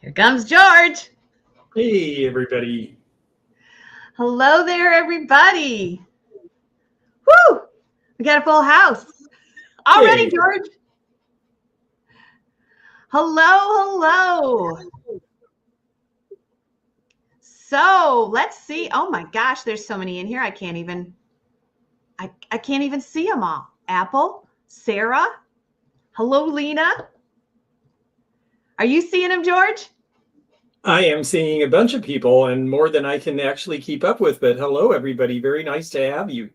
Here comes George. Hey, everybody. Hello there, everybody. Woo! We got a full house. Already, Hey. George. Hello. So let's see. Oh my gosh, there's so many in here. I can't even see them all. Apple, Sarah. Hello, Lena. Are you seeing them, George? I am seeing a bunch of people and more than I can actually keep up with, but hello, everybody. Very nice to have you.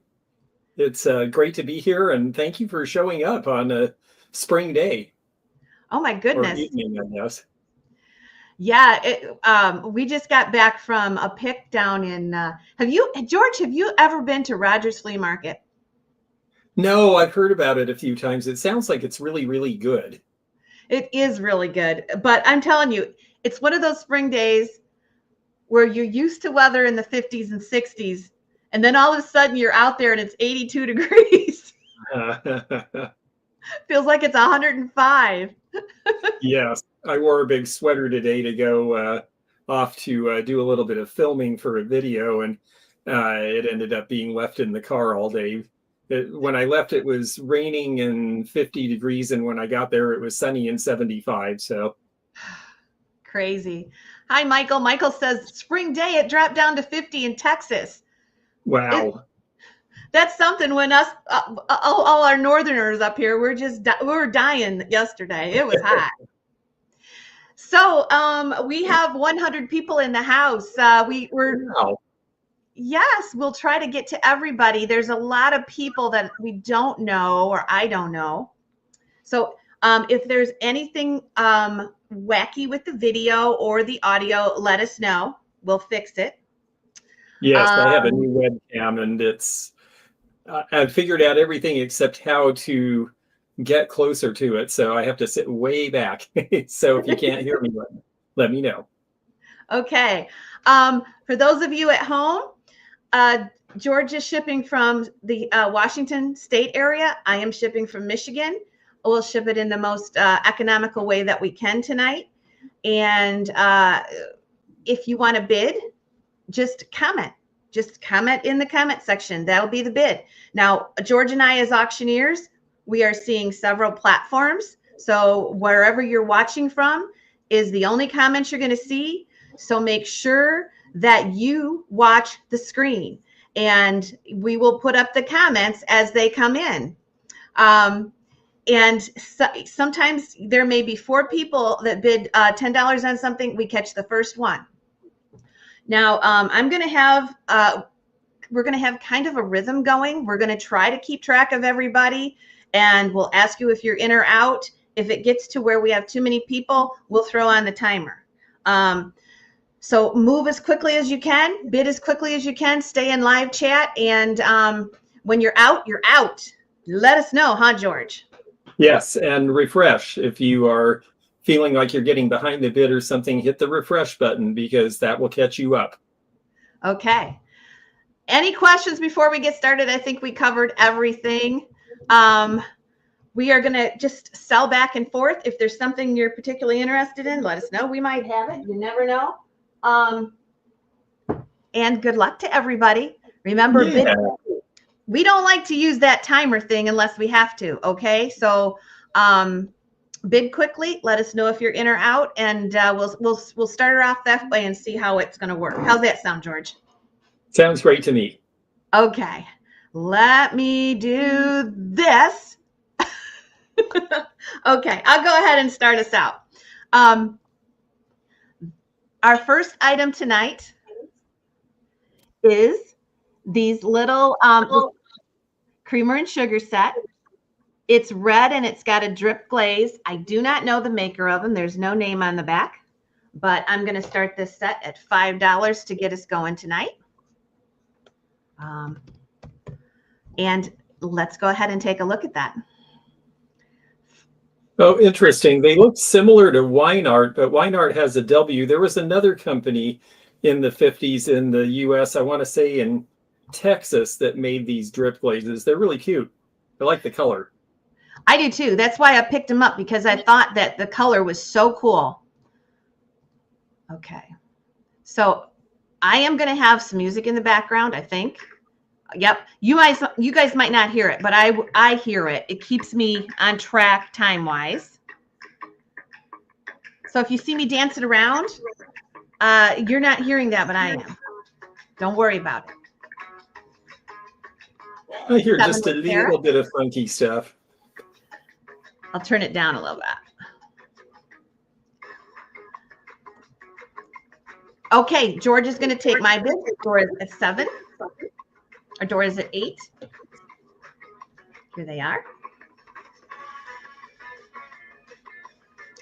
It's great to be here, and thank you for showing up on a spring day. Oh my goodness. Or evening, I guess. Yeah, we just got back from a pick down in, George, have you ever been to Rogers Flea Market? No, I've heard about it a few times. It sounds like it's really, really good. It is really good, but I'm telling you, it's one of those spring days where you're used to weather in the 50s and 60s, and then all of a sudden you're out there and it's 82 degrees. Feels like it's 105. Yes, I wore a big sweater today to go off to do a little bit of filming for a video, and it ended up being left in the car all day. When I left, it was raining and 50 degrees, and when I got there, it was sunny and 75. So crazy. Hi, Michael. Michael says spring day, it dropped down to 50 in Texas. Wow. That's something. When us, all our northerners up here, we were dying yesterday. It was hot. So we have 100 people in the house. Wow. Yes, we'll try to get to everybody. There's a lot of people that we don't know, or I don't know. So if there's anything wacky with the video or the audio, let us know. We'll fix it. Yes, I have a new webcam, and I've figured out everything except how to get closer to it. So I have to sit way back. So if you can't hear me, let me know. Okay. For those of you at home, George is shipping from the Washington State area. I am shipping from Michigan. We'll ship it in the most economical way that we can tonight. And if you want to bid, just comment. Just comment in the comment section. That'll be the bid. Now, George and I, as auctioneers, we are seeing several platforms. So wherever you're watching from is the only comments you're going to see. So make sure that you watch the screen, and we will put up the comments as they come in. And sometimes there may be 4 people that bid $10 on something. We catch the first one. Now, we're going to have kind of a rhythm going. We're going to try to keep track of everybody, and we'll ask you if you're in or out. If it gets to where we have too many people, we'll throw on the timer. So move as quickly as you can, bid as quickly as you can, stay in live chat, and when you're out, you're out. Let us know, huh, George? Yes, and refresh. If you are feeling like you're getting behind the bid or something, hit the refresh button, because that will catch you up. Okay. Any questions before we get started? I think we covered everything. We are going to just sell back and forth. If there's something you're particularly interested in, let us know. We might have it. You never know. And good luck to everybody. Remember, we don't like to use that timer thing unless we have to. Okay. So, bid quickly. Let us know if you're in or out, and we'll start her off that way and see how it's going to work. How's that sound, George? Sounds great to me. Okay. Let me do this. Okay, I'll go ahead and start us out. Our first item tonight is these little creamer and sugar set. It's red and it's got a drip glaze. I do not know the maker of them. There's no name on the back, but I'm going to start this set at $5 to get us going tonight. And let's go ahead and take a look at that. Oh, interesting. They look similar to Wine Art, but Wine Art has a W. There was another company in the 50s in the US, I want to say in Texas, that made these drip glazes. They're really cute. I like the color. I do too. That's why I picked them up, because I thought that the color was so cool. Okay. So I am going to have some music in the background, I think. Yep. You guys might not hear it, but I hear it. It keeps me on track time-wise. So if you see me dancing around, you're not hearing that, but I am. Don't worry about it. I hear just a little bit of funky stuff. I'll turn it down a little bit. Okay, George is going to take my bid. Dora is at 7. Our Dora is at 8. Here they are.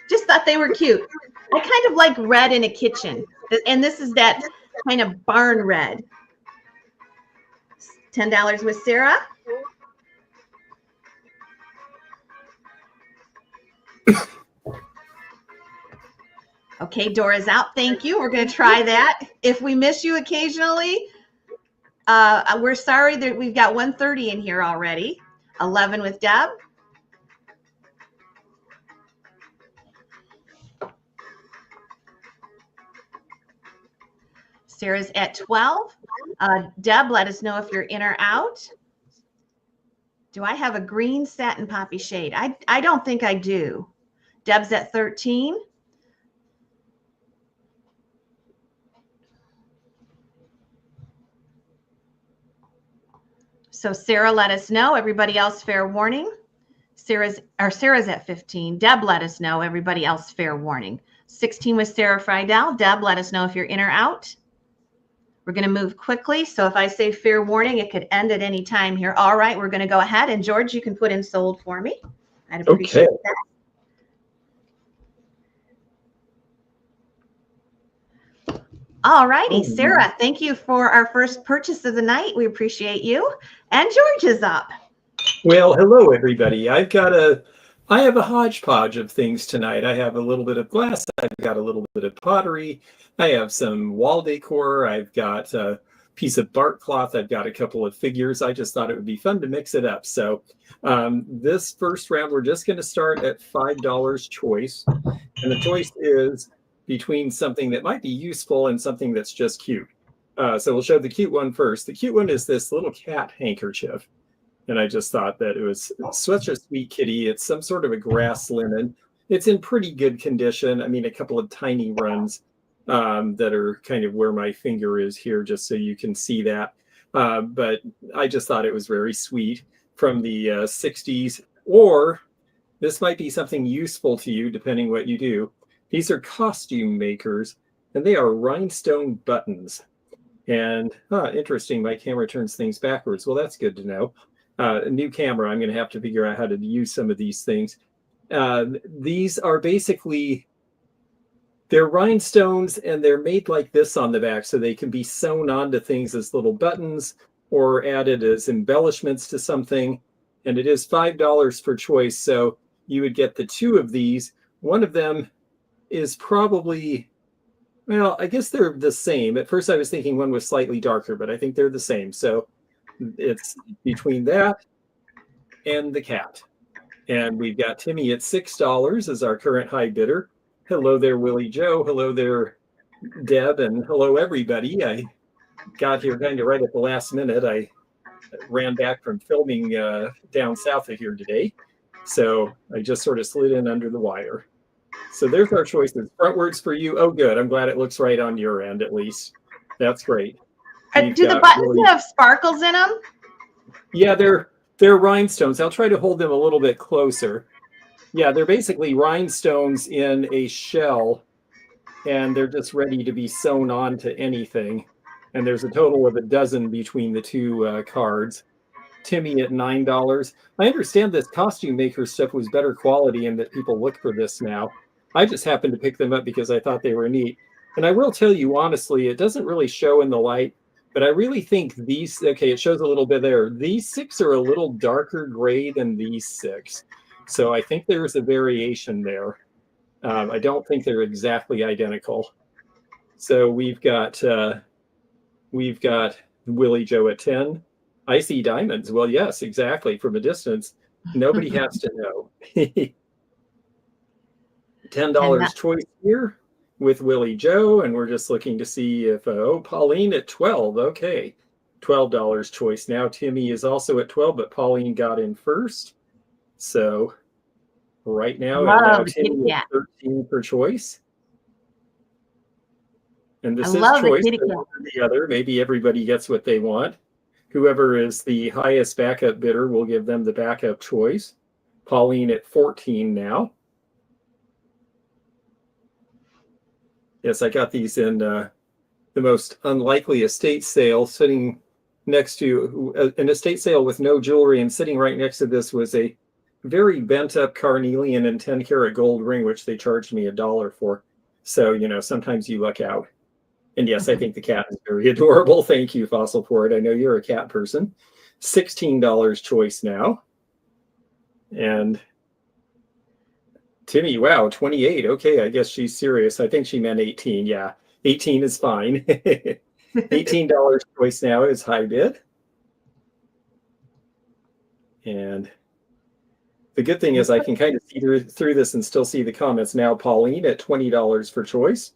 Just thought they were cute. I kind of like red in a kitchen. And this is that kind of barn red. $10 with Sarah. Okay, Dora's out. Thank you. We're going to try that. If we miss you occasionally, we're sorry that we've got 130 in here already. 11 with Deb. Sarah's at 12. Deb, let us know if you're in or out. Do I have a green satin poppy shade? I don't think I do. Deb's at 13. So Sarah, let us know. Everybody else, fair warning. Sarah's at 15. Deb, let us know. Everybody else, fair warning. 16 with Sarah Friedel. Deb, let us know if you're in or out. We're going to move quickly. So if I say fair warning, it could end at any time here. All right, we're going to go ahead. And George, you can put in sold for me. I'd appreciate that. All righty, Sarah, thank you for our first purchase of the night. We appreciate you. And George is up. Well, hello, everybody. I have a hodgepodge of things tonight. I have a little bit of glass. I've got a little bit of pottery. I have some wall decor. I've got a piece of bark cloth. I've got a couple of figures. I just thought it would be fun to mix it up. So this first round, we're just going to start at $5 choice. And the choice is between something that might be useful and something that's just cute. So we'll show the cute one first. The cute one is this little cat handkerchief. And I just thought that it was such a sweet kitty. It's some sort of a grass linen. It's in pretty good condition. I mean, a couple of tiny runs that are kind of where my finger is here, just so you can see that. But I just thought it was very sweet from the 60s. Or this might be something useful to you, depending what you do. These are costume makers, and they are rhinestone buttons. And interesting, my camera turns things backwards. Well, that's good to know. A new camera, I'm going to have to figure out how to use some of these things. These are basically, they're rhinestones, and they're made like this on the back, so they can be sewn onto things as little buttons or added as embellishments to something. And it is $5 for choice, so you would get the 2 of these. One of them is probably, well, I guess they're the same. At first I was thinking one was slightly darker, but I think they're the same. So it's between that and the cat. And we've got Timmy at $6 as our current high bidder. Hello there, Willie Joe. Hello there, Deb. And hello, everybody. I got here kind of right at the last minute. I ran back from filming down south of here today. So I just sort of slid in under the wire. So there's our choices. Frontwards for you. Oh, good. I'm glad it looks right on your end, at least. That's great. Do the buttons have sparkles in them? Yeah, they're rhinestones. I'll try to hold them a little bit closer. Yeah, they're basically rhinestones in a shell, and they're just ready to be sewn onto anything. And there's a total of a dozen between the 2 cards. Timmy at $9. I understand this costume maker stuff was better quality and that people look for this now. I just happened to pick them up because I thought they were neat. And I will tell you honestly, it doesn't really show in the light, but I really think these, okay, it shows a little bit there. These 6 are a little darker gray than these 6. So I think there's a variation there. I don't think they're exactly identical. So we've got Willie Joe at 10. I see diamonds. Well, yes, exactly. From a distance, nobody has to know. $10 choice here. with Willie Joe, and we're just looking to see if, oh, Pauline at 12. Okay, $12 choice now. Timmy is also at 12, but Pauline got in first. So right now, and now Timmy at 13 per choice. And this is choice over the other. Maybe everybody gets what they want. Whoever is the highest backup bidder will give them the backup choice. Pauline at 14 now. Yes, I got these in the most unlikely estate sale, sitting next to an estate sale with no jewelry, and sitting right next to this was a very bent up carnelian and 10-karat gold ring, which they charged me $1 for. So, you know, sometimes you luck out. And yes, I think the cat is very adorable. Thank you, Fossil, for it. I know you're a cat person. $16 choice now. And Timmy, wow, 28. Okay, I guess she's serious. I think she meant 18. Yeah, 18 is fine. $18 choice now is high bid. And the good thing is I can kind of see through this and still see the comments now. Pauline at $20 for choice.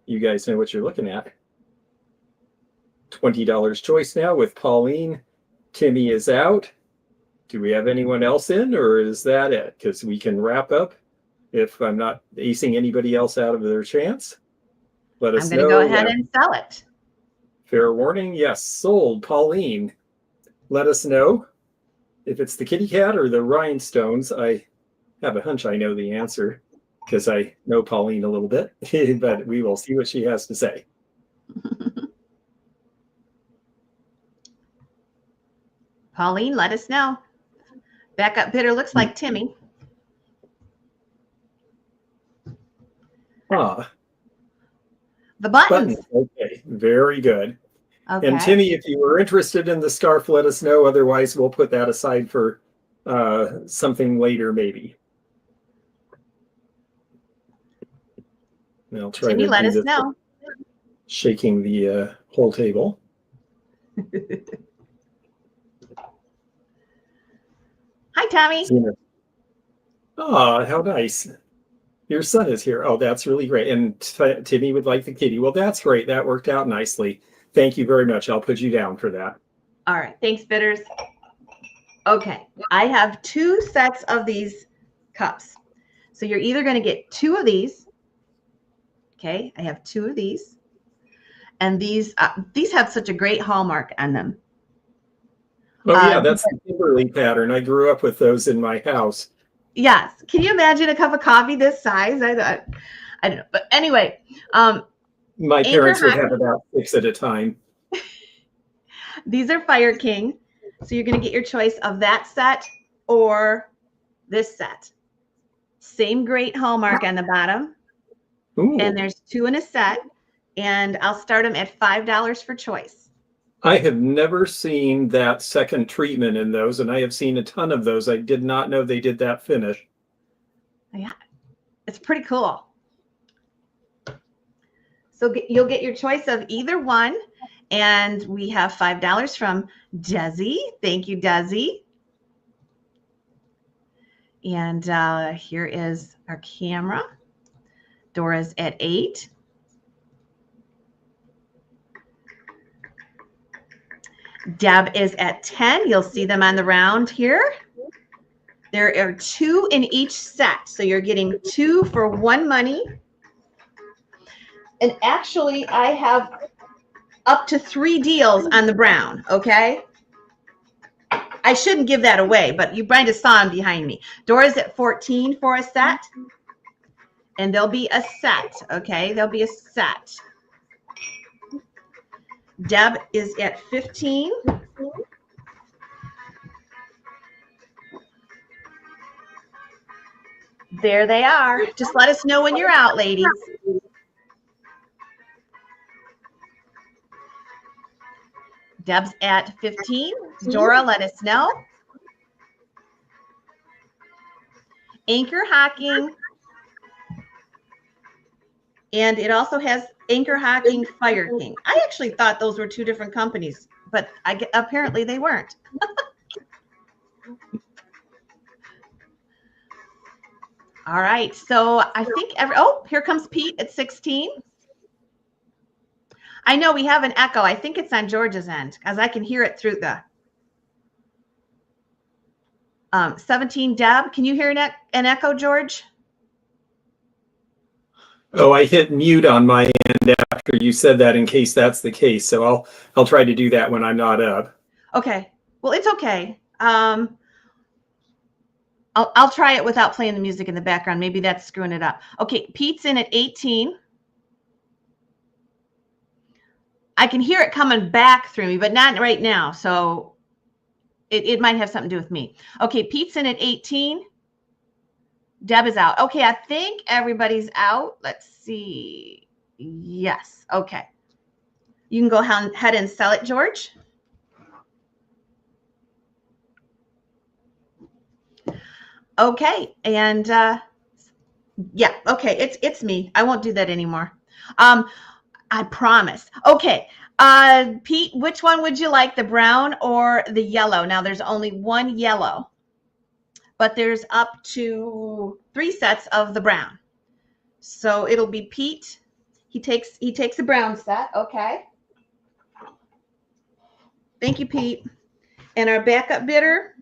You guys know what you're looking at. $20 choice now with Pauline. Timmy is out. Do we have anyone else in, or is that it? Because we can wrap up if I'm not acing anybody else out of their chance. Let us know. I'm going to go ahead and sell it. Fair warning. Yes, sold. Pauline, let us know if it's the kitty cat or the rhinestones. I have a hunch I know the answer, because I know Pauline a little bit, but we will see what she has to say. Pauline, let us know. Backup bidder looks like Timmy. Ah. The buttons. Okay, very good. Okay. And Timmy, if you were interested in the scarf, let us know. Otherwise, we'll put that aside for something later, maybe. And I'll try Timmy, to let do us this know. Shaking the whole table. Hi, Tommy. Oh, how nice. Your son is here. Oh, that's really great. And Timmy would like the kitty. Well, that's great. That worked out nicely. Thank you very much. I'll put you down for that. All right. Thanks, bidders. Okay. I have 2 sets of these cups. So you're either going to get 2 of these. Okay. I have 2 of these. And these have such a great hallmark on them. Oh, yeah. That's the Kimberly pattern. I grew up with those in my house. Yes. Can you imagine a cup of coffee this size? I don't know. But anyway. My parents would have about 6 at a time. These are Fire King. So you're going to get your choice of that set or this set. Same great hallmark on the bottom. Ooh. And there's 2 in a set. And I'll start them at $5 for choice. I have never seen that second treatment in those, and I have seen a ton of those. I did not know they did that finish. Yeah, it's pretty cool. So you'll get your choice of either one. And we have $5 from Desi. Thank you, Desi. And here is our camera. Dora's at 8. Deb is at 10. You'll see them on the round here. There are 2 in each set. So you're getting 2 for 1 money. And actually, I have up to 3 deals on the brown, okay? I shouldn't give that away, but you might have saw them behind me. Dora's at 14 for a set. And there'll be a set, okay? There'll be a set. Deb is at 15. There they are. Just let us know when you're out, ladies. Deb's at 15. Dora, let us know. Anchor Hocking. And it also has Anchor Hocking Fire King. I actually thought those were 2 different companies, but apparently they weren't. All right. So I think oh, here comes Pete at 16. I know we have an echo. I think it's on George's end because I can hear it through the 17. Deb, can you hear an echo, George? Oh, I hit mute on my end after you said that in case that's the case. So I'll try to do that when I'm not up. Okay. Well, it's okay. I'll try it without playing the music in the background. Maybe that's screwing it up. Okay, Pete's in at 18. I can hear it coming back through me, but not right now. So it might have something to do with me. Okay, Pete's in at 18. Deb is out. Okay, I think everybody's out. Let's see. Yes. Okay. You can go ahead and sell it, George. Okay, and yeah, okay, it's me. I won't do that anymore. I promise. Okay, Pete, which one would you like, the brown or the yellow? Now there's only one yellow, but there's up to 3 sets of the brown. So it'll be Pete. He takes a brown set. Okay. Thank you, Pete. And our backup bidder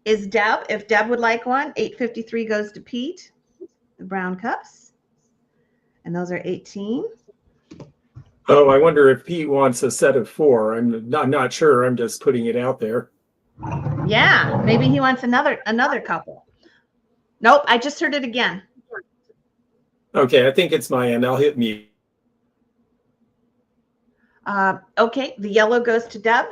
is Deb. If Deb would like one, $8.53 goes to Pete, the brown cups. And those are 18. Oh, I wonder if Pete wants a set of 4. I'm not sure. I'm just putting it out there. Yeah, maybe he wants another couple. Nope, I just heard it again. Okay, I think it's my end. I'll hit mute. Okay, the yellow goes to Deb.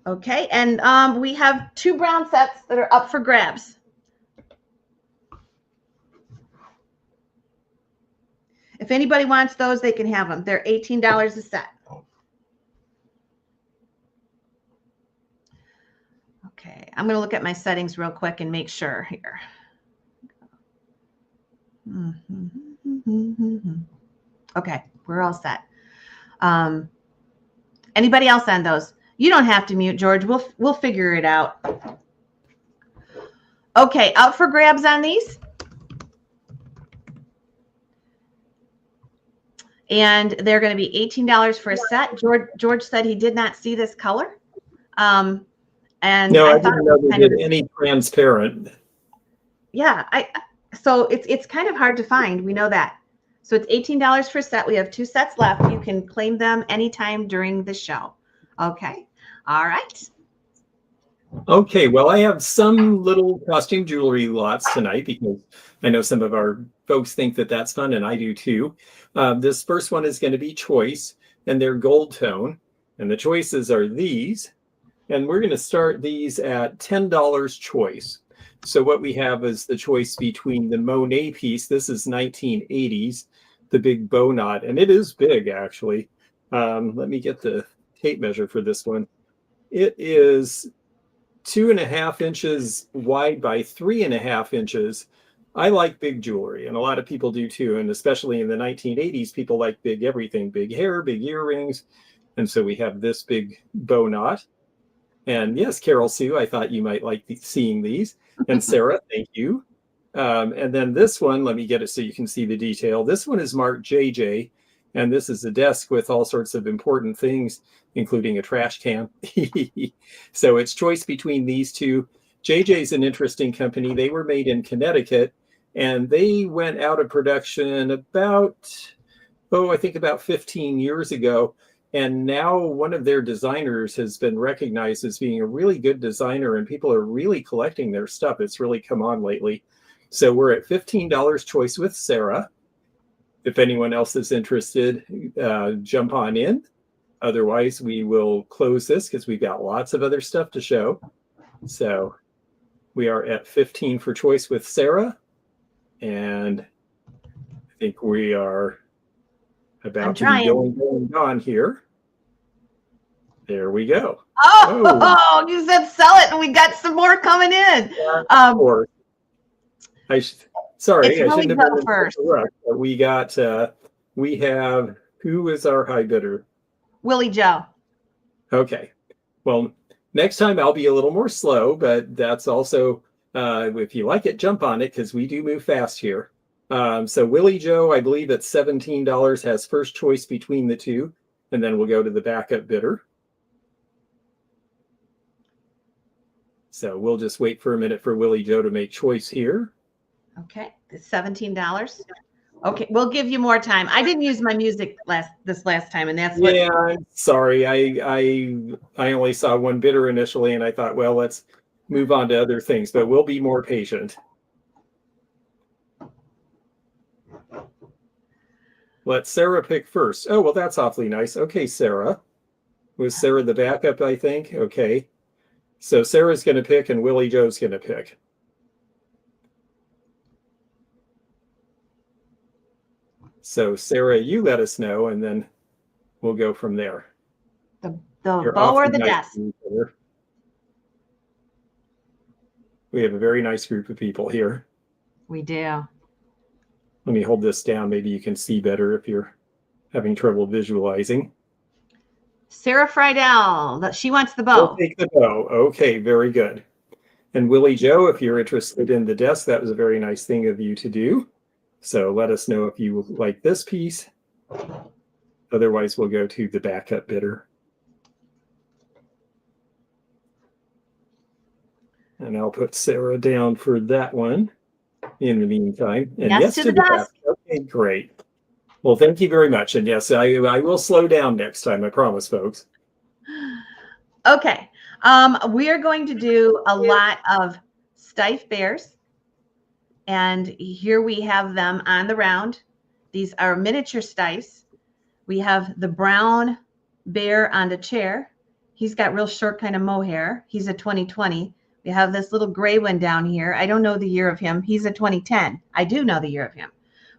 Okay, and we have 2 brown sets that are up for grabs. If anybody wants those, they can have them. They're $18 a set. Okay, I'm going to look at my settings real quick and make sure here. Okay, we're all set. Anybody else on those? You don't have to mute, George. We'll figure it out. Okay, out for grabs on these. And they're going to be $18 for a set. George said he did not see this color. And no, I didn't know they did any transparent. Yeah, so it's kind of hard to find. We know that. So it's $18 for a set. We have 2 sets left. You can claim them anytime during the show. Okay. All right. Okay. Well, I have some little costume jewelry lots tonight because I know some of our folks think that that's fun, and I do too. This first one is going to be choice, and they're gold tone. And the choices are these. And we're going to start these at $10 choice. So what we have is the choice between the Monet piece. This is 1980s, the big bow knot. And it is big, actually. Let me get the tape measure for this one. It is 2.5 inches wide by 3.5 inches. I like big jewelry, and a lot of people do too. And especially in the 1980s, people like big everything, big hair, big earrings. And so we have this big bow knot. And yes, Carol Sue, I thought you might like seeing these. And Sarah, thank you. And then this one, let me get it so you can see the detail. This one is marked JJ, and this is a desk with all sorts of important things, including a trash can. So it's choice between these two. JJ is an interesting company. They were made in Connecticut, and they went out of production about 15 years ago. And now one of their designers has been recognized as being a really good designer, and people are really collecting their stuff. It's really come on lately. So we're at $15 choice with Sarah. If anyone else is interested, jump on in. Otherwise, we will close this because we've got lots of other stuff to show. So we are at 15 for choice with Sarah. And I think we are about to be going on here. There we go. Oh, you said sell it, and we got some more coming in. Of course. Sorry, I shouldn't have been first. We got we have Who is our high bidder? Willie Joe. Okay. Well, next time I'll be a little more slow, but that's also, if you like it, jump on it because we do move fast here. So Willie Joe, I believe at $17 has first choice between the two, and then we'll go to the backup bidder. So we'll just wait for a minute for Willie Joe to make choice here. Okay, it's $17. Okay, we'll give you more time. I didn't use my music this last time, and that's what. Yeah, I'm sorry. I only saw one bidder initially, and I thought, well, let's move on to other things, but we'll be more patient. Let Sarah pick first. Oh, well, that's awfully nice. Okay, Sarah. Was Sarah the backup, I think? Okay. So Sarah's going to pick, and Willie Joe's going to pick. So Sarah, you let us know, and then we'll go from there. The bow or the desk? We have a very nice group of people here. We do. Let me hold this down. Maybe you can see better if you're having trouble visualizing. Sarah Friedel, she wants the bow. We'll take the bow. Okay, very good. And Willie Joe, if you're interested in the desk, that was a very nice thing of you to do. So let us know if you like this piece. Otherwise, we'll go to the backup bidder. And I'll put Sarah down for that one in the meantime. And yes to the desk. Okay, great. Well, thank you very much. And yes, I will slow down next time, I promise, folks. Okay. We are going to do a lot of Steiff bears. And here we have them on the round. These are miniature Steiffs. We have the brown bear on the chair. He's got real short kind of mohair. He's a 2020. We have this little gray one down here. I don't know the year of him. He's a 2010. I do know the year of him.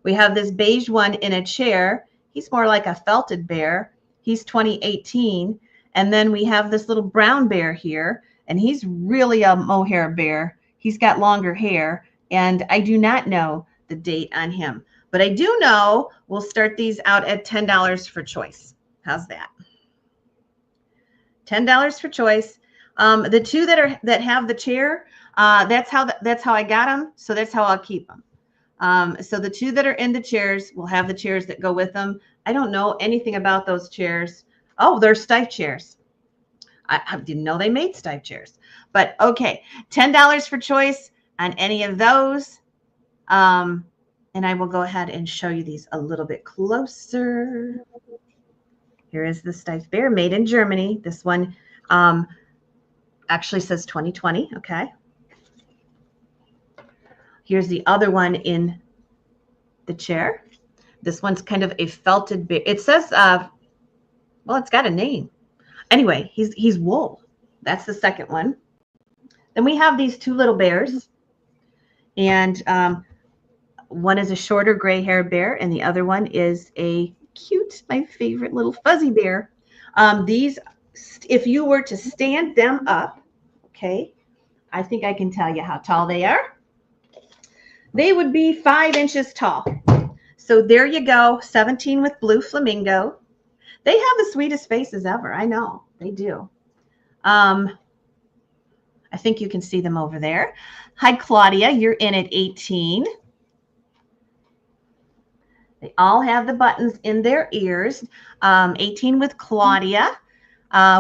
We have this beige one in a chair. He's more like a felted bear. He's 2018. And then we have this little brown bear here, and he's really a mohair bear. He's got longer hair, and I do not know the date on him. But I do know we'll start these out at $10 for choice. How's that? $10 for choice. The two that have the chair, that's how I got them. So that's how I'll keep them. So the two that are in the chairs will have the chairs that go with them. I don't know anything about those chairs. Oh, they're Steiff chairs. I didn't know they made Steiff chairs. But okay, $10 for choice on any of those. And I will go ahead and show you these a little bit closer. Here is the Steiff bear made in Germany. This one actually says 2020. Okay. Here's the other one in the chair. This one's kind of a felted bear. It says, well, it's got a name. Anyway, he's wool. That's the second one. Then we have these two little bears. And one is a shorter gray haired bear, and the other one is a cute, my favorite little fuzzy bear. These, if you were to stand them up, okay, I think I can tell you how tall they are. They would be 5 inches tall. So there you go, 17 with blue flamingo. They have the sweetest faces ever. I know they do. I think you can see them over there. Hi, Claudia. You're in at 18. They all have the buttons in their ears. 18 with Claudia.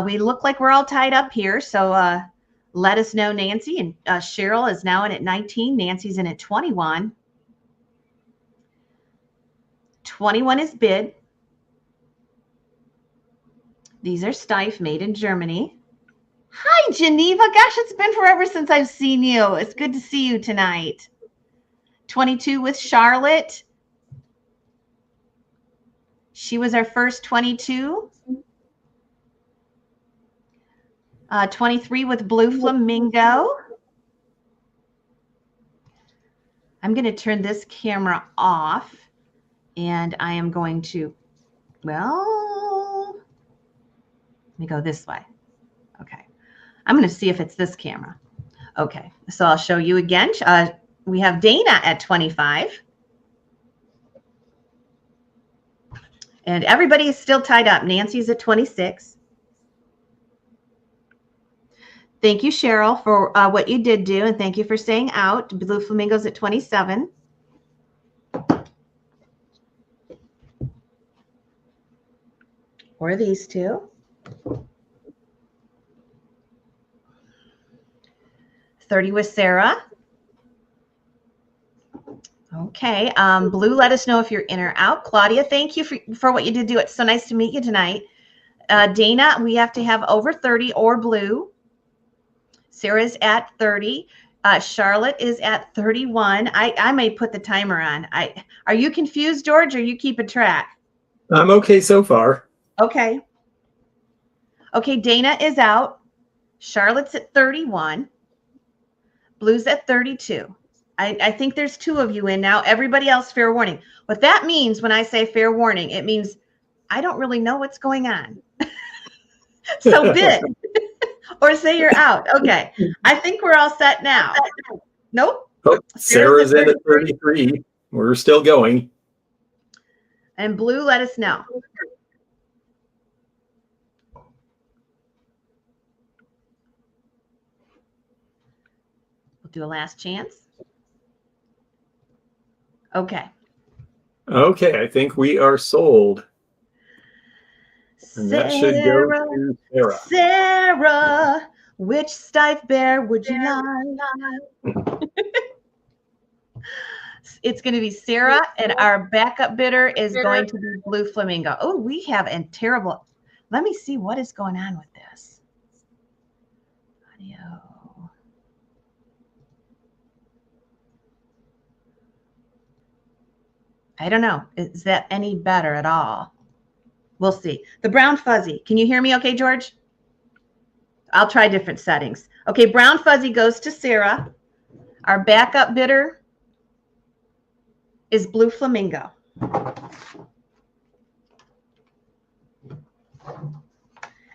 We look like we're all tied up here. So let us know, Nancy. And Cheryl is now in at 19. Nancy's in at 21. 21 is bid. These are Steiff, made in Germany. Hi, Geneva. Gosh, it's been forever since I've seen you. It's good to see you tonight. 22 with Charlotte. She was our first 22. 23 with Blue Flamingo. I'm going to turn this camera off, and I am going to, well, let me go this way. Okay. I'm going to see if it's this camera. Okay. So I'll show you again. We have Dana at 25. And everybody is still tied up. Nancy's at 26. Thank you, Cheryl, for what you did do. And thank you for staying out. Blue Flamingo's at 27. Or these two. 30 with Sarah. Okay. Blue, let us know if you're in or out. Claudia, thank you for what you did do. It's so nice to meet you tonight. Dana, we have to have over 30 or blue. Sarah's at 30. Charlotte is at 31. I may put the timer on. Are you confused, George, or you keeping track? I'm okay so far. Okay. Okay, Dana is out. Charlotte's at 31. Blue's at 32. I think there's 2 of you in now. Everybody else, fair warning. What that means when I say fair warning, it means I don't really know what's going on. So bid. Or say you're out. Okay. I think we're all set now. Nope. Oh, Sarah's in at 33. We're still going. And Blue, let us know. We'll do a last chance. Okay. Okay, I think we are sold. And that should go to Sarah. Sarah, which Steiff bear would you like? It's going to be Sarah, and our backup bidder is going to be Blue Flamingo. Oh, we have a terrible. Let me see what is going on with this. Audio. I don't know. Is that any better at all? We'll see. The brown fuzzy. Can you hear me okay, George? I'll try different settings. Okay, brown fuzzy goes to Sarah. Our backup bidder is Blue Flamingo.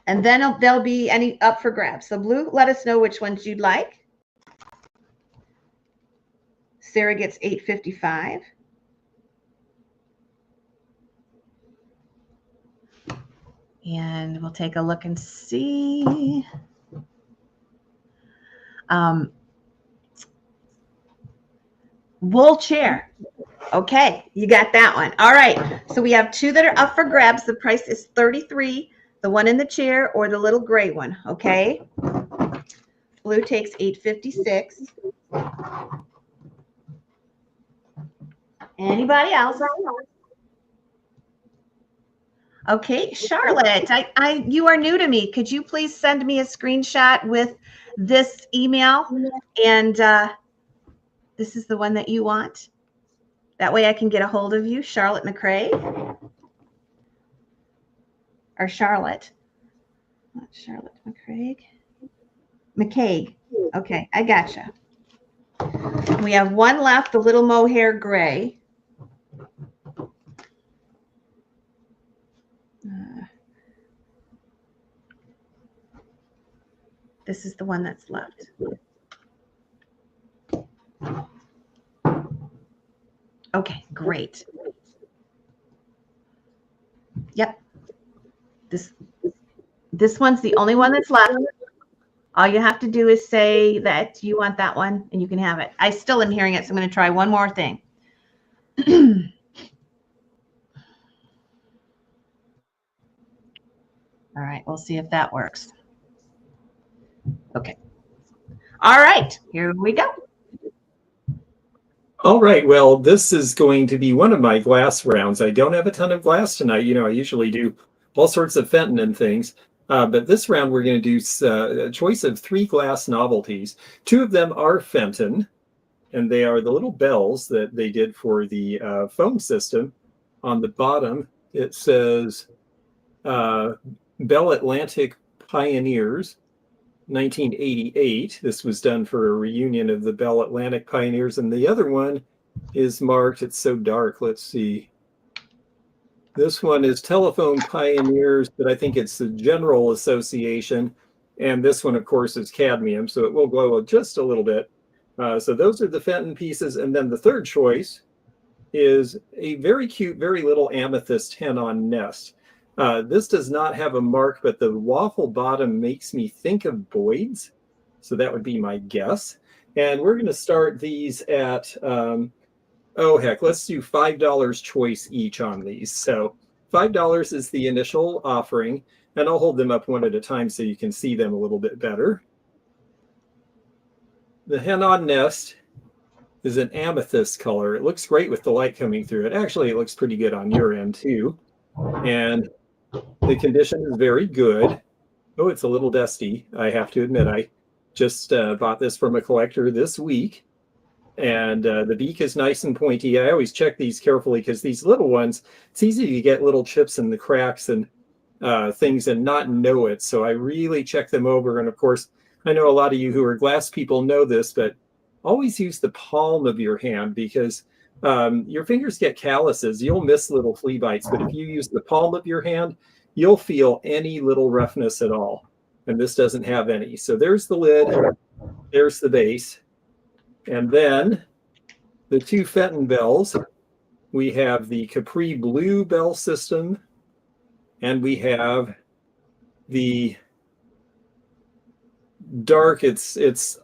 And then there'll be any up for grabs. So Blue, let us know which ones you'd like. Sarah gets 855. And we'll take a look and see. Wool chair. Okay, you got that one. All right. So we have 2 that are up for grabs. The price is 33. The one in the chair or the little gray one. Okay. Blue takes 856. Anybody else? Okay, Charlotte, you are new to me. Could you please send me a screenshot with this email? And this is the one that you want. That way I can get a hold of you, Charlotte McCrae. Or Charlotte. Not Charlotte McCraig. McCaig. Okay, I gotcha. We have one left, the little mohair gray. This is the one that's left. Okay, great. Yep. This one's the only one that's left. All you have to do is say that you want that one and you can have it. I still am hearing it, so I'm going to try one more thing. All right, we'll see if that works. Okay. All right, here we go. All right, well, this is going to be one of my glass rounds. I don't have a ton of glass tonight. You know, I usually do all sorts of Fenton and things. But this round, we're going to do a choice of 3 glass novelties. 2 of them are Fenton, and they are the little bells that they did for the phone system. On the bottom, it says Bell Atlantic Pioneers, 1988. This was done for a reunion of the Bell Atlantic Pioneers. And the other one is marked, it's so dark, let's see. This one is Telephone Pioneers, but I think it's the General Association. And this one, of course, is cadmium, so it will glow just a little bit. So those are the Fenton pieces. And then the third choice is a very cute, very little amethyst hen on nest. This does not have a mark, but the waffle bottom makes me think of Boyd's. So that would be my guess. And we're going to start these at, oh, heck, let's do $5 choice each on these. So $5 is the initial offering, and I'll hold them up one at a time so you can see them a little bit better. The hen on nest is an amethyst color. It looks great with the light coming through it. Actually, it looks pretty good on your end too. And the condition is very good. Oh, it's a little dusty. I have to admit, I just bought this from a collector this week. And the beak is nice and pointy. I always check these carefully because these little ones, it's easy to get little chips in the cracks and things and not know it. So I really check them over. And of course, I know a lot of you who are glass people know this, but always use the palm of your hand because your fingers get calluses. You'll miss little flea bites, but if you use the palm of your hand, you'll feel any little roughness at all. And this doesn't have any. So there's the lid, there's the base. And then the two Fenton bells, we have the Capri Blue bell system, and we have the dark, it's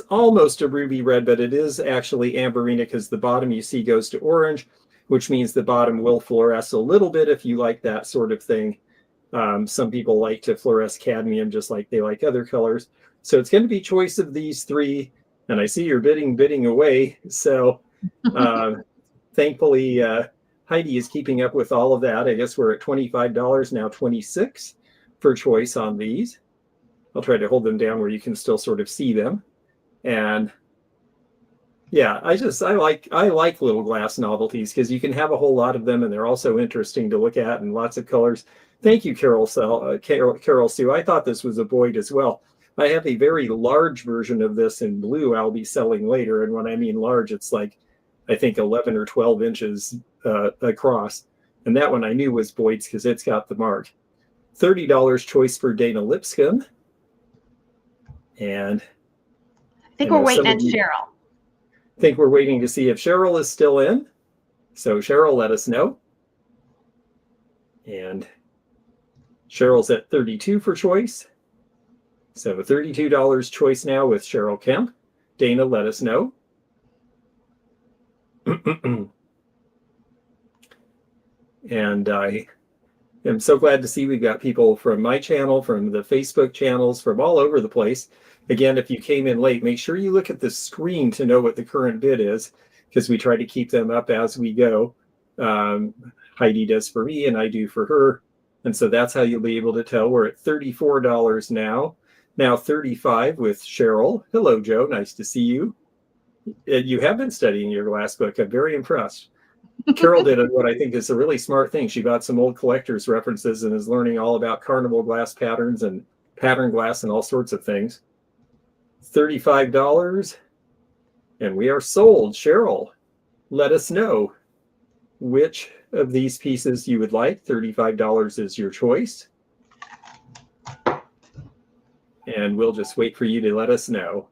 almost a ruby red, but it is actually amberina because the bottom you see goes to orange, which means the bottom will fluoresce a little bit if you like that sort of thing. Some people like to fluoresce cadmium just like they like other colors. So it's going to be choice of these three. And I see you're bidding away. So thankfully, Heidi is keeping up with all of that. I guess we're at $25 now, $26 for choice on these. I'll try to hold them down where you can still sort of see them. And yeah, I like little glass novelties because you can have a whole lot of them and they're also interesting to look at and lots of colors. Thank you, Carol Sue. I thought this was a Boyd as well. I have a very large version of this in blue I'll be selling later. And when I mean large, it's like, I think 11 or 12 inches across. And that one I knew was Boyd's because it's got the mark. $30 choice for Dana Lipscomb. And I think we're waiting on Cheryl. I think we're waiting to see if Cheryl is still in. So Cheryl, let us know. And Cheryl's at 32 for choice. So $32 choice now with Cheryl Kemp. Dana, let us know. And I am so glad to see we've got people from my channel, from the Facebook channels, from all over the place. Again, if you came in late, make sure you look at the screen to know what the current bid is, because we try to keep them up as we go. Heidi does for me and I do for her. And so that's how you'll be able to tell. We're at $34 now. Now 35 with Cheryl. Hello, Joe. Nice to see you. You have been studying your glass book. I'm very impressed. Carol did what I think is a really smart thing. She bought some old collector's references and is learning all about carnival glass patterns and pattern glass and all sorts of things. $35. And we are sold. Cheryl, let us know which of these pieces you would like. $35 is your choice. And we'll just wait for you to let us know.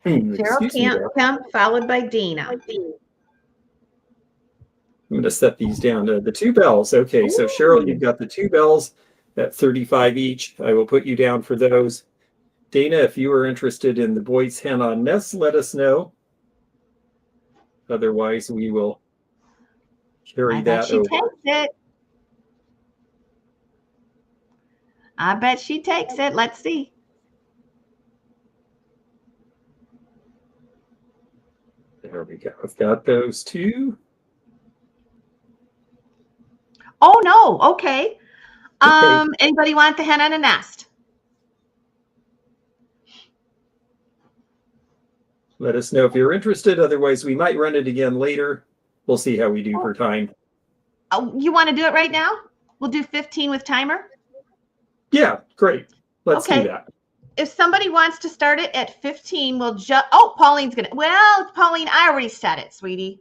Cheryl Kemp, followed by Dina. I'm going to set these down to the two bells. Okay, so Cheryl, you've got the two bells at 35 each. I will put you down for those. Dana, if you are interested in the Boyd's hen on nest, let us know. Otherwise, we will carry that over. Takes it. I bet she takes it. Let's see. There we go. I've got those two. Oh, no. Okay. Anybody want the hen on a nest? Let us know if you're interested. Otherwise, we might run it again later. We'll see how we do for time. Oh, you want to do it right now? We'll do 15 with timer. Yeah, great. Let's do that. If somebody wants to start it at 15, we'll just. Oh, Pauline's gonna. Well, Pauline, I already said it, sweetie.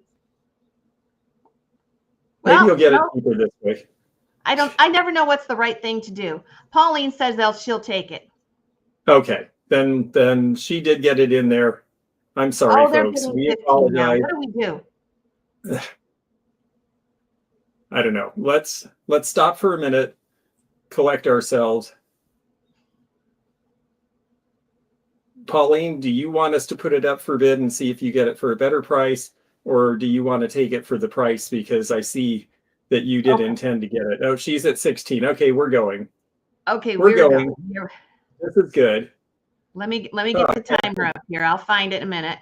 Maybe you'll get it cheaper this way. I never know what's the right thing to do. Pauline says she'll take it. Okay, then she did get it in there. I'm sorry, Oh, they're folks. getting We 15 now. apologize. What do we do? I don't know. Let's stop for a minute, collect ourselves. Pauline, do you want us to put it up for bid and see if you get it for a better price, or do you want to take it for the price because I see that you did intend to get it? Oh, she's at 16. Okay, we're going. Okay, We're going. Here. This is good. Let me get the timer up here. I'll find it in a minute.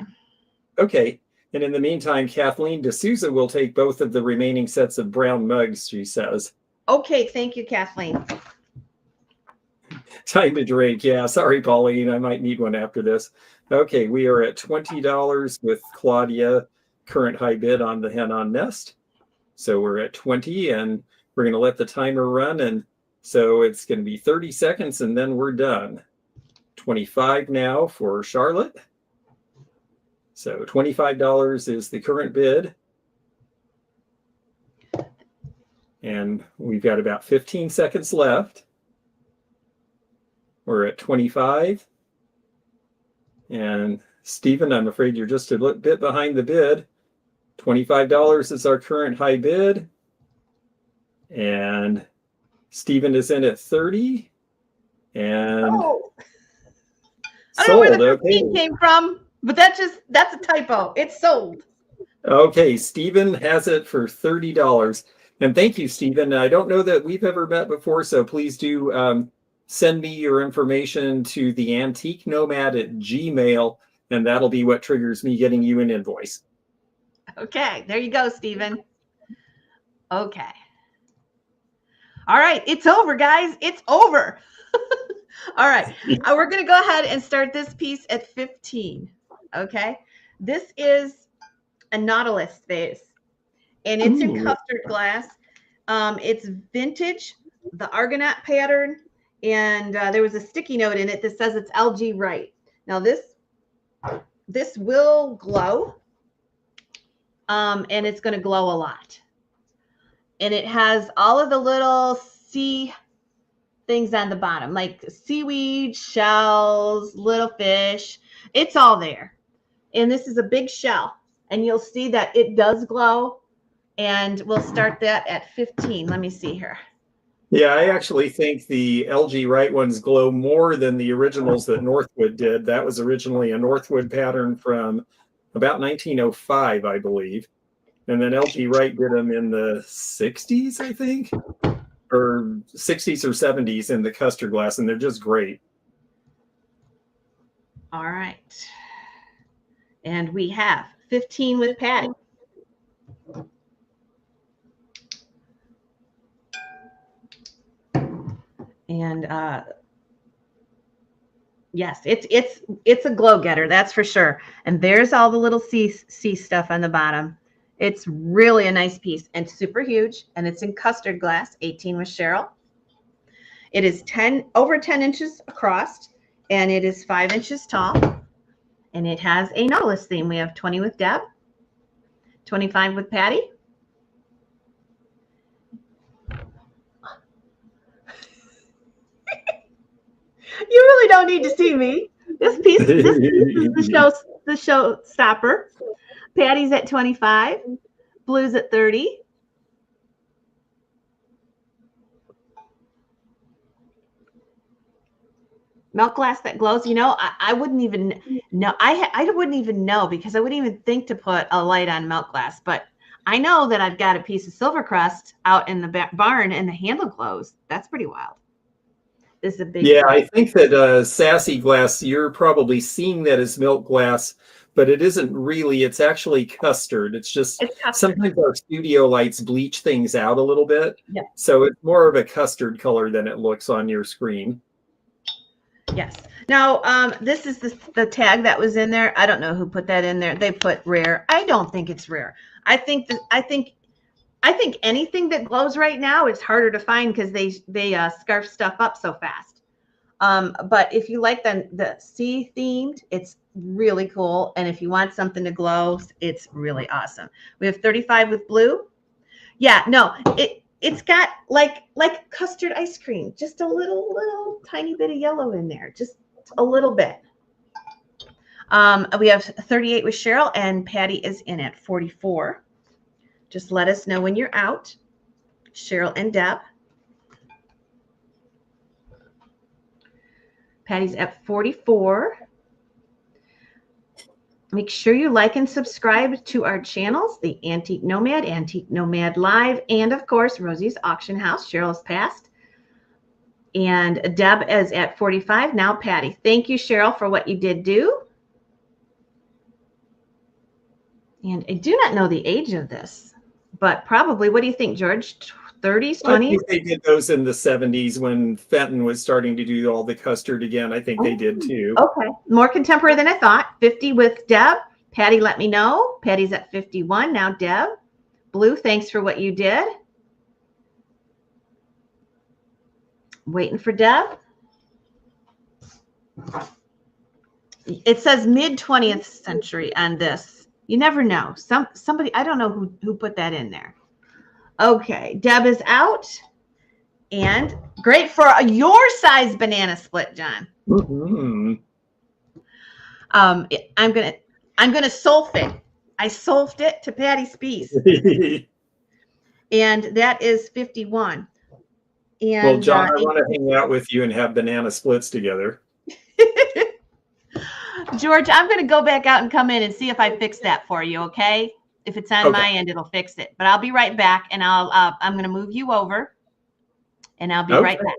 Okay. And in the meantime, Kathleen D'Souza will take both of the remaining sets of brown mugs, she says. Okay, thank you, Kathleen. Time to drink. Yeah, sorry, Pauline. I might need one after this. Okay, we are at $20 with Claudia, current high bid on the hen on nest. So we're at 20 and we're going to let the timer run. And so it's going to be 30 seconds and then we're done. 25 now for Charlotte. So $25 is the current bid. And we've got about 15 seconds left. We're at 25. And Stephen, I'm afraid you're just a bit behind the bid. $25 is our current high bid. And Stephen is in at 30. And I don't know where the 15 came from, but that's a typo. It's sold. Okay, Stephen has it for $30. And thank you, Stephen. I don't know that we've ever met before, so please do send me your information to the antiquenomad@gmail.com, and that'll be what triggers me getting you an invoice. Okay, there you go, Stephen. Okay. All right, it's over, guys. It's over. All right, we're going to go ahead and start this piece at 15. Okay, this is a Nautilus vase, and it's in custard glass. It's vintage, the Argonaut pattern, and there was a sticky note in it that says it's LG Right. Now this will glow, and it's going to glow a lot. And it has all of the little sea things on the bottom, like seaweed, shells, little fish. It's all there. And this is a big shell. And you'll see that it does glow. And we'll start that at 15. Let me see here. Yeah, I actually think the LG Wright ones glow more than the originals that Northwood did. That was originally a Northwood pattern from about 1905, I believe. And then LG Wright did them in the 60s, I think, or 60s or 70s in the custard glass, and they're just great. All right. And we have 15 with Patty. And yes, it's a glow getter, that's for sure. And there's all the little sea stuff on the bottom. It's really a nice piece and super huge, and it's in custard glass, 18 with Cheryl. It is over 10 inches across, and it is 5 inches tall, and it has a Nautilus theme. We have 20 with Deb, 25 with Patty. You really don't need to see me. This piece is the show stopper. Patty's at 25, Blue's at 30. Milk glass that glows. You know, I wouldn't even know. I wouldn't even know because I wouldn't even think to put a light on milk glass. But I know that I've got a piece of silver crust out in the barn and the handle glows. That's pretty wild. This is a big. Yeah, I think that sassy glass, you're probably seeing that as milk glass, but it isn't really. It's actually custard. It's just sometimes our studio lights bleach things out a little bit. Yeah. So it's more of a custard color than it looks on your screen. Yes. Now, this is the tag that was in there. I don't know who put that in there. They put rare. I don't think it's rare. I think anything that glows right now is harder to find because they scarf stuff up so fast. But if you like the sea themed, it's really cool. And if you want something to glow, it's really awesome. We have 35 with Blue. Yeah, no, it's got like custard ice cream, just a little tiny bit of yellow in there, just a little bit. We have 38 with Cheryl, and Patty is in at 44. Just let us know when you're out, Cheryl and Deb. Patty's at 44. Make sure you like and subscribe to our channels, the Antique Nomad Live, and of course, Rosie's Auction House. Cheryl's passed. And Deb is at 45. Now, Patty. Thank you, Cheryl, for what you did do. And I do not know the age of this, but probably, what do you think, George? 30s, 20s? I think they did those in the 70s when Fenton was starting to do all the custard again. I think they did too. Okay. More contemporary than I thought. 50 with Deb. Patty, let me know. Patty's at 51. Now, Deb. Blue, thanks for what you did. Waiting for Deb. It says mid 20th century on this. You never know. Somebody, I don't know who put that in there. Okay, Deb is out. And great for your size banana split, John. Mm-hmm. I'm gonna solve it. I solved it to Patty's piece. And that is 51. And well, John, I want to hang out with you and have banana splits together. George, I'm going to go back out and come in and see if I fix that for you, okay? If it's on my end, it'll fix it. But I'll be right back, and I'm going to move you over, and I'll be right back.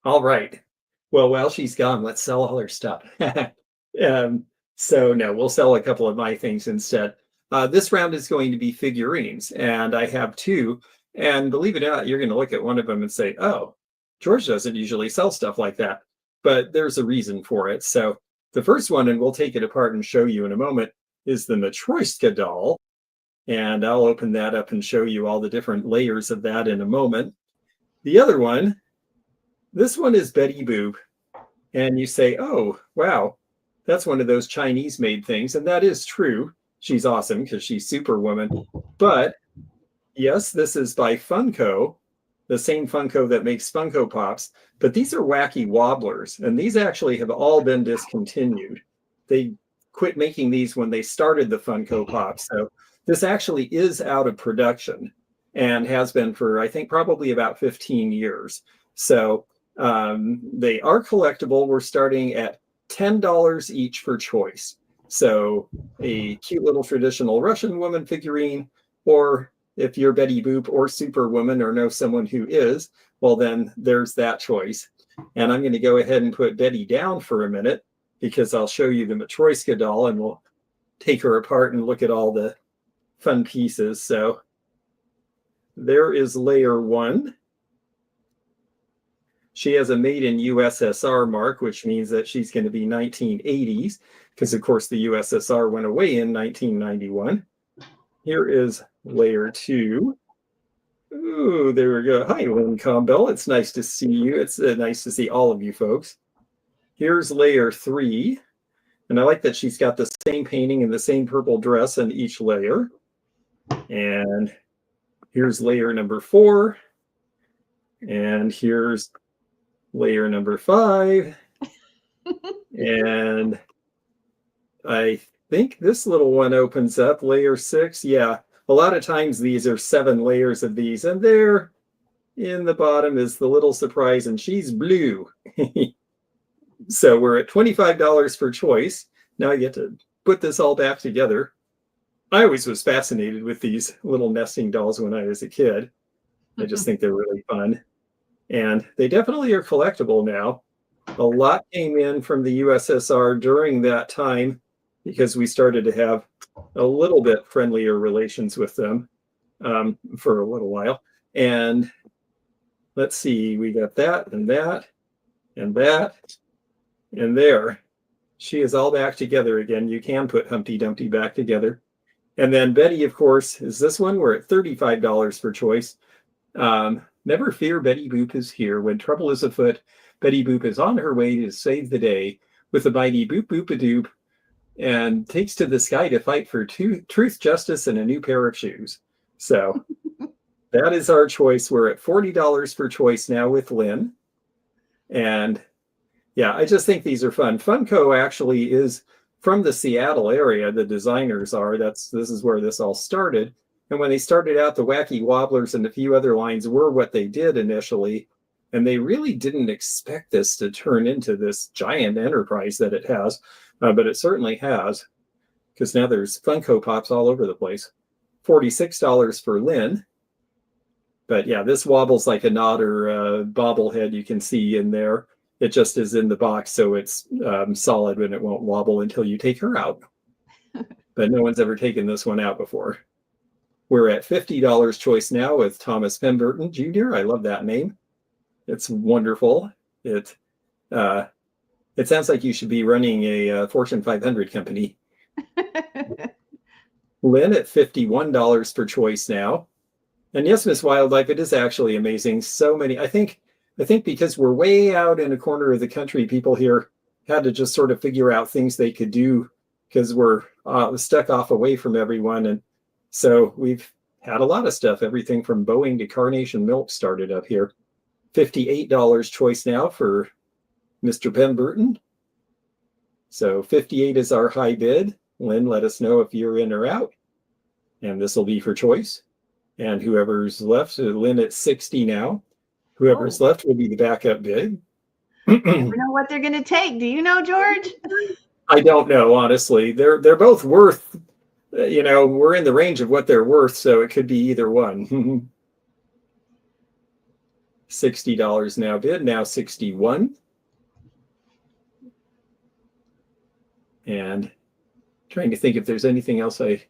All right. Well, while she's gone, let's sell all her stuff. So no, we'll sell a couple of my things instead. This round is going to be figurines, and I have two. And believe it or not, you're going to look at one of them and say, oh, George doesn't usually sell stuff like that. But there's a reason for it. So the first one, and we'll take it apart and show you in a moment, is the Matryoshka doll. And I'll open that up and show you all the different layers of that in a moment. The other one, this one is Betty Boop. And you say, oh, wow, that's one of those Chinese-made things. And that is true. She's awesome because she's Superwoman. But yes, this is by Funko, the same Funko that makes Funko Pops. But these are wacky wobblers. And these actually have all been discontinued. They quit making these when they started the Funko Pops. So this actually is out of production and has been for, I think, probably about 15 years. So they are collectible. We're starting at $10 each for choice. So a cute little traditional Russian woman figurine, or if you're Betty Boop or Superwoman or know someone who is, well, then there's that choice. And I'm going to go ahead and put Betty down for a minute because I'll show you the Matryoshka doll and we'll take her apart and look at all the fun pieces. So there is layer one. She has a made in USSR mark, which means that she's going to be 1980s, because of course the USSR went away in 1991. Here is layer two. Ooh, there we go. Hi, Lynn Combell. It's nice to see you. It's nice to see all of you folks. Here's layer three. And I like that she's got the same painting and the same purple dress in each layer. And here's layer number four. And here's layer number five. And I think this little one opens up layer six. Yeah, a lot of times these are 7 layers of these. And there in the bottom is the little surprise, and she's blue. So we're at $25 for choice. Now I get to put this all back together. I always was fascinated with these little nesting dolls when I was a kid. I just think they're really fun. And they definitely are collectible now. A lot came in from the USSR during that time because we started to have a little bit friendlier relations with them for a little while. And let's see, we got that and that and that and there. She is all back together again. You can put Humpty Dumpty back together. And then Betty, of course, is this one. We're at $35 for choice. Never fear, Betty Boop is here. When trouble is afoot, Betty Boop is on her way to save the day with the mighty Boop Boop-a-Doop and takes to the sky to fight for truth, justice, and a new pair of shoes. So that is our choice. We're at $40 for choice now with Lynn. And Yeah, I just think these are fun. Funko actually is from the Seattle area. The designers are. This is where this all started. And when they started out, the Wacky Wobblers and a few other lines were what they did initially. And they really didn't expect this to turn into this giant enterprise that it has. But it certainly has, because now there's Funko Pops all over the place. $46 for Lynn. But yeah, this wobbles like a knot or a bobblehead you can see in there. It just is in the box, so it's solid and it won't wobble until you take her out. But no one's ever taken this one out before. We're at $50 choice now with Thomas Pemberton Jr. I love that name. It's wonderful. It sounds like you should be running a Fortune 500 company. Lynn at $51 for choice now. And yes, Miss Wildlife, it is actually amazing. So many, I think because we're way out in a corner of the country, people here had to just sort of figure out things they could do because we're stuck off away from everyone. And so we've had a lot of stuff, everything from Boeing to Carnation Milk started up here. $58 choice now for Mr. Pemberton. So 58 is our high bid. Lynn, let us know if you're in or out. And this will be for choice. And whoever's left, Lynn at 60 now. Whoever's left will be the backup bid. I don't know what they're going to take. Do you know, George? I don't know, honestly. They're both worth, we're in the range of what they're worth, so it could be either one. $60 now bid, now 61. And trying to think if there's anything else I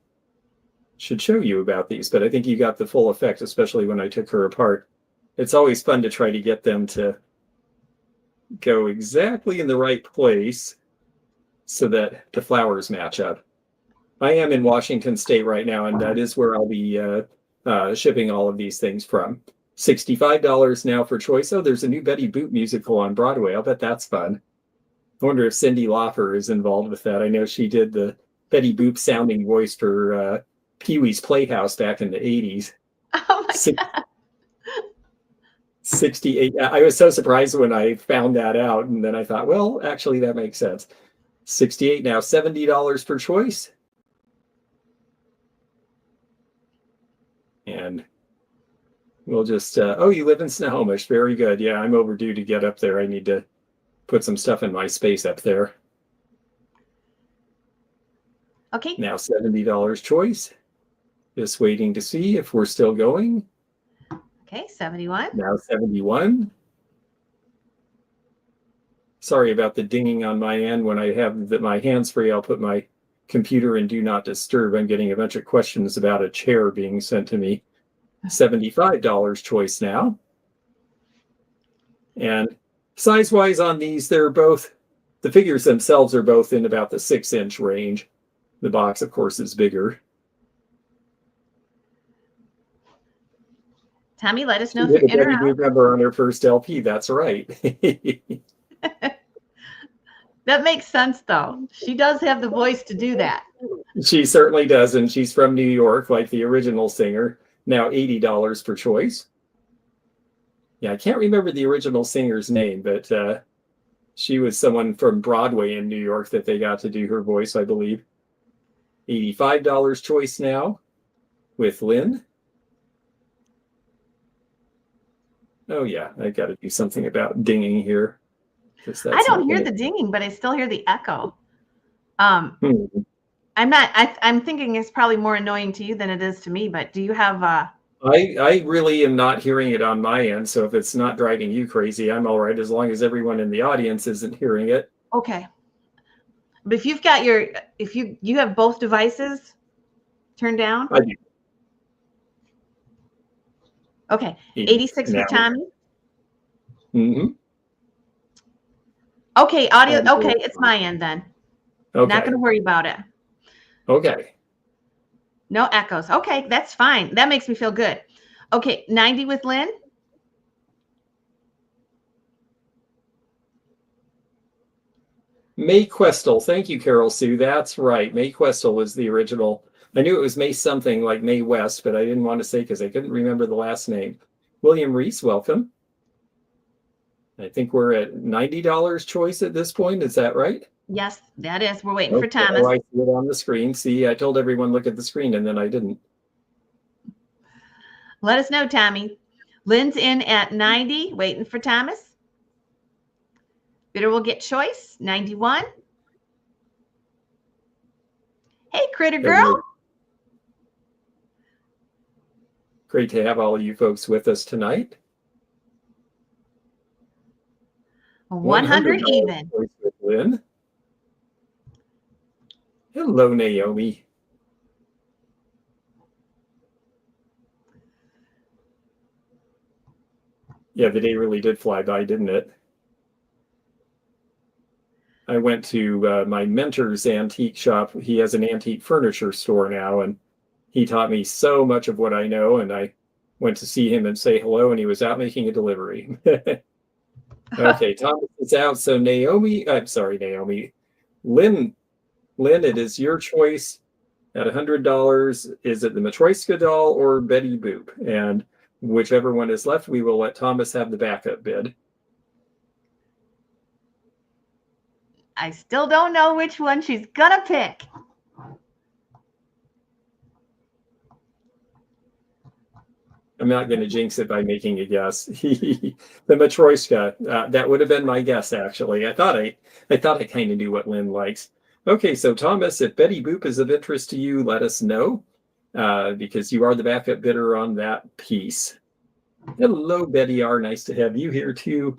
should show you about these, but I think you got the full effect, especially when I took her apart. It's always fun to try to get them to go exactly in the right place so that the flowers match up. I am in Washington State right now, and that is where I'll be shipping all of these things from. $65 now for choice. Oh, there's a new Betty Boop musical on Broadway. I'll bet that's fun. I wonder if Cyndi Lauper is involved with that. I know she did the Betty Boop sounding voice for Pee-wee's Playhouse back in the 80s. Oh my God. 68. I was so surprised when I found that out, and then I thought, well, actually that makes sense. 68 now, $70 per choice. And we'll just, you live in Snohomish. Very good. Yeah, I'm overdue to get up there. I need to put some stuff in my space up there. Okay. Now $70 choice. Just waiting to see if we're still going. Okay, 71. Now 71. Sorry about the dinging on my end. When I have my hands free, I'll put my computer in do not disturb. I'm getting a bunch of questions about a chair being sent to me. $75 choice now. And size-wise on these, they're both, the figures themselves are both in about the 6-inch range. The box, of course, is bigger. Tommy, let us know if you're in or out. Remember on her first LP, that's right. That makes sense, though. She does have the voice to do that. She certainly does, and she's from New York, like the original singer. Now $80 per choice. Yeah, I can't remember the original singer's name, but she was someone from Broadway in New York that they got to do her voice, I believe. $85 choice now with Lynn. Oh, yeah, I got to do something about dinging here. I don't hear the dinging, but I still hear the echo. I'm thinking it's probably more annoying to you than it is to me, but do you have I really am not hearing it on my end, so if it's not driving you crazy, I'm all right as long as everyone in the audience isn't hearing it. Okay. But if you've got you have both devices turned down? I do. Okay. 86 for Tommy. Mm-hmm. Okay, audio. Okay, it's my end then. Okay. Not going to worry about it. Okay. No echoes. Okay, that's fine. That makes me feel good. Okay, 90 with Lynn. May Questel. Thank you, Carol Sue. That's right. May Questel was the original. I knew it was May something like May West, but I didn't want to say because I couldn't remember the last name. William Reese, welcome. I think we're at $90 choice at this point. Is that right? Yes, that is. We're waiting for Okay. Thomas. Oh, I see it on the screen. See, I told everyone look at the screen and then I didn't. Let us know, Tommy. Lynn's in at 90, waiting for Thomas. Bidder will get choice, 91. Hey, Critter Girl. Great to have all of you folks with us tonight. 100 even. With Lynn. Hello, Naomi. Yeah, the day really did fly by, didn't it? I went to my mentor's antique shop. He has an antique furniture store now, and he taught me so much of what I know. And I went to see him and say hello, and he was out making a delivery. Okay, Thomas is out. So Naomi, I'm sorry, Naomi. Lynn, it is your choice at $100. Is it the Matryoshka doll or Betty Boop? And whichever one is left, we will let Thomas have the backup bid. I still don't know which one she's gonna pick. I'm not going to jinx it by making a guess. The Matryoshka, that would have been my guess, actually. I thought I kind of knew what Lynn likes. Okay, so Thomas, if Betty Boop is of interest to you, let us know, because you are the backup bidder on that piece. Hello, Betty R. Nice to have you here, too.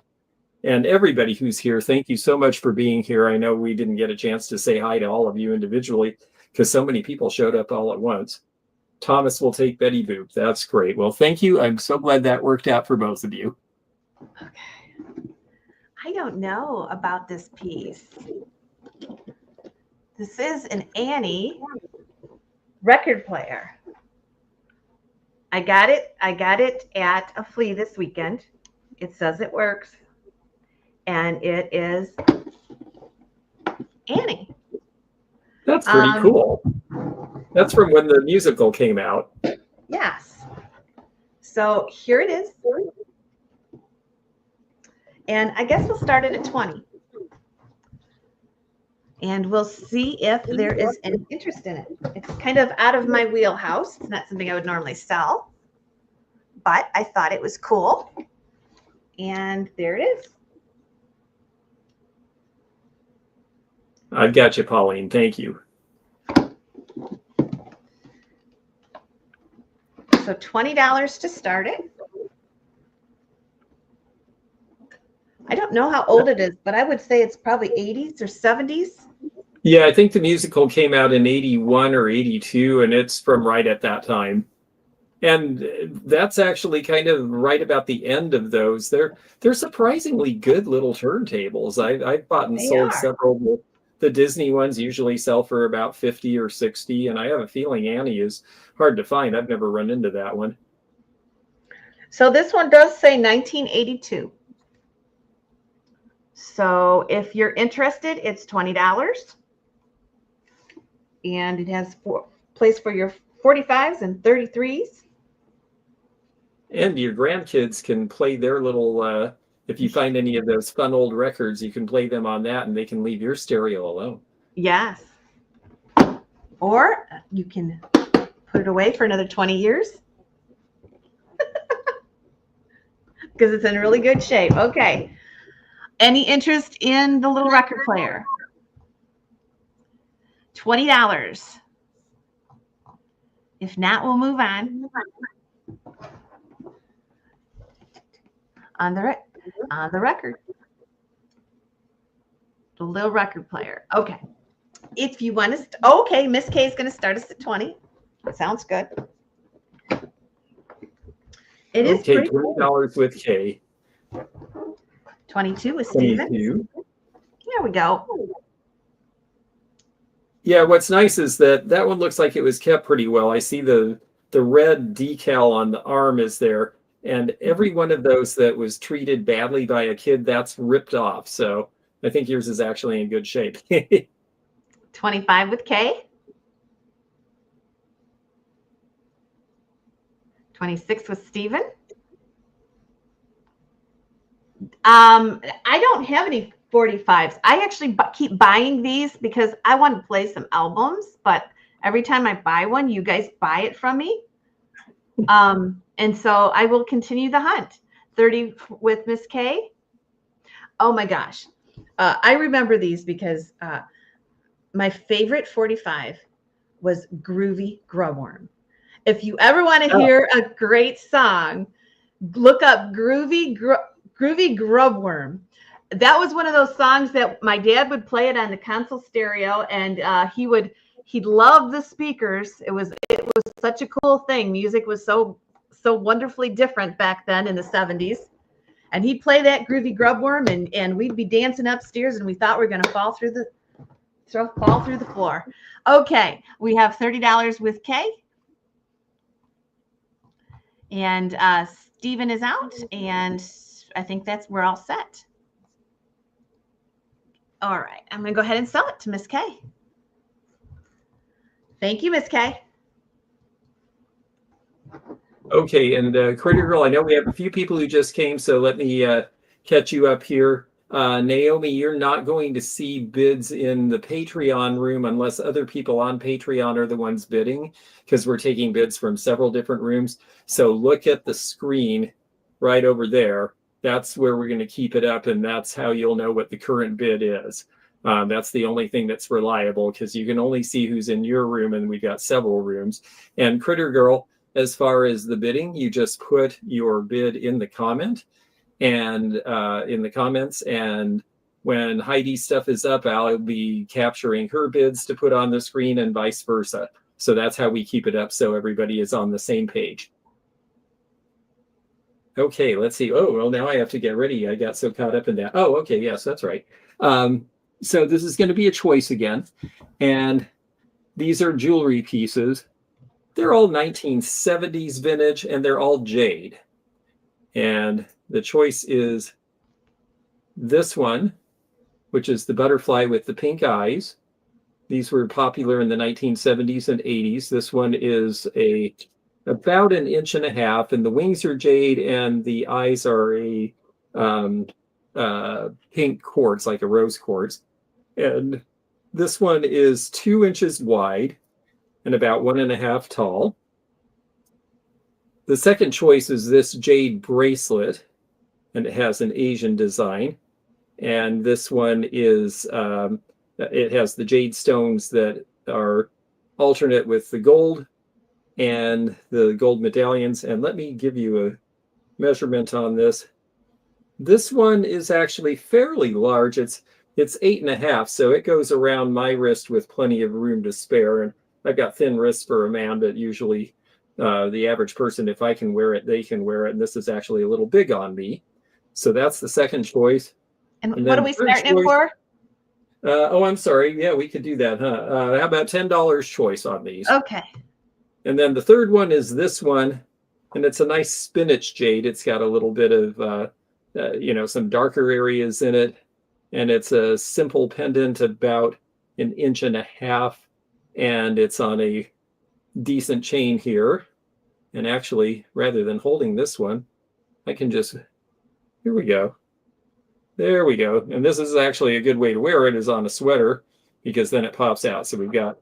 And everybody who's here, thank you so much for being here. I know we didn't get a chance to say hi to all of you individually because so many people showed up all at once. Thomas will take Betty Boop. That's great. Well, thank you. I'm so glad that worked out for both of you. Okay. I don't know about this piece. This is an Annie record player. I got it at a flea this weekend. It says it works. And it is Annie. That's pretty cool. That's from when the musical came out. Yes. So here it is. And I guess we'll start it at 20. And we'll see if there is any interest in it. It's kind of out of my wheelhouse. It's not something I would normally sell. But I thought it was cool. And there it is. I've got you, Pauline. Thank you. So $20 to start it. I don't know how old it is, but I would say it's probably 80s or 70s. Yeah, I think the musical came out in 81 or 82, and it's from right at that time. And that's actually kind of right about the end of those. They're surprisingly good little turntables. I've bought and sold several. The Disney ones usually sell for about 50 or 60, and I have a feeling Annie is hard to find. I've never run into that one. So this one does say 1982. So if you're interested, it's $20. And it has place for your 45s and 33s. And your grandkids can play their little, if you find any of those fun old records, you can play them on that and they can leave your stereo alone. Yes. Or you can put it away for another 20 years. Because it's in really good shape. Okay. Any interest in the little record player? $20. If not, we'll move on. On the record. The little record player. Okay. If you want to, okay, Miss K is going to start us at 20. Sounds good. It is okay, $20 cool. With K. 22 with Stephen. There we go. Yeah, what's nice is that one looks like it was kept pretty well. I see the red decal on the arm is there, and every one of those that was treated badly by a kid, that's ripped off. So I think yours is actually in good shape. 25 with K. 26 with Stephen. I don't have any 45s. I actually keep buying these because I want to play some albums, but every time I buy one, you guys buy it from me. And so I will continue the hunt. 30 with Miss K. Oh my gosh. I remember these because my favorite 45 was Groovy Grubworm. If you ever want to hear a great song, look up Groovy Grubworm. That was one of those songs that my dad would play it on the console stereo, and he'd love the speakers. It was such a cool thing. Music was so wonderfully different back then in the 70s. And he'd play that Groovy Grubworm, and we'd be dancing upstairs, and we thought we were going to fall through the floor. Okay, we have $30 with Kay. And Steven is out, and I think we're all set. All right, I'm going to go ahead and sell it to Miss Kay. Thank you, Miss Kay. Okay, and Critter Girl, I know we have a few people who just came, so let me catch you up here. Naomi, you're not going to see bids in the Patreon room unless other people on Patreon are the ones bidding, because we're taking bids from several different rooms. So look at the screen right over there. That's where we're going to keep it up, and that's how you'll know what the current bid is. That's the only thing that's reliable, because you can only see who's in your room, and we've got several rooms. And Critter Girl, as far as the bidding, you just put your bid in the comment and in the comments. And when Heidi's stuff is up, I'll be capturing her bids to put on the screen and vice versa. So that's how we keep it up, so everybody is on the same page. Okay, let's see. Oh, well, now I have to get ready. I got so caught up in that. Oh, okay, yes, that's right. So this is going to be a choice again. And these are jewelry pieces. They're all 1970s vintage, and they're all jade. And the choice is this one, which is the butterfly with the pink eyes. These were popular in the 1970s and 80s. This one is about 1.5 inches, and the wings are jade, and the eyes are a pink quartz, like a rose quartz. And this one is 2 inches wide and about 1.5 tall. The second choice is this jade bracelet, and it has an Asian design. And this one is, it has the jade stones that are alternate with the gold and the gold medallions. And let me give you a measurement on this. This one is actually fairly large. It's 8.5, so it goes around my wrist with plenty of room to spare. And I've got thin wrists for a man, but usually the average person, if I can wear it, they can wear it. And this is actually a little big on me. So that's the second choice. And what are we starting it for? Oh, I'm sorry. Yeah, we could do that, huh? How about $10 choice on these? Okay. And then the third one is this one, and it's a nice spinach jade. It's got a little bit of, some darker areas in it. And it's a simple pendant about 1.5 inches. And it's on a decent chain here. And actually, rather than holding this one, I can just, here we go. There we go. And this is actually a good way to wear it, is on a sweater, because then it pops out. So we've got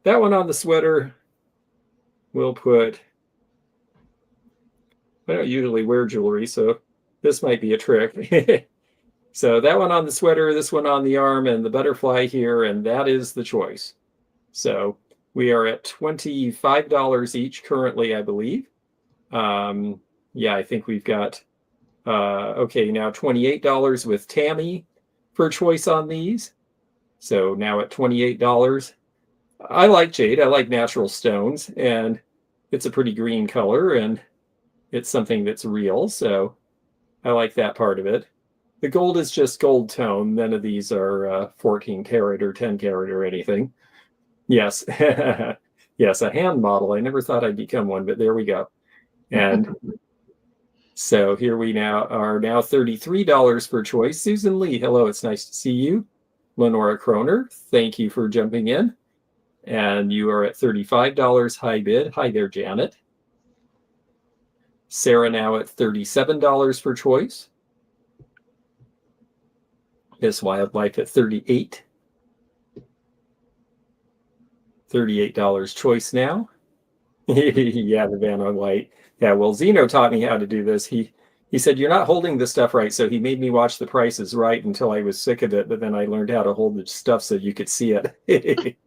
that one on the sweater. We'll put, I don't usually wear jewelry, so this might be a trick. So that one on the sweater, this one on the arm, and the butterfly here, and that is the choice. So we are at $25 each currently, I believe. Yeah, I think we've got, okay, now $28 with Tammy for choice on these. So now at $28. I like jade. I like natural stones, and it's a pretty green color, and it's something that's real. So I like that part of it. The gold is just gold tone. None of these are 14 karat or 10 karat or anything. Yes. Yes, a hand model. I never thought I'd become one, but there we go. And so here we are now $33 per choice. Susan Lee, hello, it's nice to see you. Lenora Kroner, thank you for jumping in. And you are at $35 high bid. Hi there, Janet. Sarah now at $37 per choice. Miss Wildlife at $38. $38 choice now. Yeah, the Van on White. Yeah, well, Zeno taught me how to do this. He said, you're not holding the stuff right. So he made me watch the prices right until I was sick of it. But then I learned how to hold the stuff so you could see it.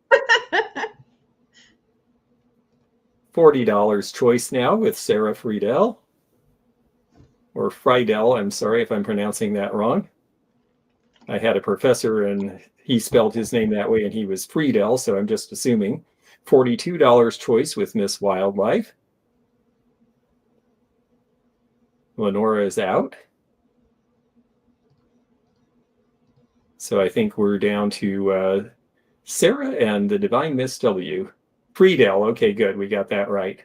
$40 choice now with Sarah Friedel. Or Friedel, I'm sorry if I'm pronouncing that wrong. I had a professor and he spelled his name that way and he was Friedel, so I'm just assuming. $42 choice with Miss Wildlife. Lenora is out. So I think we're down to Sarah and the Divine Miss W. Friedel, okay, good, we got that right.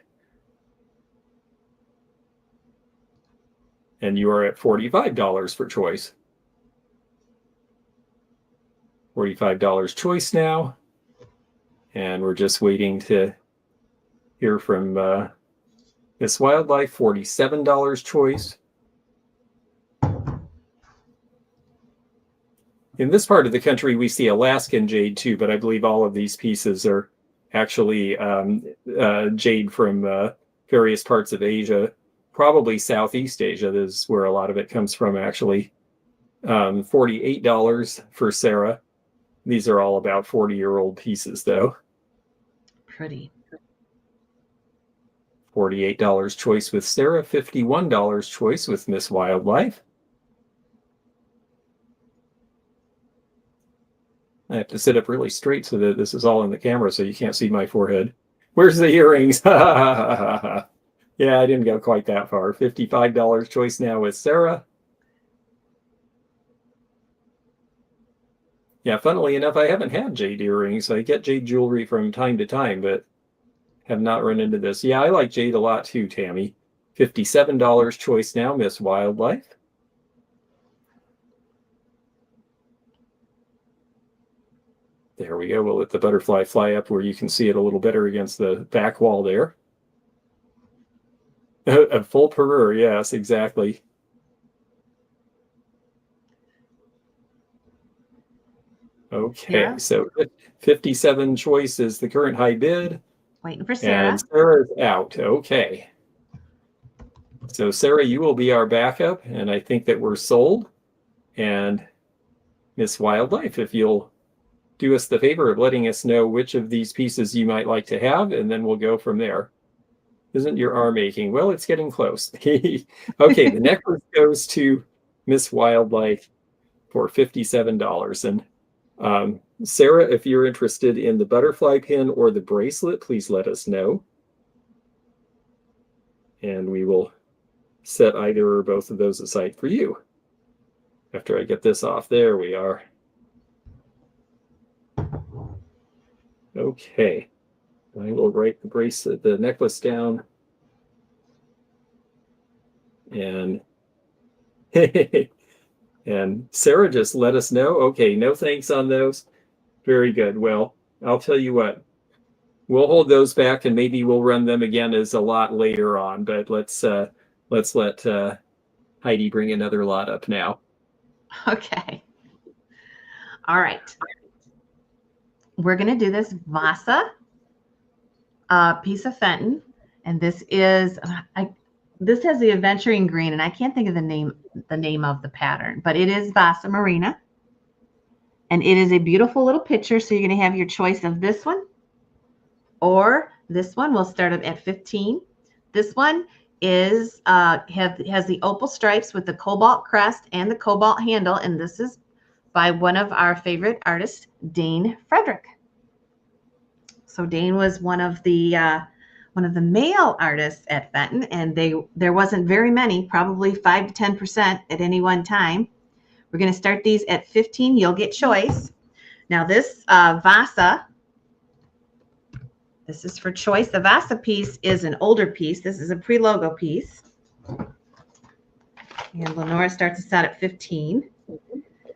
And you are at $45 for choice. $45 choice now. And we're just waiting to hear from Miss Wildlife, $47 choice. In this part of the country, we see Alaskan jade too, but I believe all of these pieces are actually jade from various parts of Asia, probably Southeast Asia. This is where a lot of it comes from, actually. $48 for Sarah. These are all about 40-year-old pieces, though. Pretty. $48 choice with Sarah, $51 choice with Miss Wildlife. I have to sit up really straight so that this is all in the camera so you can't see my forehead. Where's the earrings? Yeah, I didn't go quite that far. $55 choice now with Sarah. Yeah, funnily enough, I haven't had jade earrings. I get jade jewelry from time to time, but have not run into this. Yeah, I like jade a lot too, Tammy. $57 choice now, Miss Wildlife. There we go. We'll let the butterfly fly up where you can see it a little better against the back wall there. A full parure, yes, exactly. Okay, yeah. So 57 choice is the current high bid. Waiting for Sarah. And Sarah's out. Okay. So Sarah, you will be our backup, and I think that we're sold. And Miss Wildlife, if you'll do us the favor of letting us know which of these pieces you might like to have, and then we'll go from there. Isn't your arm aching? Well, it's getting close. Okay, the necklace goes to Miss Wildlife for $57. And Sarah, if you're interested in the butterfly pin or the bracelet, please let us know. And we will set either or both of those aside for you. After I get this off, there we are. Okay, I will write the bracelet, the necklace down. And and Sarah just let us know. Okay, no thanks on those. Very good. Well, I'll tell you what, we'll hold those back and maybe we'll run them again as a lot later on, but let's let Heidi bring another lot up now. Okay. All right. We're going to do this Vasa piece of Fenton, and this is this has the aventurine green, and I can't think of the name of the pattern, but it is Vasa Marina, and it is a beautiful little picture. So you're going to have your choice of this one or this one. We'll start up at 15. This one is has the opal stripes with the cobalt crest and the cobalt handle, and this is by one of our favorite artists, Dane Frederick. So Dane was one of the male artists at Fenton, and there wasn't very many, probably 5 to 10% at any one time. We're going to start these at 15. You'll get choice. Now this Vasa, this is for choice. The Vasa piece is an older piece. This is a pre-logo piece. And Lenora starts us out at 15.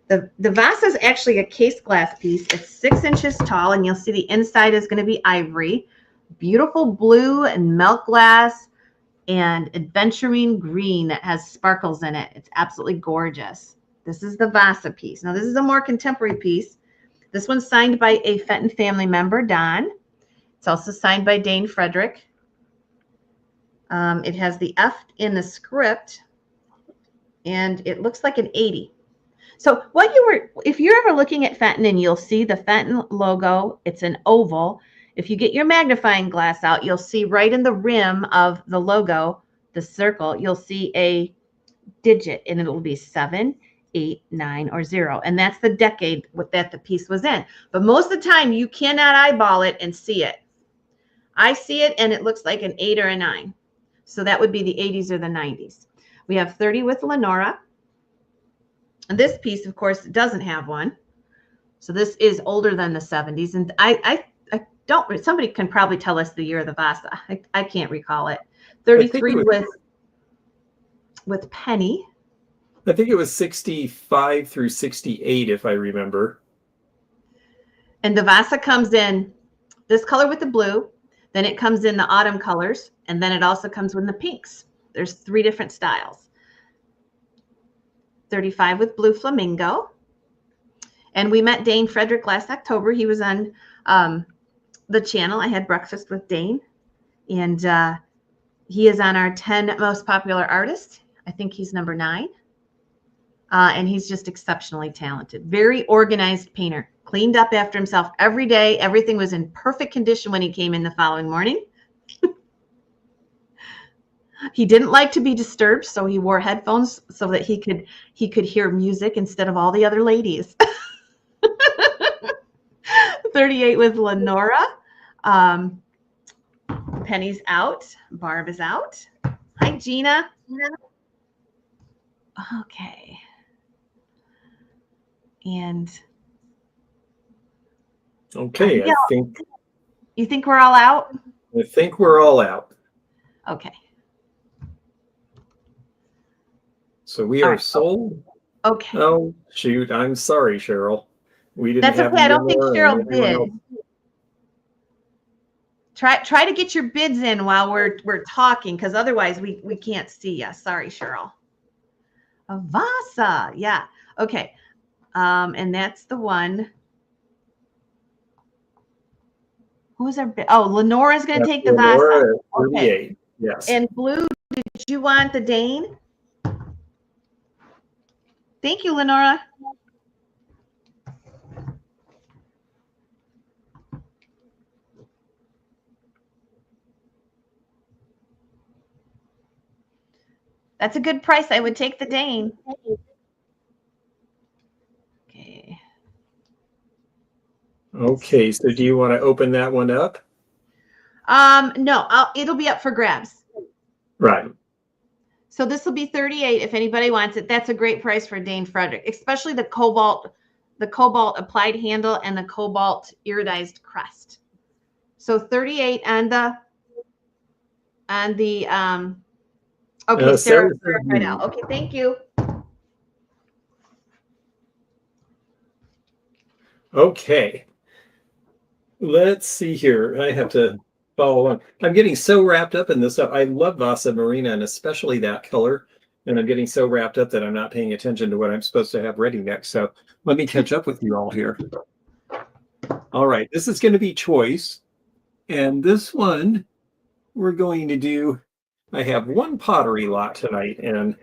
The Vasa is actually a case glass piece. It's 6 inches tall, and you'll see the inside is going to be ivory. Beautiful blue and milk glass and aventurine green that has sparkles in it. It's absolutely gorgeous. This is the Vasa piece. Now, this is a more contemporary piece. This one's signed by a Fenton family member, Don. It's also signed by Dane Frederick. It has the F in the script, and it looks like an 80. So if you're ever looking at Fenton and you'll see the Fenton logo, it's an oval. If you get your magnifying glass out, you'll see right in the rim of the logo, the circle, you'll see a digit, and it will be 7, 8, 9, or 0. And that's the decade that the piece was in. But most of the time, you cannot eyeball it and see it. I see it, and it looks like an 8 or a 9. So that would be the 80s or the 90s. We have 30 with Lenora. And this piece, of course, doesn't have one. So this is older than the 70s. And I don't, somebody can probably tell us the year of the Vasa. I can't recall it. 33 with Penny. I think it was 65 through 68, if I remember. And the Vasa comes in this color with the blue. Then it comes in the autumn colors. And then it also comes with the pinks. There's 3 different styles. 35 with blue flamingo. And we met Dane Frederick last October. He was on the channel. I had breakfast with Dane. And he is on our 10 most popular artists. I think he's number 9. And he's just exceptionally talented. Very organized painter. Cleaned up after himself every day. Everything was in perfect condition when he came in the following morning. He didn't like to be disturbed, so he wore headphones so that he could hear music instead of all the other ladies. 38 with Lenora. Penny's out. Barb is out. Hi, Gina. Okay. And okay, you think we're all out? I think we're all out. Okay. So we are sold. Okay. Oh, shoot. I'm sorry, Cheryl. We didn't That's have okay. I don't think more Cheryl did. Try to get your bids in while we're talking, because otherwise we can't see you. Sorry, Cheryl. A Vasa. Yeah. Okay. And that's the one. Who was our bid? Oh, Lenora's going to take the Vasa. Okay. Yes. And blue, did you want the Dane? Thank you, Lenora. That's a good price. I would take the Dane. Okay. Okay. So do you want to open that one up? No, it'll be up for grabs. Right. So this will be 38 if anybody wants it. That's a great price for Dane Frederick, especially the cobalt applied handle and the cobalt iridized crest. So 38 on the okay, Sarah right now. Okay, thank you. Okay. Let's see here. I have to follow on. I'm getting so wrapped up in this stuff. I love Vasa Marina, and especially that color. And I'm getting so wrapped up that I'm not paying attention to what I'm supposed to have ready next. So let me catch up with you all here. All right. This is going to be choice. And this one we're going to do, I have one pottery lot tonight, and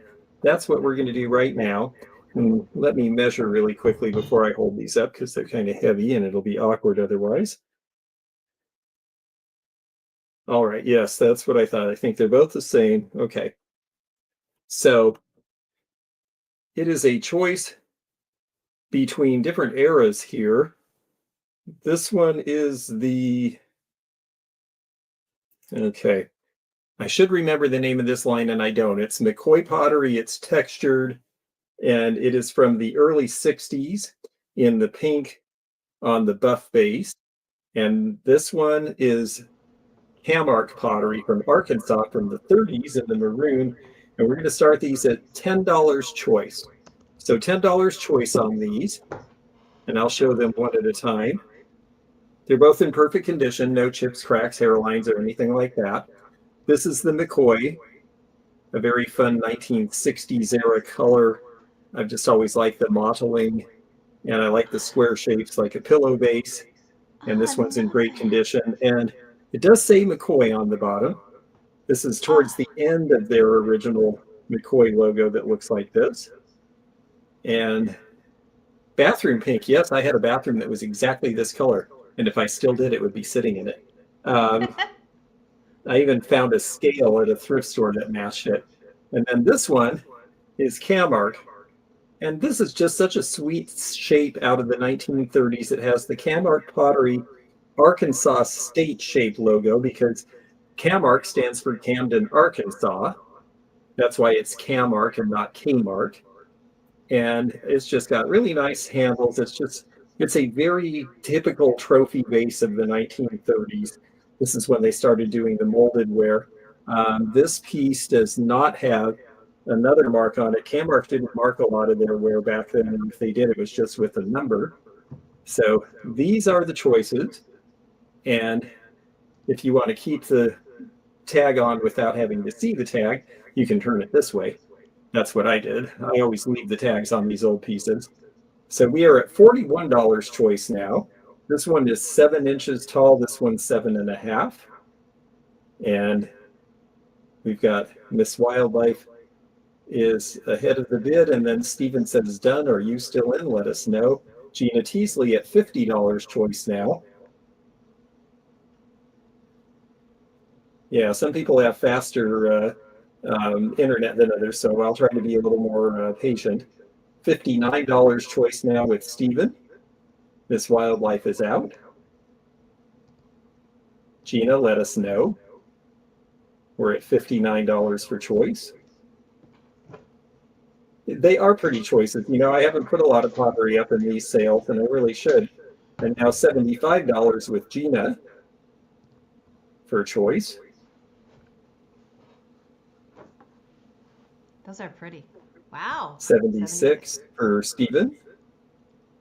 that's what we're going to do right now. And let me measure really quickly before I hold these up, because they're kind of heavy and it'll be awkward otherwise. All right. Yes, that's what I thought. I think they're both the same. Okay. So it is a choice between different eras here. This one is the, okay, I should remember the name of this line and I don't. It's McCoy pottery. It's textured, and it is from the early 60s in the pink on the buff base. And this one is Hamark pottery from Arkansas from the 30s in the maroon. And we're going to start these at $10 choice. So $10 choice on these. And I'll show them one at a time. They're both in perfect condition, no chips, cracks, hairlines, or anything like that. This is the McCoy, a very fun 1960s era color I've just always liked the mottling, and I like the square shapes like a pillow base. And Oh, I this one's in love great that. condition. And it does say McCoy on the bottom. This is towards Oh, the end of their original McCoy logo that looks like this. And bathroom pink. Yes, I had a bathroom that was exactly this color. And if I still did, it would be sitting in it. Um, I even found a scale at a thrift store that matched it. And then this one is Camark. And this is just such a sweet shape out of the 1930s. It has the Camark Pottery Arkansas state shape logo because Camark stands for Camden, Arkansas. That's why it's Camark and not Kmark. And it's just got really nice handles. It's a very typical trophy vase of the 1930s. This is when they started doing the molded ware. This piece does not have another mark on it. Camark didn't mark a lot of their ware back then, and if they did, it was just with a number. So these are the choices. And if you want to keep the tag on without having to see the tag, you can turn it this way. That's what I did. I always leave the tags on these old pieces. So we are at $41 choice now. This one is 7 inches tall. This one's 7.5. And we've got Miss Wildlife is ahead of the bid. And then Steven says, done. Are you still in? Let us know. Gina Teasley at $50 choice now. Yeah, some people have faster internet than others, so I'll try to be a little more patient. $59 choice now with Steven. Miss Wildlife is out. Gina, let us know. We're at $59 for choice. They are pretty choices. You know, I haven't put a lot of pottery up in these sales, and I really should. And now $75 with Gina for choice. those are pretty. Wow. 76 for Steven.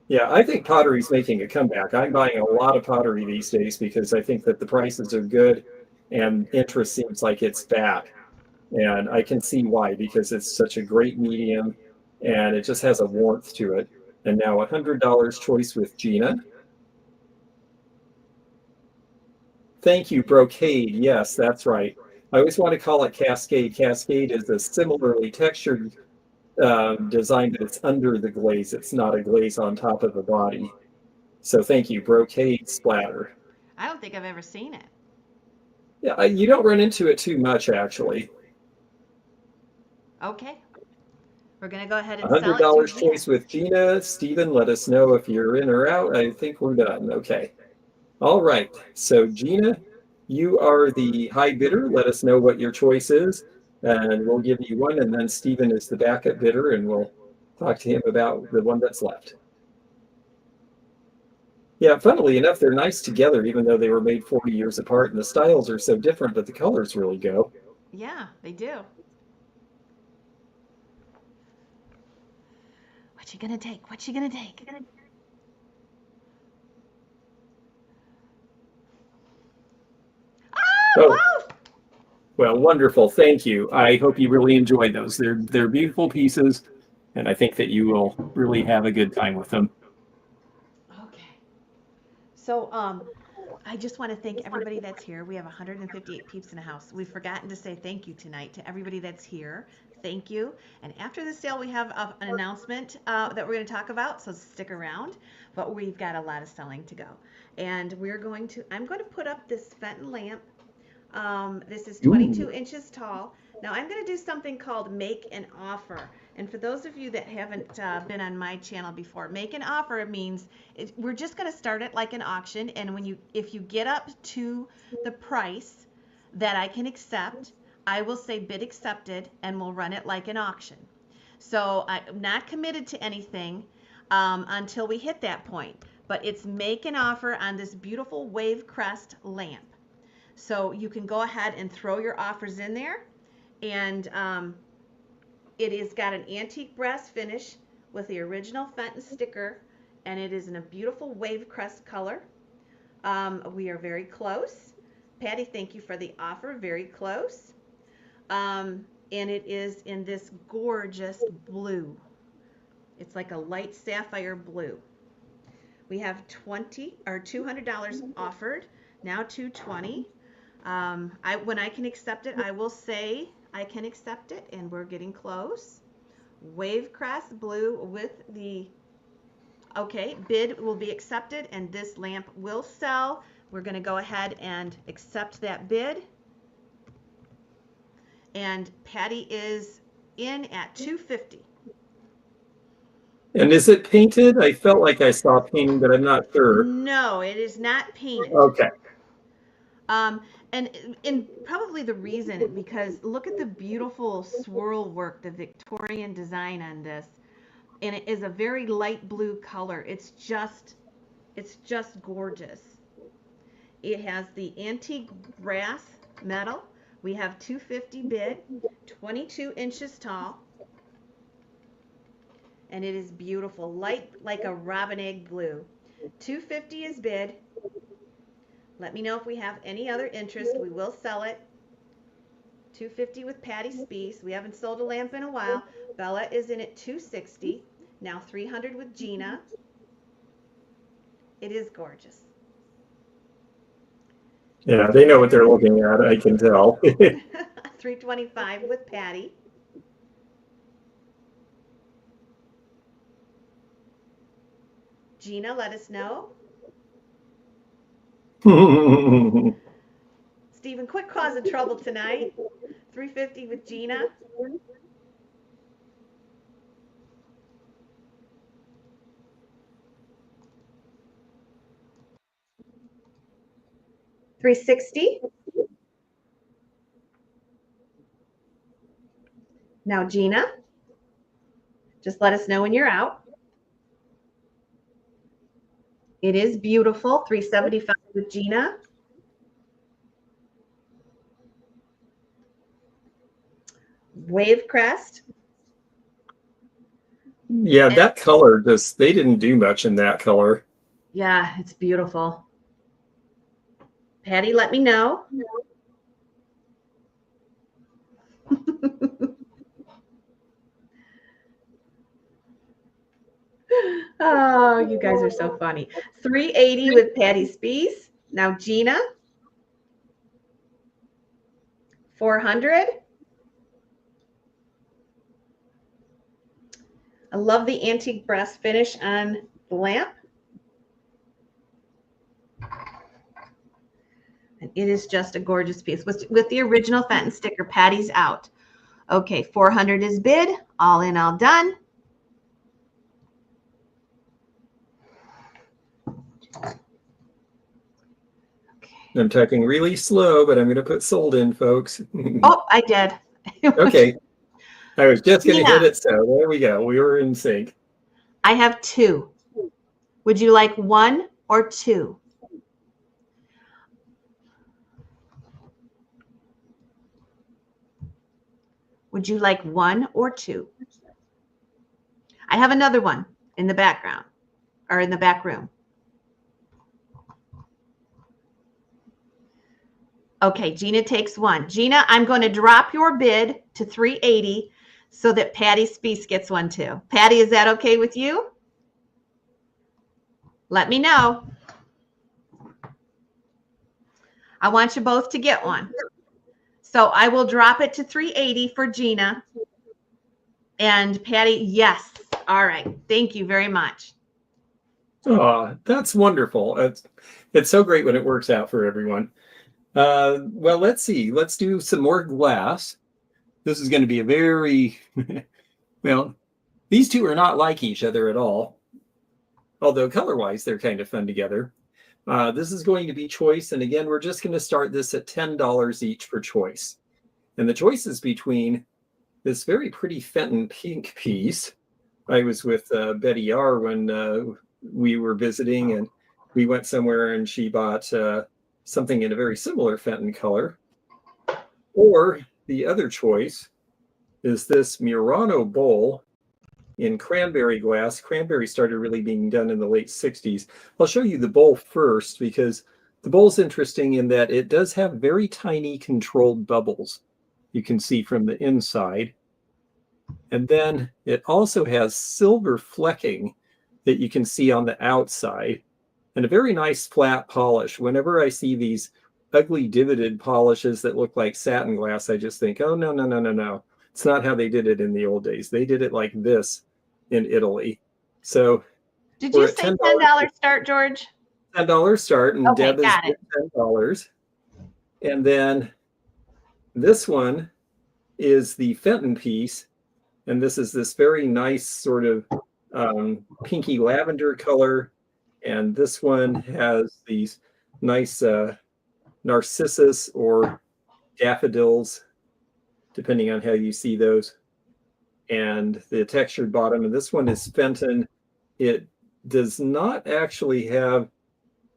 Yeah, I think pottery's making a comeback. I'm buying a lot of pottery these days because I think that the prices are good and interest seems like it's back. And I can see why, because it's such a great medium and it just has a warmth to it. And now $100 choice with Gina. Thank you, brocade. Yes, that's right. I always want to call it cascade. Cascade is a similarly textured design, but it's under the glaze. It's not a glaze on top of the body. So thank you, brocade splatter. I don't think I've ever seen it. Yeah, you don't run into it too much, actually. Okay. We're going to go ahead and sell it to $100 Gina. choice with Gina. Steven, let us know if you're in or out. I think we're done. Okay. All right. So Gina, you are the high bidder. Let us know what your choice is, and we'll give you one. And then Steven is the backup bidder, and we'll talk to him about the one that's left. Yeah, funnily enough, they're nice together, even though they were made 40 years apart, and the styles are so different, but the colors really go. Yeah, they do. What you gonna take? What you gonna take? Ah, Oh, both! well, wonderful. Thank you. I hope you really enjoyed those. They're beautiful pieces, and I think that you will really have a good time with them. Okay. So, I just want to thank everybody that's here. We have 158 peeps in the house. We've forgotten to say thank you tonight to everybody that's here. Thank you. And after the sale, we have an announcement that we're going to talk about, so stick around. But we've got a lot of selling to go. And I'm going to put up this Fenton lamp. This is 22 Ooh. inches tall. Now I'm going to do something called make an offer. And for those of you that haven't been on my channel before, make an offer means we're just going to start it like an auction. And if you get up to the price that I can accept, I will say bid accepted and we'll run it like an auction. So I'm not committed to anything until we hit that point. But it's make an offer on this beautiful wave crest lamp. So you can go ahead and throw your offers in there. And it has got an antique brass finish with the original Fenton sticker. And it is in a beautiful wave crest color. We are very close. Patty, thank you for the offer. Very close. And it is in this gorgeous blue. It's like a light sapphire blue. We have $200 offered, now $220. When I can accept it, I will say I can accept it, and we're getting close. Wave Crest blue with the, okay, bid will be accepted, and this lamp will sell. We're going to go ahead and accept that bid. And Patty is in at $250. And is it painted? I felt like I saw painting, but I'm not sure. No, it is not painted. Okay. And probably the reason, because look at the beautiful swirl work, the Victorian design on this, and it is a very light blue color. It's just gorgeous. It has the antique brass metal. We have $250 bid, 22 inches tall, and it is beautiful, light like a robin egg blue. $250 is bid. Let me know if we have any other interest. We will sell it. $250 with Patty Speece. We haven't sold a lamp in a while. Bella is in at $260. Now $300 with Gina. It is gorgeous. Yeah, they know what they're looking at, I can tell. $325 with Patty. Gina, let us know. Stephen, quit causing trouble tonight. $350 with Gina. $360. Now Gina, just let us know when you're out. It is beautiful. $375 with Gina. Wave Crest. Yeah, that color just, they didn't do much in that color. Yeah, it's beautiful. Patty, let me know. Oh, you guys are so funny. $380 with Patty Speece. Now Gina. $400. I love the antique brass finish on the lamp. And it is just a gorgeous piece. With the original Fenton sticker, Patty's out. Okay, $400 is bid. All in, all done. I'm talking really slow, but I'm going to put sold in, folks. Oh, I did. Okay. I was just going to hit it, so there we go. We were in sync. I have 2. Would you like 1 or 2? Would you like 1 or 2? I have another one in the background, or in the back room. Okay, Gina takes 1. Gina, I'm going to drop your bid to $380 so that Patty Speece gets 1 too. Patty, is that okay with you? Let me know. I want you both to get 1. So I will drop it to $380 for Gina. And Patty, yes. All right. Thank you very much. Oh, that's wonderful. It's so great when it works out for everyone. Well, let's see. Let's do some more glass. This is going to be a very, well, these two are not like each other at all. Although color-wise, they're kind of fun together. This is going to be choice. And again, we're just going to start this at $10 each for choice. And the choice is between this very pretty Fenton pink piece. I was with Betty R. when we were visiting, and we went somewhere and she bought something in a very similar Fenton color. Or the other choice is this Murano bowl in cranberry glass. Cranberry started really being done in the late 60s. I'll show you the bowl first because the bowl's interesting in that it does have very tiny controlled bubbles. You can see from the inside. And then it also has silver flecking that you can see on the outside, and a very nice flat polish. Whenever I see these ugly divoted polishes that look like satin glass, I just think, oh, no, no, no, no, no. It's not how they did it in the old days. They did it like this in Italy. So Did we're you at say $10. $10 start, George? $10 start, and Okay, Deb is got it. $10. And then this one is the Fenton piece, and this is this very nice sort of pinky lavender color, and this one has these nice narcissus or daffodils, depending on how you see those, and the textured bottom. And this one is Fenton. It does not actually have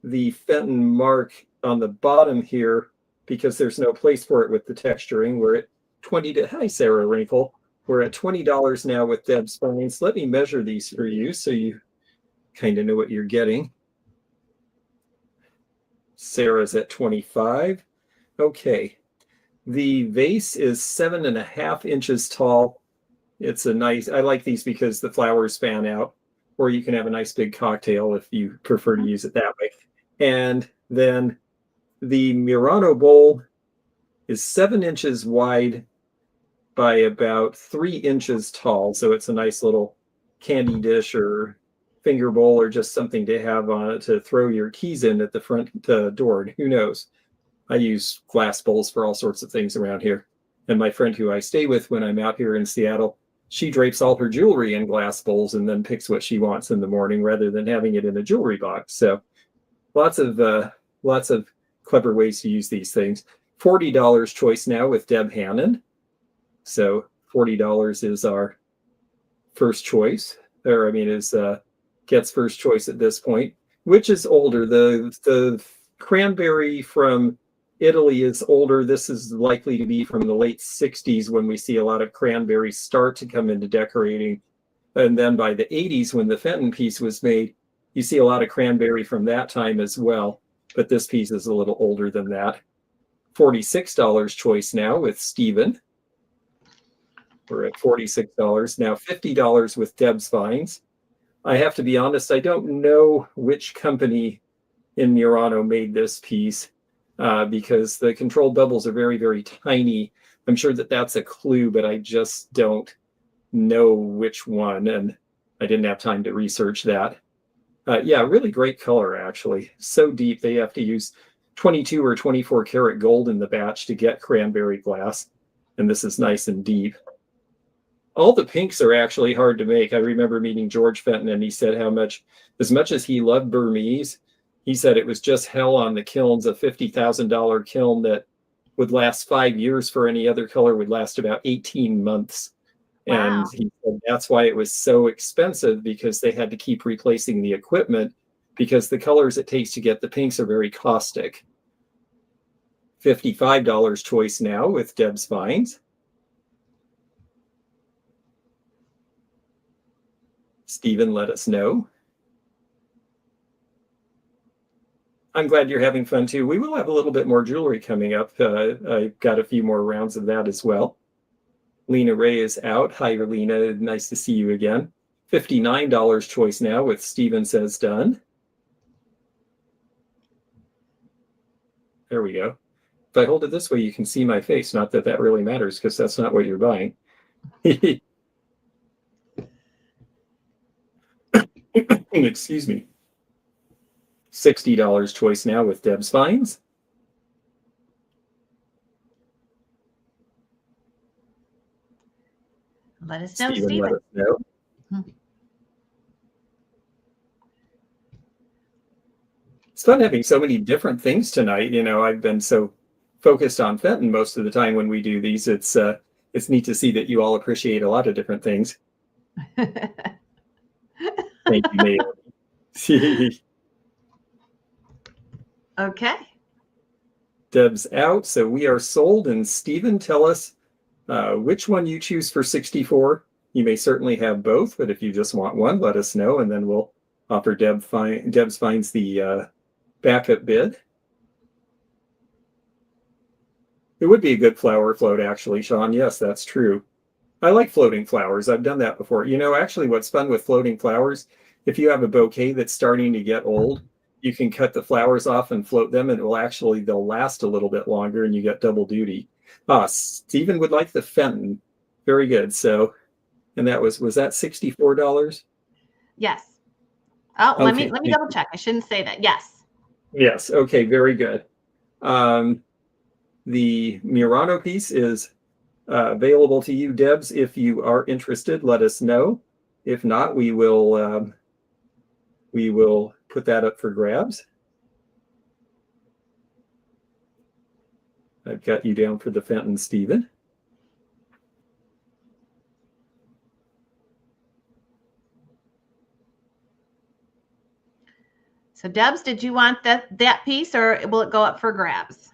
the Fenton mark on the bottom here because there's no place for it with the texturing. We're at 20 to, hi Sarah Wrinkle. We're at $20 now with Deb's finds. Let me measure these for you so you kind of know what you're getting. Sarah's at 25. Okay. The vase is 7.5 inches tall. It's a nice, I like these because the flowers fan out, or you can have a nice big cocktail if you prefer to use it that way. And then the Murano bowl is 7 inches wide by about 3 inches tall. So it's a nice little candy dish or finger bowl or just something to have on it to throw your keys in at the front door. And who knows? I use glass bowls for all sorts of things around here. And my friend who I stay with when I'm out here in Seattle, she drapes all her jewelry in glass bowls and then picks what she wants in the morning rather than having it in a jewelry box. So lots of clever ways to use these things. $40 choice now with Deb Hannon. So $40 is our first choice, or I mean, is gets first choice at this point. Which is older? The cranberry from Italy is older. This is likely to be from the late 60s when we see a lot of cranberries start to come into decorating. And then by the 80s, when the Fenton piece was made, you see a lot of cranberry from that time as well. But this piece is a little older than that. $46 choice now with Stephen. We're at $46. Now $50 with Deb's finds. I have to be honest, I don't know which company in Murano made this piece because the controlled bubbles are very, very tiny. I'm sure that that's a clue, but I just don't know which one, and I didn't have time to research that. Yeah, really great color, actually. So deep, they have to use 22 or 24 karat gold in the batch to get cranberry glass, and this is nice and deep. All the pinks are actually hard to make. I remember meeting George Fenton, and he said as much as he loved Burmese, he said it was just hell on the kilns. A $50,000 kiln that would last 5 years for any other color would last about 18 months. Wow. And he said that's why it was so expensive, because they had to keep replacing the equipment because the colors it takes to get the pinks are very caustic. $55 choice now with Deb's finds. Stephen, let us know. I'm glad you're having fun too. We will have a little bit more jewelry coming up. I've got a few more rounds of that as well. Lena Ray is out. Hi, Lena. Nice to see you again. $59 choice now with Stephen says done. There we go. If I hold it this way, you can see my face. Not that that really matters because that's not what you're buying. Excuse me. $60 choice now with Deb's finds. Let us know, Stephen. Let us know. It's fun having so many different things tonight. You know, I've been so focused on Fenton most of the time when we do these. It's neat to see that you all appreciate a lot of different things. Thank you, Naomi. Okay. Deb's out, so we are sold. And Stephen, tell us which one you choose for 64. You may certainly have both, but if you just want one, let us know, and then we'll offer Deb's finds the backup bid. It would be a good flower float, actually, Sean. Yes, that's true. I like floating flowers. I've done that before. You know, actually what's fun with floating flowers, if you have a bouquet that's starting to get old, you can cut the flowers off and float them, and they'll last a little bit longer, and you get double duty. Stephen would like the Fenton. Very good. So, and was that $64? Yes. Oh, Okay. let me double check. I shouldn't say that. Yes. Yes. Okay. Very good. The Murano piece is available to you, Debs. If you are interested, let us know. If not, we will put that up for grabs. I've got you down for the Fenton, Stephen. So Debs, did you want that piece, or will it go up for grabs?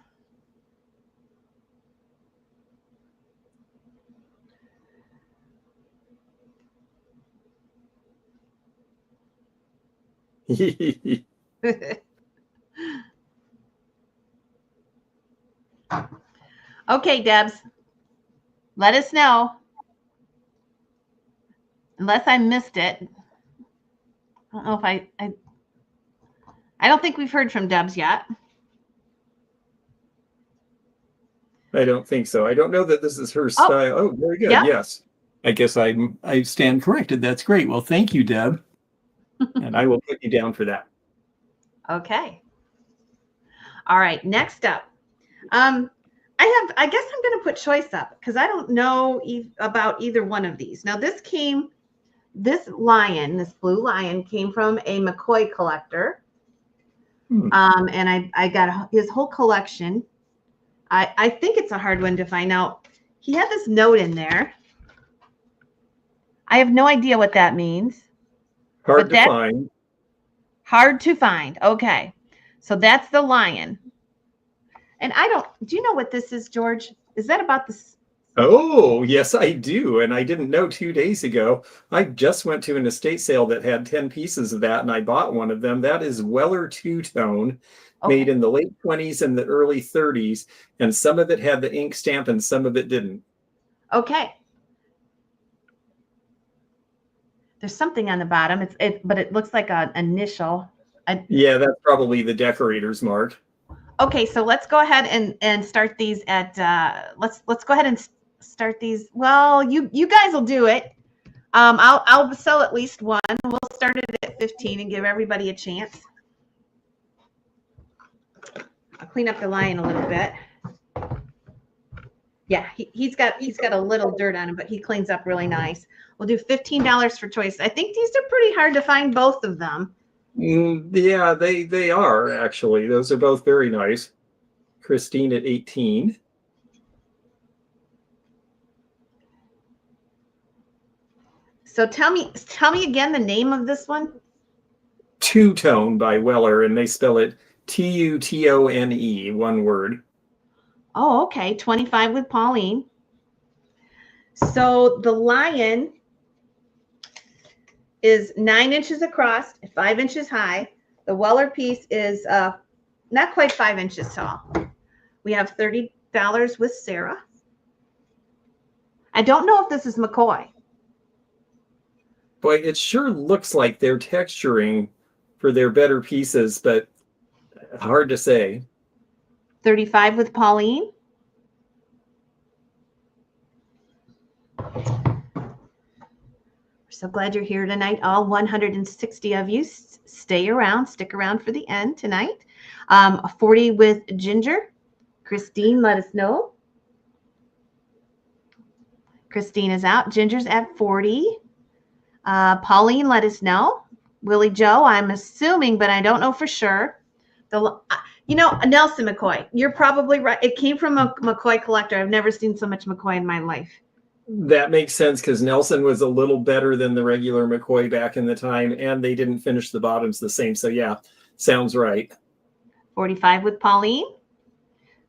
Okay, Debs, let us know. Unless I missed it. I don't know if I don't think we've heard from Debs yet. I don't think so. I don't know that this is her style. Oh, very good. Yep. Yes. I guess I stand corrected. That's great. Well, thank you, Deb. And I will put you down for that. Okay. All right. Next up. I guess I'm going to put choice up because I don't know about either one of these. Now, this blue lion came from a McCoy collector. And I got his whole collection. I think it's a hard one to find out. He had this note in there. I have no idea what that means. Hard to find. Hard to find. Okay. So that's the lion. And do you know what this is, George? Is that about this? Oh, yes, I do. And I didn't know 2 days ago. I just went to an estate sale that had 10 pieces of that, and I bought one of them. That is Weller two-tone, made in the late 20s and the early 30s. And some of it had the ink stamp and some of it didn't. Okay. There's something on the bottom. But it looks like an initial. Yeah, that's probably the decorator's mark. Okay, so let's go ahead and start these at let's go ahead and start these. Well, you guys will do it. I'll sell at least one. We'll start it at 15 and give everybody a chance. I'll clean up the lion a little bit. Yeah, he's got a little dirt on him, but he cleans up really nice. We'll do $15 for choice. I think these are pretty hard to find, both of them. Yeah, they are actually. Those are both very nice. Christine at 18. So tell me again the name of this one. Two-tone by Weller, and they spell it T-U-T-O-N-E, one word. Oh, okay. 25 with Pauline. So the lion is 9 inches across, 5 inches high. The Weller piece is not quite 5 inches tall. We have $30 with Sarah. I don't know if this is McCoy. Boy, it sure looks like they're texturing for their better pieces, but hard to say. 35 with Pauline. So glad you're here tonight. All 160 of you. Stick around for the end tonight. 40 with Ginger. Christine, let us know. Christine is out. Ginger's at 40. Pauline, let us know. Willie Joe, I'm assuming, but I don't know for sure. Nelson McCoy, you're probably right. It came from a McCoy collector. I've never seen so much McCoy in my life. That makes sense because Nelson was a little better than the regular McCoy back in the time, and they didn't finish the bottoms the same. So yeah, sounds right. 45 with Pauline.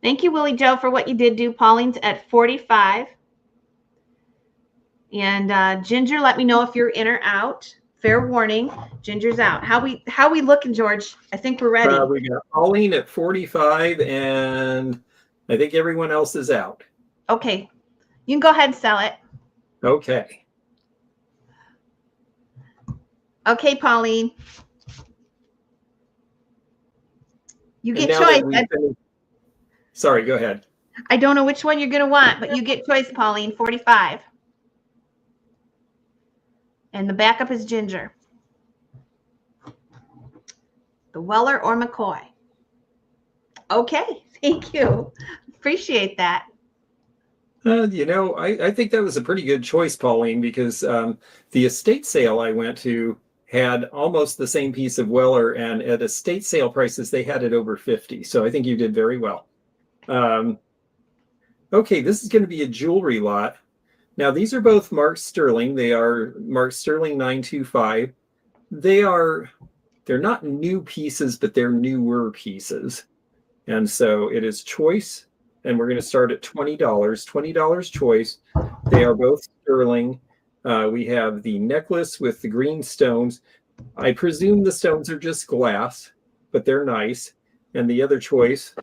Thank you, Willie Joe, for what you did do. Pauline's at 45. And Ginger, let me know if you're in or out. Fair warning, Ginger's out. How we looking, George? I think we're ready. We got Pauline at 45, and I think everyone else is out. Okay. You can go ahead and sell it. Okay. Okay, Pauline. You And get now that choice. we've finished, sorry, go ahead. I don't know which one you're going to want, but you get choice, Pauline. 45. And the backup is Ginger. The Weller or McCoy. Okay, thank you. Appreciate that. You know, I think that was a pretty good choice, Pauline, because the estate sale I went to had almost the same piece of Weller, and at estate sale prices, they had it over 50. So I think you did very well. Okay, this is going to be a jewelry lot. Now, these are both marked sterling. They are marked sterling 925. They're not new pieces, but they're newer pieces. And so it is choice, and we're going to start at $20. $20 choice. They are both sterling. We have the necklace with the green stones. I presume the stones are just glass, but they're nice. And the other choice,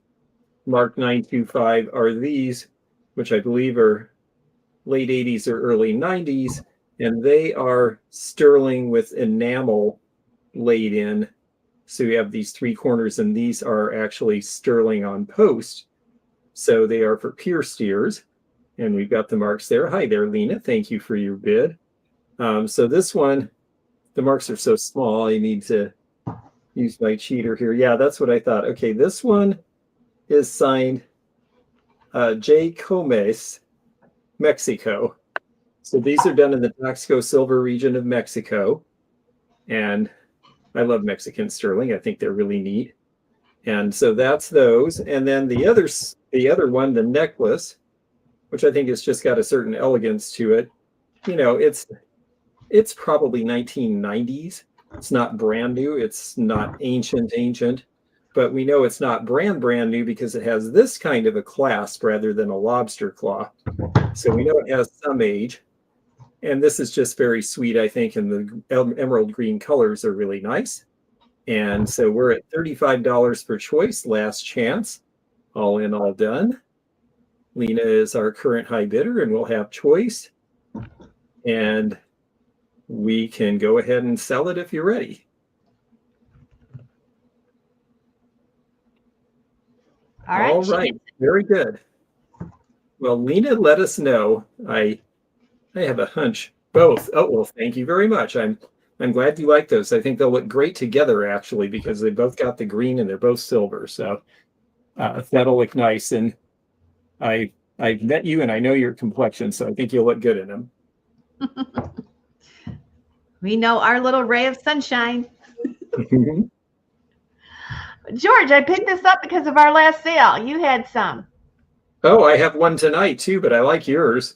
marked 925, are these, which I believe are late 80s or early 90s, and they are sterling with enamel laid in. So you have these three corners, and these are actually sterling on post. So they are for pierced ears, and we've got the marks there. Hi there, Lena. Thank you for your bid. So this one, the marks are so small, I need to use my cheater here. Yeah, that's what I thought. Okay, this one is signed J. Comes, Mexico. So these are done in the Taxco Silver region of Mexico. And I love Mexican sterling. I think they're really neat. And so that's those. And then the other one, the necklace, which I think has just got a certain elegance to it. You know, it's probably 1990s. It's not brand new. It's not ancient, but we know it's not brand new because it has this kind of a clasp rather than a lobster claw. So we know it has some age. And this is just very sweet, I think, and the emerald green colors are really nice. And so we're at $35 per choice, last chance. All in, all done. Lena is our current high bidder, and we'll have choice. And we can go ahead and sell it if you're ready. All right. Very good. Well, Lena, let us know. I have a hunch. Both. Oh, well, thank you very much. I'm glad you like those. I think they'll look great together, actually, because they both got the green and they're both silver. So that'll look nice. And I've met you and I know your complexion, so I think you'll look good in them. We know our little ray of sunshine. George, I picked this up because of our last sale. You had some. Oh, I have one tonight too, but I like yours.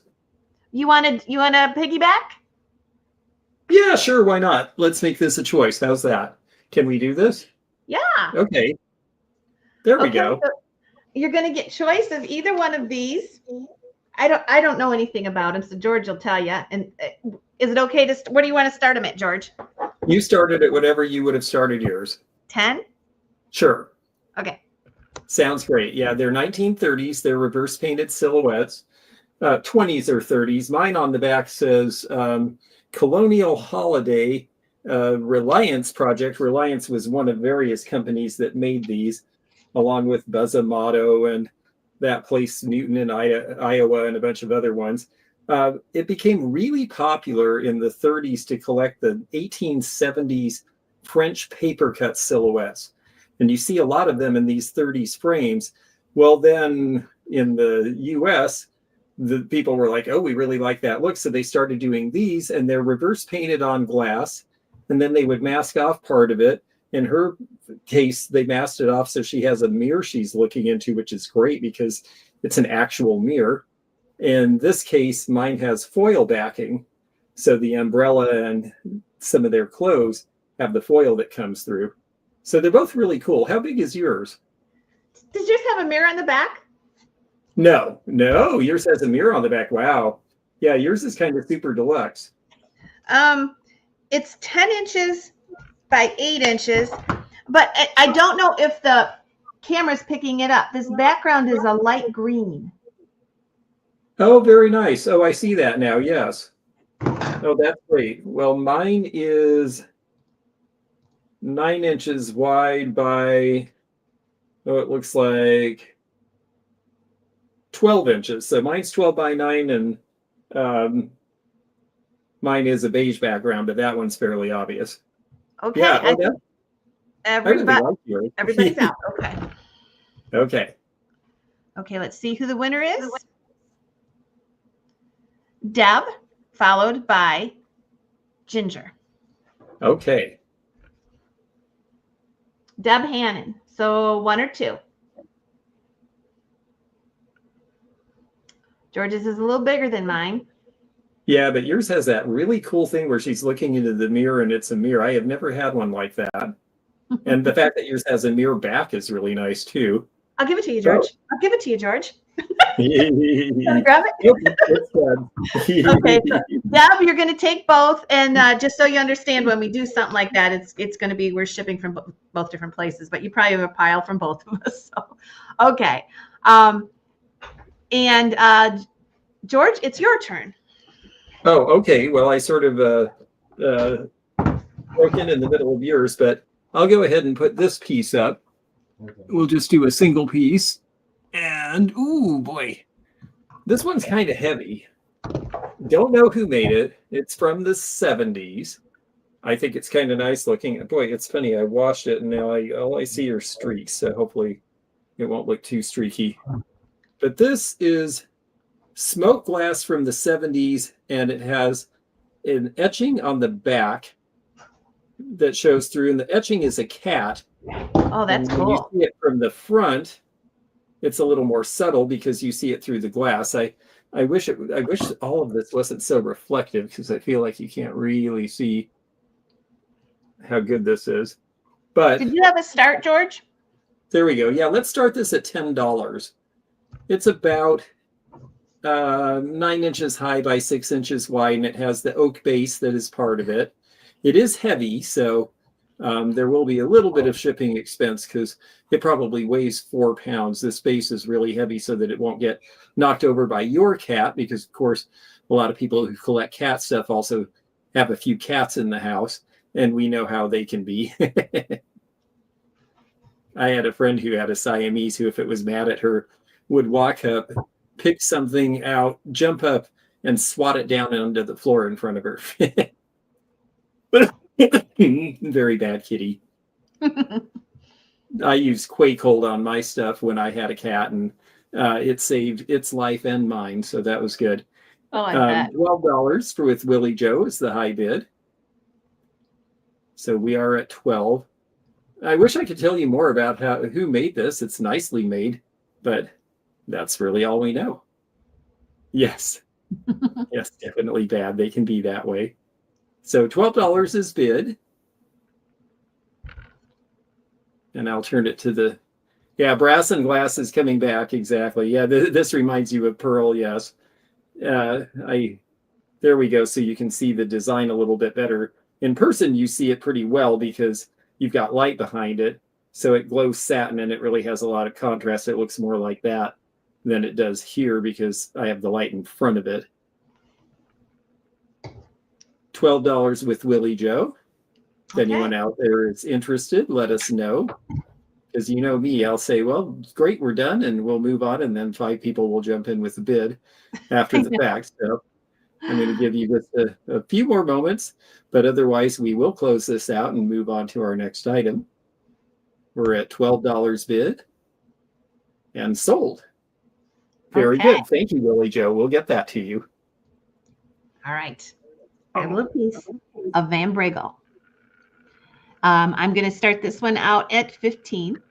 You want to piggyback? Yeah, sure. Why not? Let's make this a choice. How's that? Can we do this? Yeah. Okay. There we go. So you're going to get choice of either one of these. I don't know anything about them, so George will tell you. And is it okay to? Where do you want to start them at, George? You started at whatever you would have started yours. 10. Sure. Okay. Sounds great. Yeah, they're 1930s. They're reverse painted silhouettes. 20s or 30s. Mine on the back says Colonial Holiday Reliance Project. Reliance was one of various companies that made these, along with Motto and that place, Newton in Iowa, and a bunch of other ones. It became really popular in the 30s to collect the 1870s French paper cut silhouettes. And you see a lot of them in these 30s frames. Well, then in the US, the people were like, oh, we really like that look. So they started doing these, and they're reverse painted on glass. And then they would mask off part of it. In her case, they masked it off so she has a mirror she's looking into, which is great because it's an actual mirror. In this case, mine has foil backing. So the umbrella and some of their clothes have the foil that comes through. So they're both really cool. How big is yours? Does yours have a mirror on the back? No, yours has a mirror on the back. Wow. Yeah, yours is kind of super deluxe. It's 10 inches by 8 inches, but I don't know if the camera's picking it up. This background is a light green. Oh, very nice. Oh, I see that now. Yes. Oh, that's great. Well, mine is 9 inches wide by, oh, it looks like 12 inches. So mine's 12 by 9, and um, mine is a beige background, but that one's fairly obvious. Okay. Yeah. Oh, that, I really Everybody, like yours. everybody's out. Okay. Okay. Okay, let's see who the winner is. Deb, followed by Ginger. Okay. Deb Hannon. So 1 or 2. George's is a little bigger than mine. Yeah, but yours has that really cool thing where she's looking into the mirror and it's a mirror. I have never had one like that. And the fact that yours has a mirror back is really nice too. I'll give it to you, George. Oh. I'll give it to you, George. You Want to grab it? Okay, so Deb, you're going to take both, and just so you understand, when we do something like that, it's going to be we're shipping from both different places, but you probably have a pile from both of us. So, okay, and George, it's your turn. Oh, okay. Well, I sort of broke in the middle of yours, but I'll go ahead and put this piece up. We'll just do a single piece. And, ooh, boy, this one's kind of heavy. Don't know who made it. It's from the 70s. I think it's kind of nice looking. Boy, it's funny. I washed it, and now all I see are streaks, so hopefully it won't look too streaky. But this is smoked glass from the 70s, and it has an etching on the back that shows through, and the etching is a cat. Oh, that's cool. When you see it from the front, it's a little more subtle because you see it through the glass. I wish all of this wasn't so reflective, because I feel like you can't really see how good this is. But did you have a start, George? There we go. Yeah, let's start this at $10. It's about 9 inches high by 6 inches wide, and it has the oak base that is part of it. It is heavy, so there will be a little bit of shipping expense because it probably weighs 4 pounds. This base is really heavy so that it won't get knocked over by your cat, because, of course, a lot of people who collect cat stuff also have a few cats in the house, and we know how they can be. I had a friend who had a Siamese who, if it was mad at her, would walk up, pick something out, jump up, and swat it down onto the floor in front of her. Very bad kitty. I used Quake Hold on my stuff when I had a cat, and it saved its life and mine, so that was good. Oh, I bet. $12 with Willie Joe is the high bid. So we are at 12. I wish I could tell you more about who made this. It's nicely made, but that's really all we know. Yes. Yes, definitely bad. They can be that way. So $12 is bid. And I'll turn it to the, yeah, brass and glass is coming back. Exactly. Yeah, this reminds you of Pearl. Yes. There we go. So you can see the design a little bit better. In person, you see it pretty well because you've got light behind it. So it glows satin, and it really has a lot of contrast. It looks more like that than it does here because I have the light in front of it. $12 with Willie Joe. If anyone out there is interested, let us know. Because you know me, I'll say, well, great, we're done, and we'll move on. And then 5 people will jump in with a bid after the fact. So I'm going to give you just a few more moments, but otherwise we will close this out and move on to our next item. We're at $12 bid and sold. Very good. Thank you, Willie Joe. We'll get that to you. All right. I have a little piece of Van Briggle. I'm going to start this one out at 15.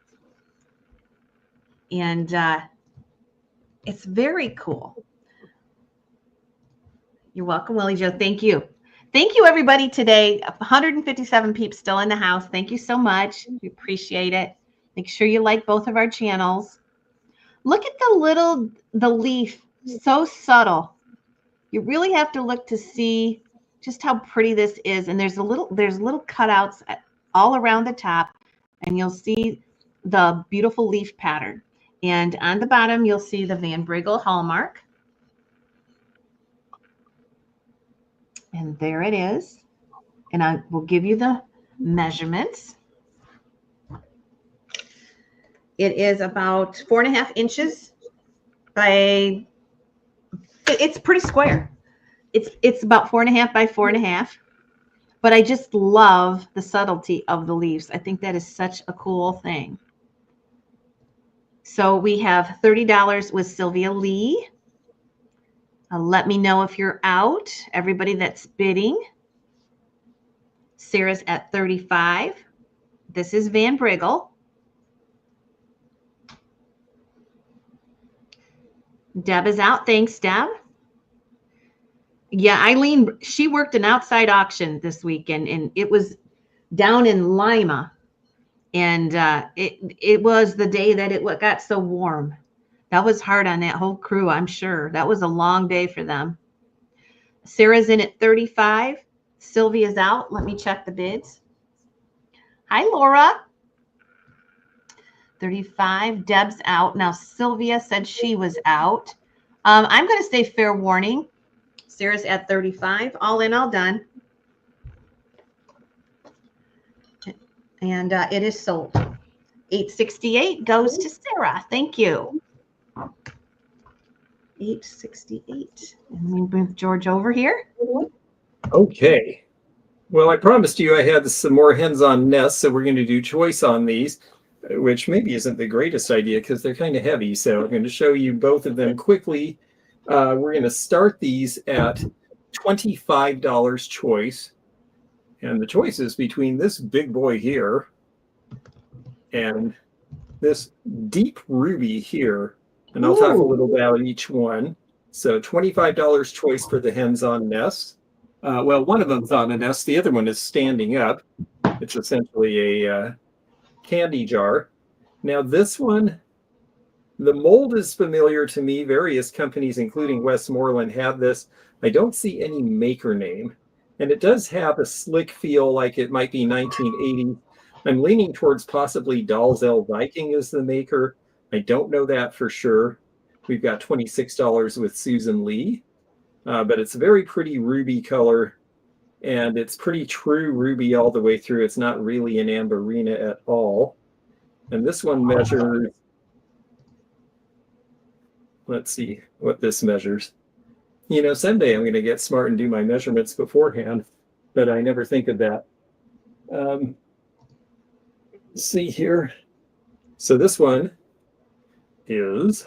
And it's very cool. You're welcome, Willie Joe. Thank you. Thank you, everybody, today. 157 peeps still in the house. Thank you so much. We appreciate it. Make sure you like both of our channels. Look at the leaf, so subtle. You really have to look to see just how pretty this is. And there's little cutouts all around the top, and you'll see the beautiful leaf pattern. And on the bottom, you'll see the Van Briggle hallmark. And there it is. And I will give you the measurements. It is about 4.5 inches by, it's pretty square. It's about 4.5 by 4.5. But I just love the subtlety of the leaves. I think that is such a cool thing. So we have $30 with Sylvia Lee. Let me know if you're out. Everybody that's bidding. Sarah's at 35. This is Van Briggle. Deb is out. Thanks, Deb. Yeah, Eileen, she worked an outside auction this weekend, and it was down in Lima. And it was the day that it got so warm. That was hard on that whole crew, I'm sure. That was a long day for them. Sarah's in at 35. Sylvia's out. Let me check the bids. Hi, Laura. 35. Deb's out. Now, Sylvia said she was out. I'm going to say fair warning. Sarah's at 35. All in, all done. And it is sold. $868 goes to Sarah. Thank you. $868. And we move George over here. Okay. Well, I promised you I had some more hens on nests, so we're going to do choice on these, which maybe isn't the greatest idea because they're kind of heavy. So I'm going to show you both of them quickly. We're going to start these at $25 choice. And the choice is between this big boy here and this deep ruby here. And I'll talk a little about each one. So $25 choice for the hens on nest. Well, one of them's on a nest. The other one is standing up. It's essentially a candy jar. Now this one, the mold is familiar to me. Various companies, including Westmoreland, have this. I don't see any maker name. And it does have a slick feel like it might be 1980. I'm leaning towards possibly Dalzell Viking as the maker. I don't know that for sure. We've got $26 with Susan Lee. But it's a very pretty ruby color. And it's pretty true ruby all the way through. It's not really an amberina at all. And this one measures, let's see what this measures. You know, someday I'm going to get smart and do my measurements beforehand, but I never think of that. Let's see here. So this one is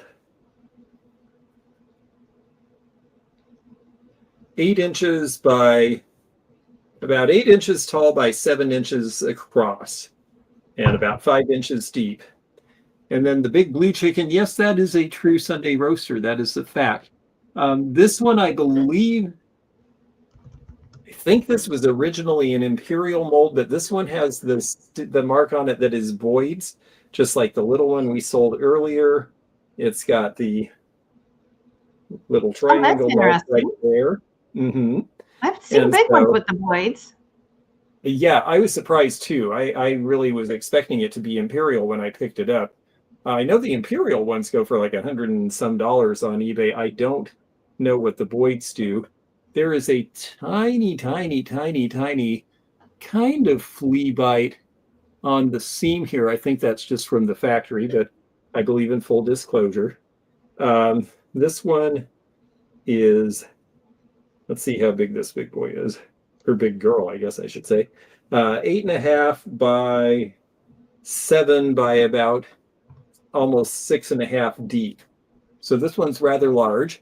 8 inches by about 8 inches tall by 7 inches across and about 5 inches deep. And then the big blue chicken, yes, that is a true Sunday roaster. That is the fact. This one, I think this was originally an imperial mold, but this one has the mark on it that is Boyd's, just like the little one we sold earlier. It's got the little triangle mark right there. Mm-hmm. I've seen big ones with the Boyds. Yeah, I was surprised too. I really was expecting it to be imperial when I picked it up. I know the imperial ones go for like $100 and some on eBay. I don't know what the Boyds do. There is a tiny kind of flea bite on the seam here. I think that's just from the factory, but I believe in full disclosure. This one is, let's see how big this big boy is, or big girl, I guess I should say. 8.5 by 7 by about almost 6.5 deep. So this one's rather large.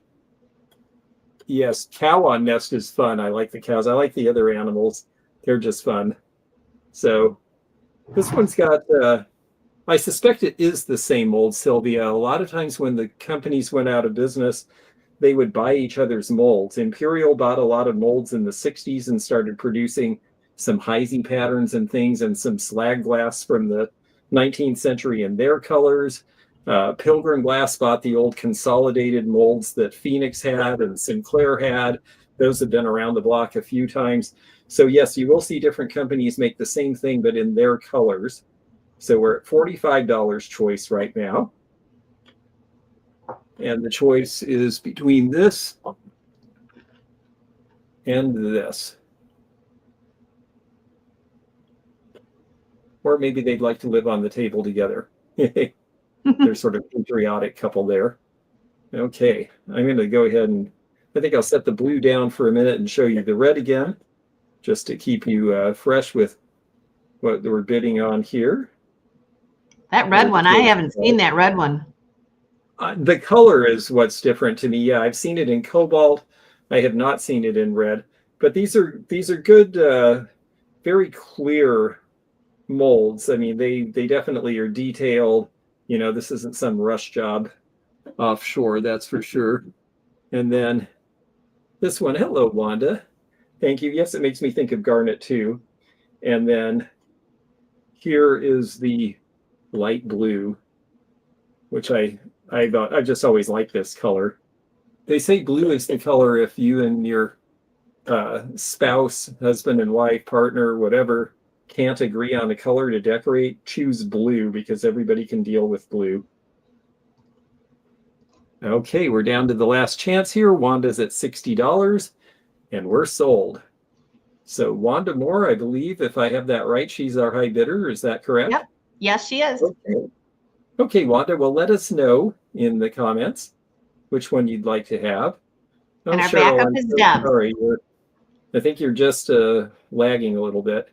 Yes, cow on nest is fun. I like the cows. I like the other animals. They're just fun. So this one's got, I suspect it is the same mold, Sylvia. A lot of times when the companies went out of business, they would buy each other's molds. Imperial bought a lot of molds in the 60s and started producing some Heisey patterns and things and some slag glass from the 19th century in their colors. Pilgrim Glass bought the old consolidated molds that Phoenix had and Sinclair had. Those have been around the block a few times. So yes, you will see different companies make the same thing, but in their colors. So we're at $45 choice right now. And the choice is between this and this. Or maybe they'd like to live on the table together. They're sort of patriotic couple there. Okay, I'm going to go ahead and I think I'll set the blue down for a minute and show you the red again, just to keep you fresh with what we're bidding on here. That red one, I haven't seen that red one. The color is what's different to me. Yeah, I've seen it in cobalt. I have not seen it in red. But these are good, very clear molds. I mean, they definitely are detailed. You know, this isn't some rush job offshore, that's for sure. And then this one, hello, Wanda. Thank you. Yes, it makes me think of garnet too. And then here is the light blue, which I just always like this color. They say blue is the color if you and your spouse, husband and wife, partner, whatever, can't agree on a color to decorate, choose blue because everybody can deal with blue. Okay, we're down to the last chance here. Wanda's at $60 and we're sold. So Wanda Moore, I believe, if I have that right, she's our high bidder. Is that correct? Yep. Yes, she is. Okay, Wanda, well, let us know in the comments which one you'd like to have. And our Cheryl, backup is Deb. Sorry, I think you're just lagging a little bit.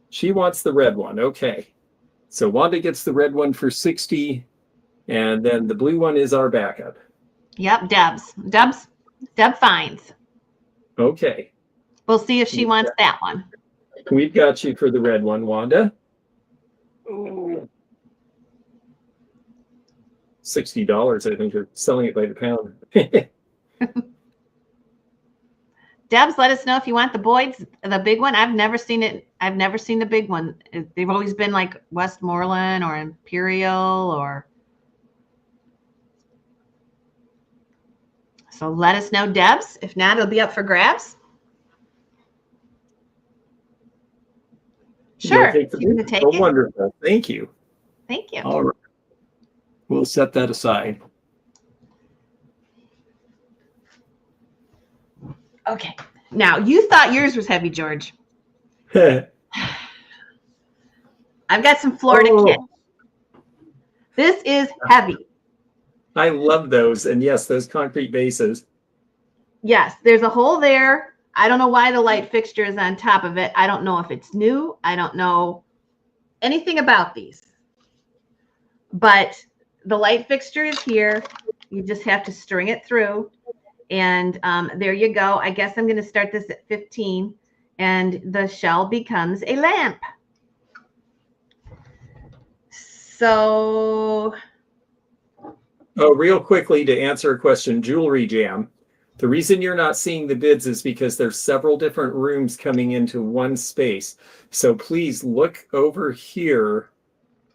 She wants the red one. Okay. So Wanda gets the red one for $60, and then the blue one is our backup. Yep, Deb finds. Okay. We'll see if she wants that one. We've got you for the red one, Wanda. Ooh. $60, I think you're selling it by the pound. Debs, let us know if you want the Boyd's, the big one. I've never seen it. I've never seen the big one. They've always been like Westmoreland or Imperial or. So let us know, Debs. If not, it'll be up for grabs. Sure. You can take it. Wonderful. Thank you. Thank you. All right. We'll set that aside. Okay. Now, you thought yours was heavy, George. I've got some Florida kit. This is heavy. I love those. And yes, those concrete bases. Yes, there's a hole there. I don't know why the light fixture is on top of it. I don't know if it's new. I don't know anything about these. But the light fixture is here. You just have to string it through. And there you go. I guess I'm going to start this at 15. And the shell becomes a lamp. So... Oh, real quickly to answer a question, Jewelry Jam. The reason you're not seeing the bids is because there's several different rooms coming into one space. So please look over here.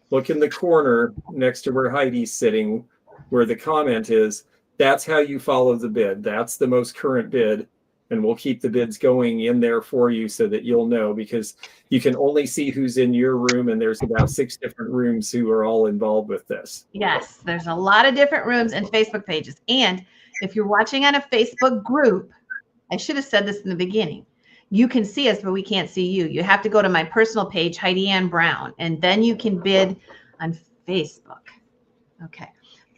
Look in the corner next to where Heidi's sitting, where the comment is. That's how you follow the bid. That's the most current bid. And we'll keep the bids going in there for you so that you'll know, because you can only see who's in your room, and there's about 6 different rooms who are all involved with this. Yes, there's a lot of different rooms and Facebook pages. And if you're watching on a Facebook group, I should have said this in the beginning, you can see us, but we can't see you. You have to go to my personal page, Heidi Ann Brown, and then you can bid on Facebook. Okay,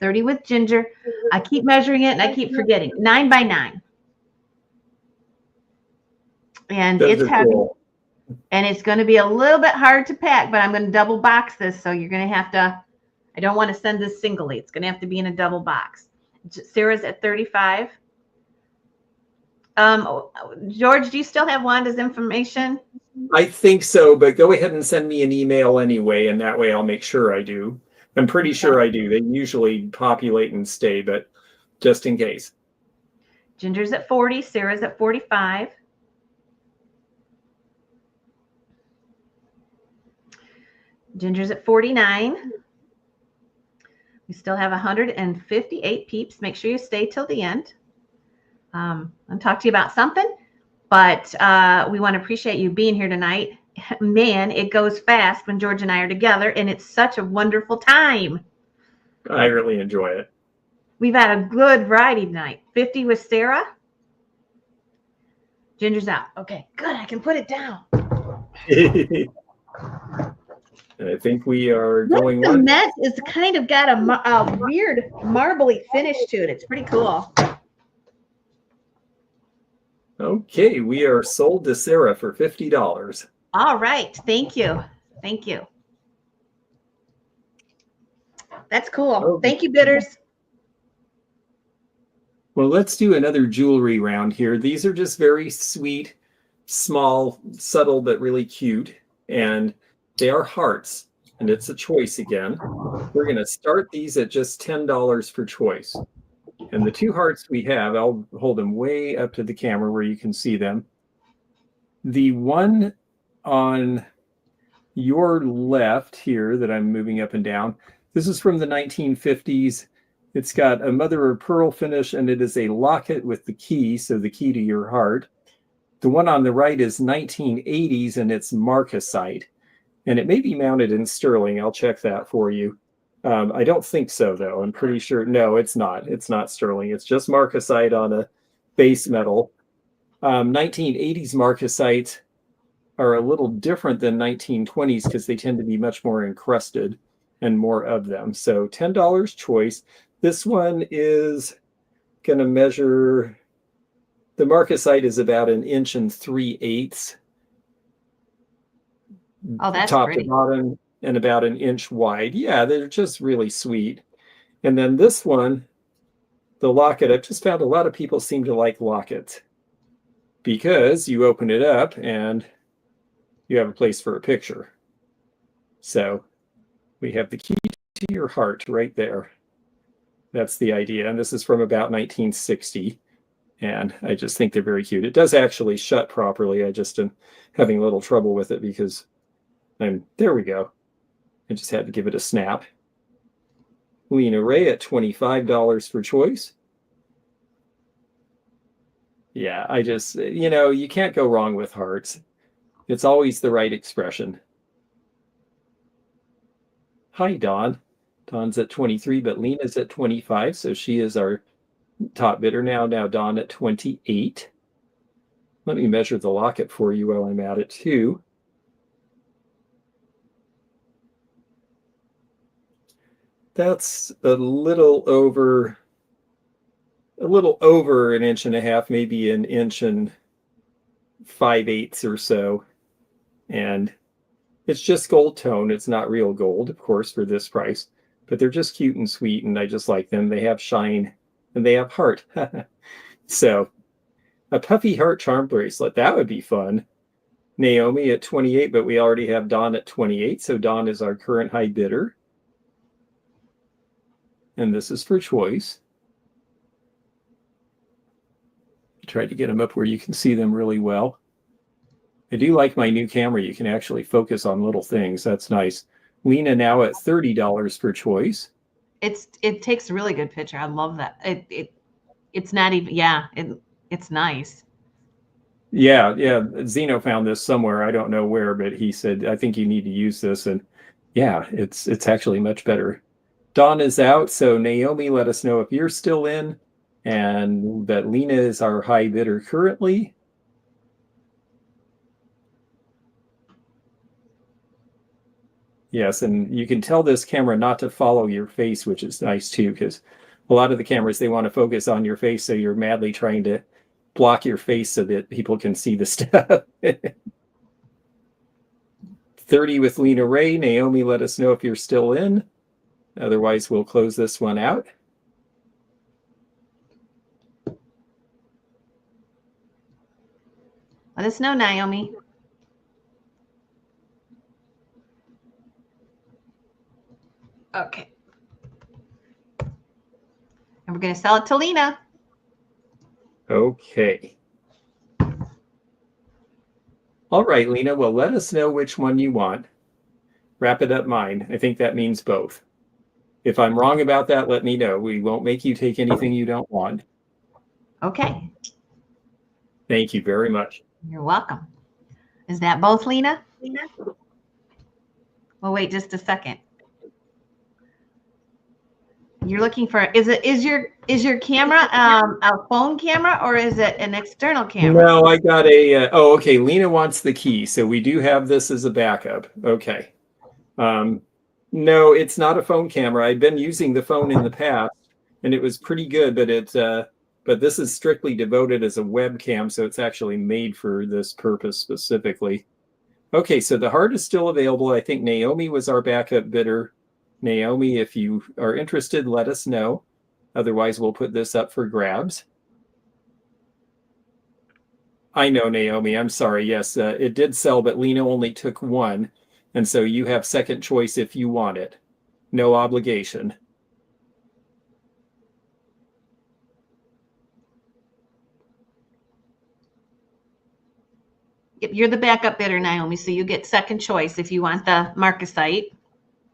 30 with ginger. I keep measuring it, and I keep forgetting. 9 by 9. And Those it's heavy, cool. And it's going to be a little bit hard to pack, but I'm going to double box this. So you're going to have to, I don't want to send this singly. It's going to have to be in a double box. Sarah's at 35. George, do you still have Wanda's information? I think so, but go ahead and send me an email anyway, and that way I'll make sure I do. I'm pretty sure I do. They usually populate and stay, but just in case. Ginger's at 40. Sarah's at 45. Ginger's at 49. We still have 158 peeps. Make sure you stay till the end. I'll talk to you about something, but we want to appreciate you being here tonight. Man, it goes fast when George and I are together, and it's such a wonderful time. I really enjoy it. We've had a good variety tonight. 50 with Sarah. Ginger's out. Okay, good. I can put it down. And I think we are What going the on. Met is kind of got a weird marbly finish to it. It's pretty cool. Okay, we are sold to Sarah for $50. All right. Thank you. Thank you. That's cool. Oh. Thank you, bidders. Well, let's do another jewelry round here. These are just very sweet, small, subtle, but really cute. And they are hearts, and it's a choice again. We're going to start these at just $10 per choice. And the two hearts we have, I'll hold them way up to the camera where you can see them. The one on your left here that I'm moving up and down, this is from the 1950s. It's got a mother of pearl finish, and it is a locket with the key, so the key to your heart. The one on the right is 1980s, and it's marcasite. And it may be mounted in sterling. I'll check that for you. I don't think so, though. I'm pretty sure. No, it's not. It's not sterling. It's just marcasite on a base metal. 1980s marcasite are a little different than 1920s because they tend to be much more encrusted and more of them. So $10 choice. This one is going to measure, the marcasite is about 1 3/8. Oh, that's top pretty. to bottom, and about 1 inch wide. Yeah, they're just really sweet. And then this one, the locket, I've just found a lot of people seem to like lockets because you open it up and you have a place for a picture. So we have the key to your heart right there. That's the idea. And this is from about 1960. And I just think they're very cute. It does actually shut properly. I just am having a little trouble with it because there we go. I just had to give it a snap. Lena Ray at $25 for choice. Yeah, I just, you can't go wrong with hearts. It's always the right expression. Hi, Dawn. Dawn's at 23, but Lena's at 25, so she is our top bidder now. Now Dawn at 28. Let me measure the locket for you while I'm at it, too. That's a little over 1.5 inches, maybe 1 5/8 or so. And it's just gold tone. It's not real gold, of course, for this price, but they're just cute and sweet, and I just like them. They have shine and they have heart. So a puffy heart charm bracelet, that would be fun. Naomi at 28, but we already have Dawn at 28, so Dawn is our current high bidder. And this is for choice. Try to get them up where you can see them really well. I do like my new camera. You can actually focus on little things. That's nice. Lena now at $30 per choice. It takes a really good picture. I love that. It's not even, yeah, it's nice. Yeah. Zeno found this somewhere. I don't know where, but he said, I think you need to use this. And yeah, it's actually much better. Dawn is out, so Naomi, let us know if you're still in, and that Lena is our high bidder currently. Yes, and you can tell this camera not to follow your face, which is nice too, because a lot of the cameras, they want to focus on your face, so you're madly trying to block your face so that people can see the stuff. 30 with Lena Ray. Naomi, let us know if you're still in. Otherwise, we'll close this one out. Let us know, Naomi. Okay. And we're going to sell it to Lena. Okay. All right, Lena. Well, let us know which one you want. Wrap it up mine. I think that means both. If I'm wrong about that, let me know. We won't make you take anything you don't want. Okay. Thank you very much. You're welcome. Is that both, Lena? Well, wait just a second. You're looking for, is your camera a phone camera or is it an external camera? No, I got a, oh, okay. Lena wants the key. So we do have this as a backup. Okay. No, it's not a phone camera. I've been using the phone in the past and it was pretty good, but this is strictly devoted as a webcam. So it's actually made for this purpose specifically. Okay. So the heart is still available. I think Naomi was our backup bidder. Naomi, if you are interested, let us know. Otherwise, we'll put this up for grabs. I know, Naomi. I'm sorry. Yes, it did sell, but Lena only took one. And so you have second choice if you want it. No obligation. You're the backup bidder, Naomi, so you get second choice if you want the marcasite.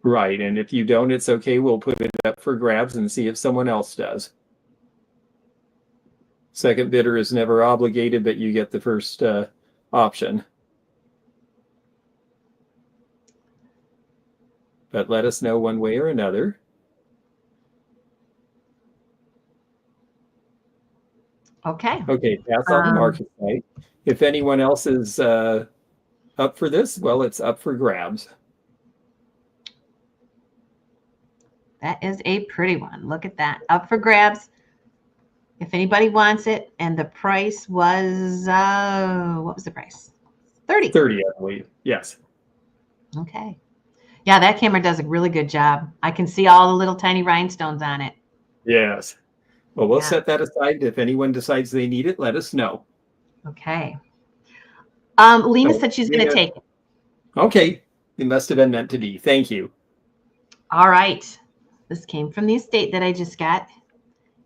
Right. And if you don't, it's okay. We'll put it up for grabs and see if someone else does. Second bidder is never obligated, but you get the first option. But let us know one way or another. Okay. Okay, pass on the market site. If anyone else is up for this, well, it's up for grabs. That is a pretty one. Look at that. Up for grabs. If anybody wants it, and the price was, what was the price? 30. 30, I believe. Yes. Okay. Yeah, that camera does a really good job. I can see all the little tiny rhinestones on it. Yes. Well, we'll set that aside. If anyone decides they need it, let us know. Okay. Lena said she's going to take it. Okay. It must have been meant to be. Thank you. All right. This came from the estate that I just got.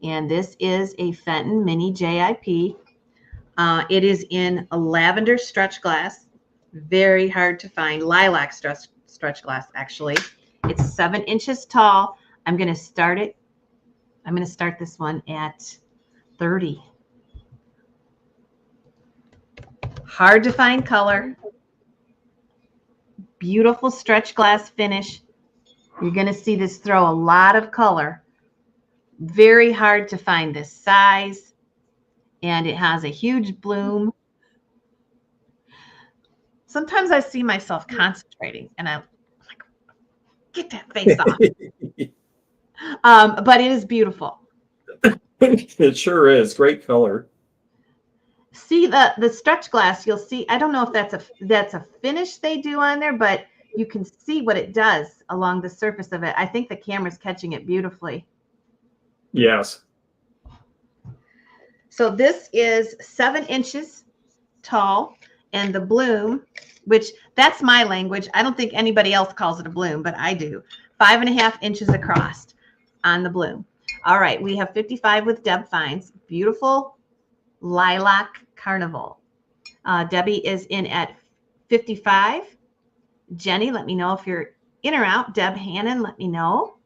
And this is a Fenton Mini JIP. It is in a lavender stretch glass. Very hard to find. Lilac stretch glass, actually. It's 7 inches tall. I'm going to start it. I'm going to start this one at 30. Hard to find color. Beautiful stretch glass finish. You're going to see this throw a lot of color. Very hard to find this size. And it has a huge bloom. Sometimes I see myself concentrating and I'm like, get that face off. But it is beautiful. It sure is. Great color. See the stretch glass, you'll see, I don't know if that's a finish they do on there, but you can see what it does along the surface of it. I think the camera's catching it beautifully. Yes. So this is 7 inches tall, and the bloom, which that's my language. I don't think anybody else calls it a bloom, but I do. 5.5 inches across on the bloom. All right, we have 55 with Deb Finds. Beautiful lilac carnival. Debbie is in at 55. Jenny, let me know if you're in or out. Deb Hannon, let me know.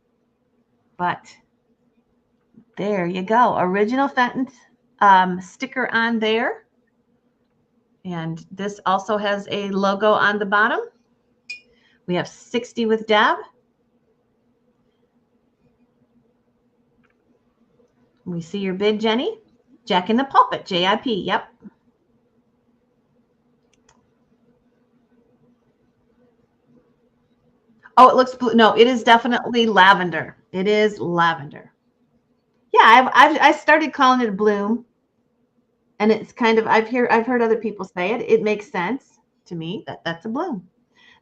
But there you go. Original Fenton sticker on there. And this also has a logo on the bottom. We have 60 with Deb. We see your bid, Jenny. Jack in the Pulpit, JIP. Yep. Oh, it looks blue. No, it is definitely lavender. It is lavender. Yeah, I started calling it a bloom, and it's kind of I've heard other people say it. It makes sense to me that that's a bloom.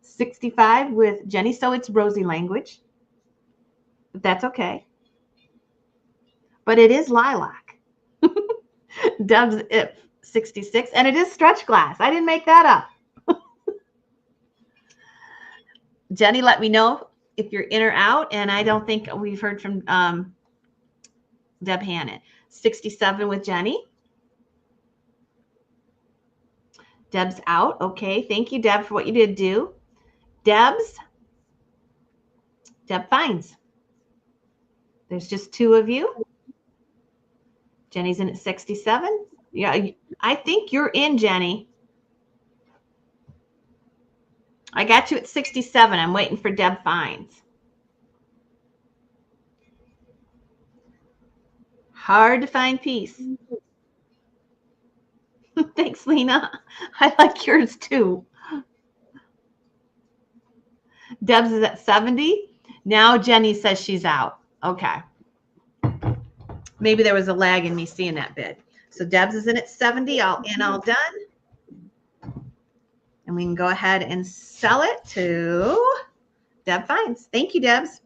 65 with Jenny, so it's Rosie language. But that's okay. But it is lilac. Deb's at 66, and it is stretch glass. I didn't make that up. Jenny, let me know if you're in or out, and I don't think we've heard from Deb Hannon. 67 with Jenny. Deb's out. Okay, thank you, Deb, for what you did do. Deb Finds. There's just 2 of you. Jenny's in at 67. Yeah, I think you're in, Jenny. I got you at 67. I'm waiting for Deb Finds. Hard to find piece. Thanks, Lena. I like yours too. Debs is at 70. Now Jenny says she's out. Okay. Maybe there was a lag in me seeing that bid. So Debs is in at 70. All done. And we can go ahead and sell it to Deb Finds. Thank you, Debs.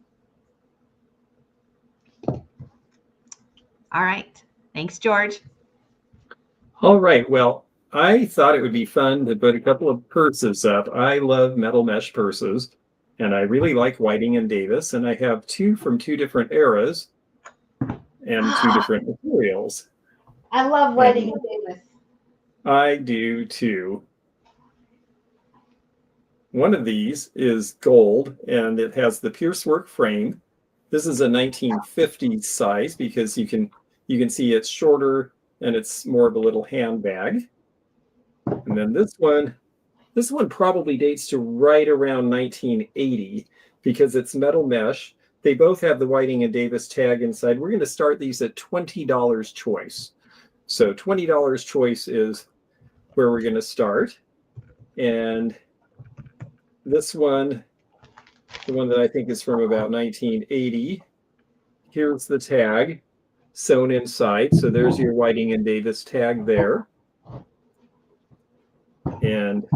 All right. Thanks, George. All right. Well, I thought it would be fun to put a couple of purses up. I love metal mesh purses, and I really like Whiting and Davis, and I have two from two different eras and two different materials. I love Whiting and Davis. I do too. One of these is gold, and it has the piercework frame. This is a 1950s size because you can see it's shorter and it's more of a little handbag. And then this one probably dates to right around 1980 because it's metal mesh. They both have the Whiting and Davis tag inside. We're going to start these at $20 choice. So $20 choice is where we're going to start. And this one, the one that I think is from about 1980, here's the tag sewn inside. So there's your Whiting and Davis tag there. And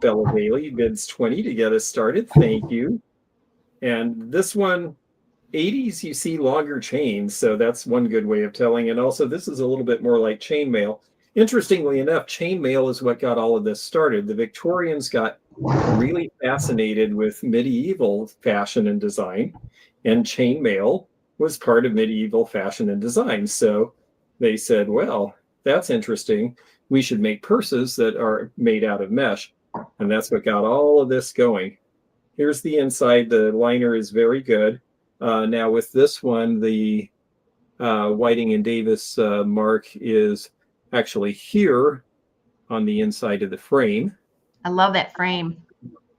Bella Bailey bids 20 to get us started. Thank you. And this one, 80s, you see longer chains. So that's one good way of telling. And also, this is a little bit more like chainmail. Interestingly enough, chainmail is what got all of this started. The Victorians got really fascinated with medieval fashion and design, and chainmail was part of medieval fashion and design. So they said, well, that's interesting. We should make purses that are made out of mesh. And that's what got all of this going. Here's the inside. The liner is very good. Now with this one, the Whiting and Davis mark is actually here on the inside of the frame. I love that frame.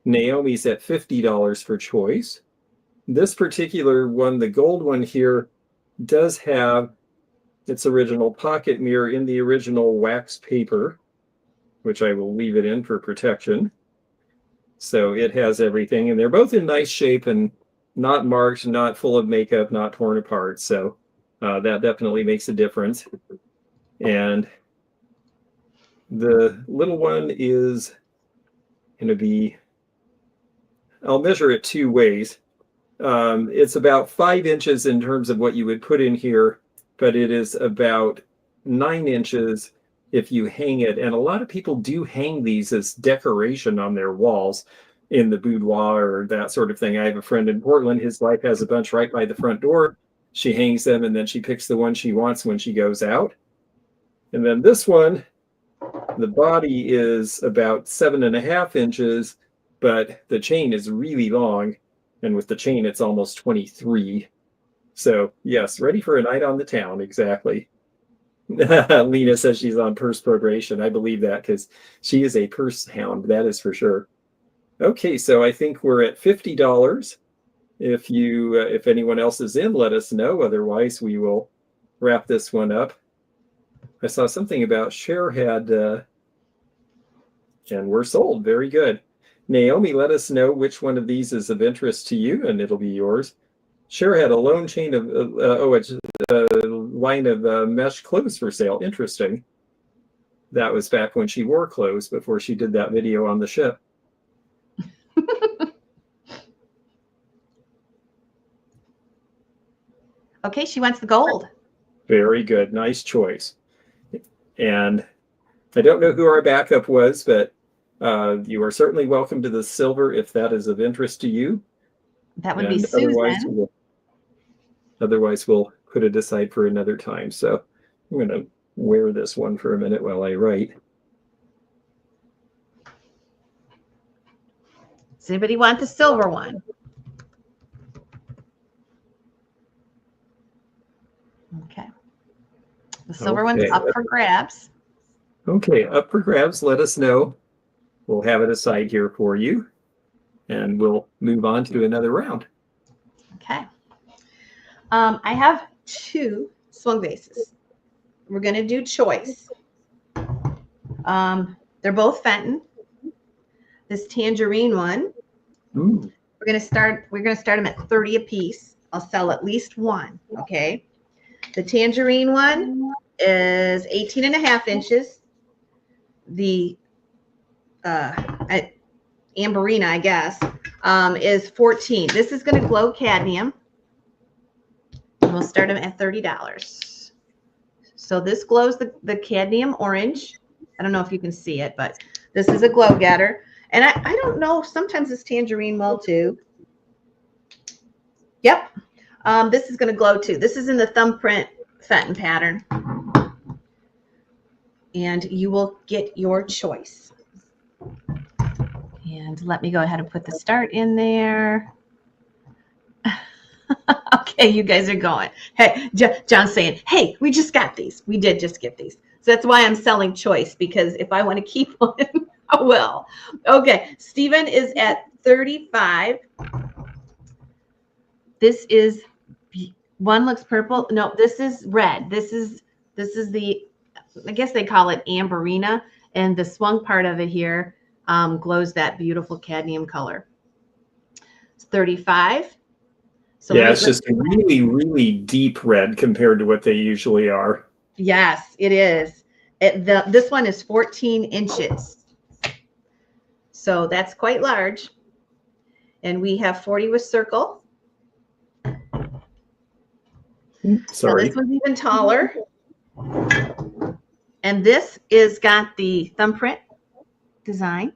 Naomi's at $50 for choice. This particular one, the gold one here, does have its original pocket mirror in the original wax paper, which I will leave it in for protection. So it has everything, and they're both in nice shape and not marked, not full of makeup, not torn apart. So that definitely makes a difference. And the little one is going to be, I'll measure it two ways. It's about 5 inches in terms of what you would put in here, but it is about 9 inches if you hang it. And a lot of people do hang these as decoration on their walls in the boudoir or that sort of thing. I have a friend in Portland. His wife has a bunch right by the front door. She hangs them, and then she picks the one she wants when she goes out. And then this one, the body is about 7.5 inches, but the chain is really long. And with the chain, it's almost 23. So yes, ready for a night on the town. Exactly. Lena says she's on purse probation. I believe that because she is a purse hound. That is for sure. Okay, so I think we're at $50. If anyone else is in, let us know. Otherwise, we will wrap this one up. I saw something about Cher had, and we're sold. Very good. Naomi, let us know which one of these is of interest to you, and it'll be yours. Cher had a lone chain of, it's a line of mesh clothes for sale. Interesting. That was back when she wore clothes before she did that video on the ship. Okay, she wants the gold. Very good. Nice choice. And I don't know who our backup was, but you are certainly welcome to the silver if that is of interest to you. That would be Susan. Otherwise, we'll put it aside for another time. So I'm going to wear this one for a minute while I write. Does anybody want the silver one? Okay. The silver one's up for grabs. Okay, up for grabs. Let us know. We'll have it aside here for you, and we'll move on to another round. Okay. I have two Swung vases. We're going to do choice. They're both Fenton. This tangerine one, Ooh. we're going to start them at 30 a piece. I'll sell at least one. Okay. The tangerine one is 18 and a half inches. The Marina, I guess, is 14. This is going to glow cadmium. And we'll start them at $30. So this glows the cadmium orange. I don't know if you can see it, but this is a glow getter. And I don't know, sometimes this tangerine will too. Yep. This is going to glow too. This is in the thumbprint Fenton pattern. And you will get your choice. And let me go ahead and put the start in there. Okay, you guys are going. Hey, John's saying, hey, we just got these. We did just get these. So that's why I'm selling choice, because if I want to keep one, I will. Okay, Stephen is at 35. This is, one looks purple. No, this is red. This is the, I guess they call it Marina, and the swung part of it here glows that beautiful cadmium color. It's 35. So yeah, it's just a really, really deep red compared to what they usually are. Yes, it is. This one is 14 inches. So that's quite large. And we have 40 with circle. Sorry. Now this one's even taller. And this is got the thumbprint design.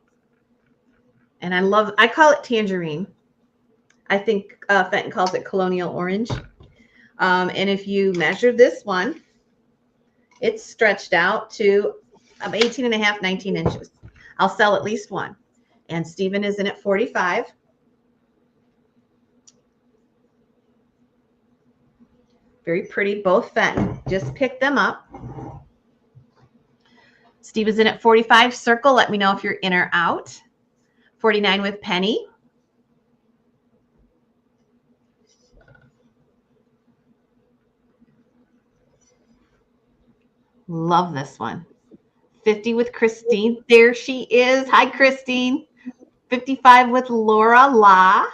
And I call it tangerine. I think Fenton calls it colonial orange. And if you measure this one, it's stretched out to 18 and a half, 19 inches. I'll sell at least one. And Stephen is in at 45. Very pretty, both Fenton. Just pick them up. Steve is in at 45. Circle, let me know if you're in or out. 49 with penny. Love this one. 50 with Christine. There she is. Hi, Christine. 55 with Laura La.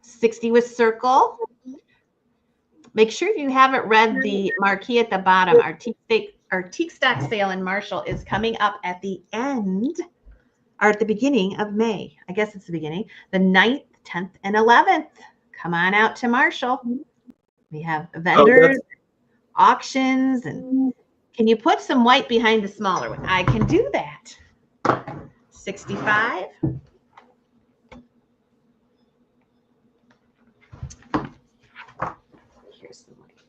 60 with Circle. Make sure you haven't read the marquee at the bottom. Our teak stock sale in Marshall is coming up at the end, or at the beginning of May. I guess it's the beginning. The 9th, 10th, and 11th. Come on out to Marshall. We have vendors, auctions, and can you put some white behind the smaller one? I can do that. 65. Here's some white.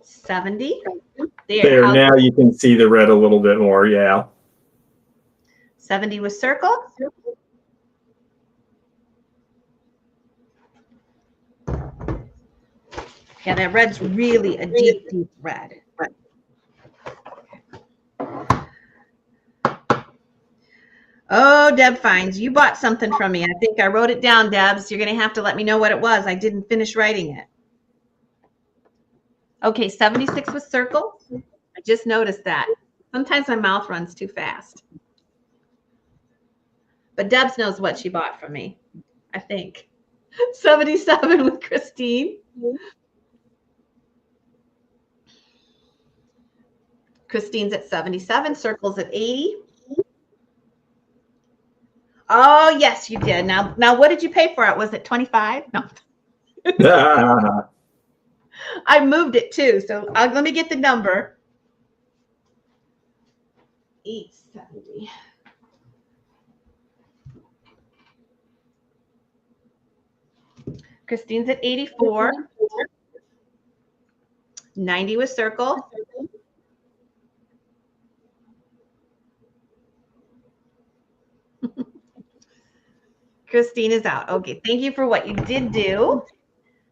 70. There, now you can see the red a little bit more, yeah. 70 with circle. Yeah, that red's really a deep, deep red. Oh, Deb Fines, you bought something from me. I think I wrote it down, Debs. You're going to have to let me know what it was. I didn't finish writing it. Okay, 76 with circle. I just noticed that. Sometimes my mouth runs too fast. But Debs knows what she bought from me, I think. 77 with Christine. Christine's at 77, Circle's at 80. Oh, yes, you did. Now, what did you pay for it? Was it 25? No. I moved it too, so let me get the number. 870. Christine's at 84. 90 with Circle. Christine is out. Okay, thank you for what you did do.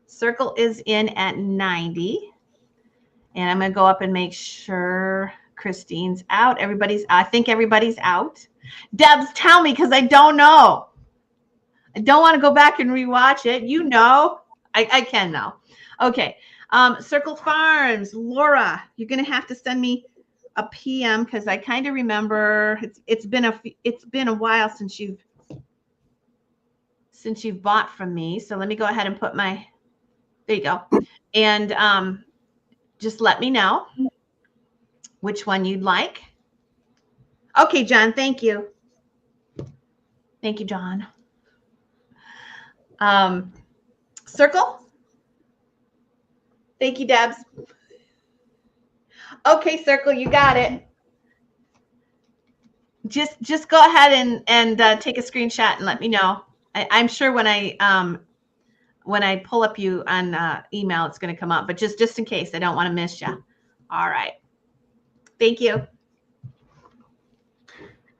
Circle is in at 90. And I'm going to go up and make sure Christine's out. I think everybody's out. Debs, tell me, because I don't know. I don't want to go back and rewatch it. You know. I can now. Okay. Circle Farms, Laura, you're gonna have to send me a PM because I kind of remember it's been a while since you've bought from me. So let me go ahead and put there you go. And just let me know which one you'd like. Okay, John, thank you. Thank you, John. Circle. Thank you, Debs. Okay, Circle, you got it. Just go ahead and take a screenshot and let me know. I'm sure when I pull up you on email, it's going to come up. But just in case, I don't want to miss you. All right. Thank you.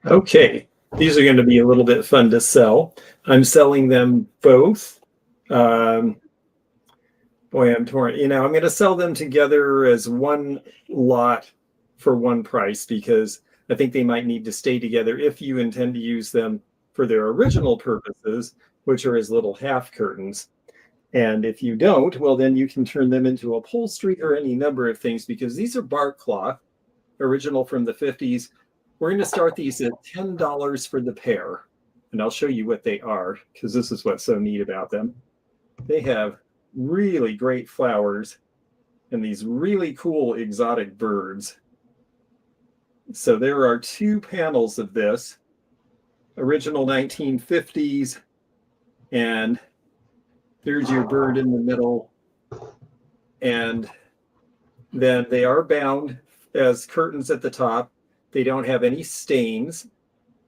Okay. These are going to be a little bit fun to sell. I'm selling them both. Boy, I'm torn. I'm going to sell them together as one lot for one price because I think they might need to stay together if you intend to use them for their original purposes, which are as little half curtains. And if you don't, well, then you can turn them into upholstery or any number of things because these are bark cloth, original from the 50s. We're going to start these at $10 for the pair. And I'll show you what they are because this is what's so neat about them. They have really great flowers and these really cool exotic birds. So there are two panels of this, original 1950s, and there's your bird in the middle. And then they are bound as curtains at the top. They don't have any stains.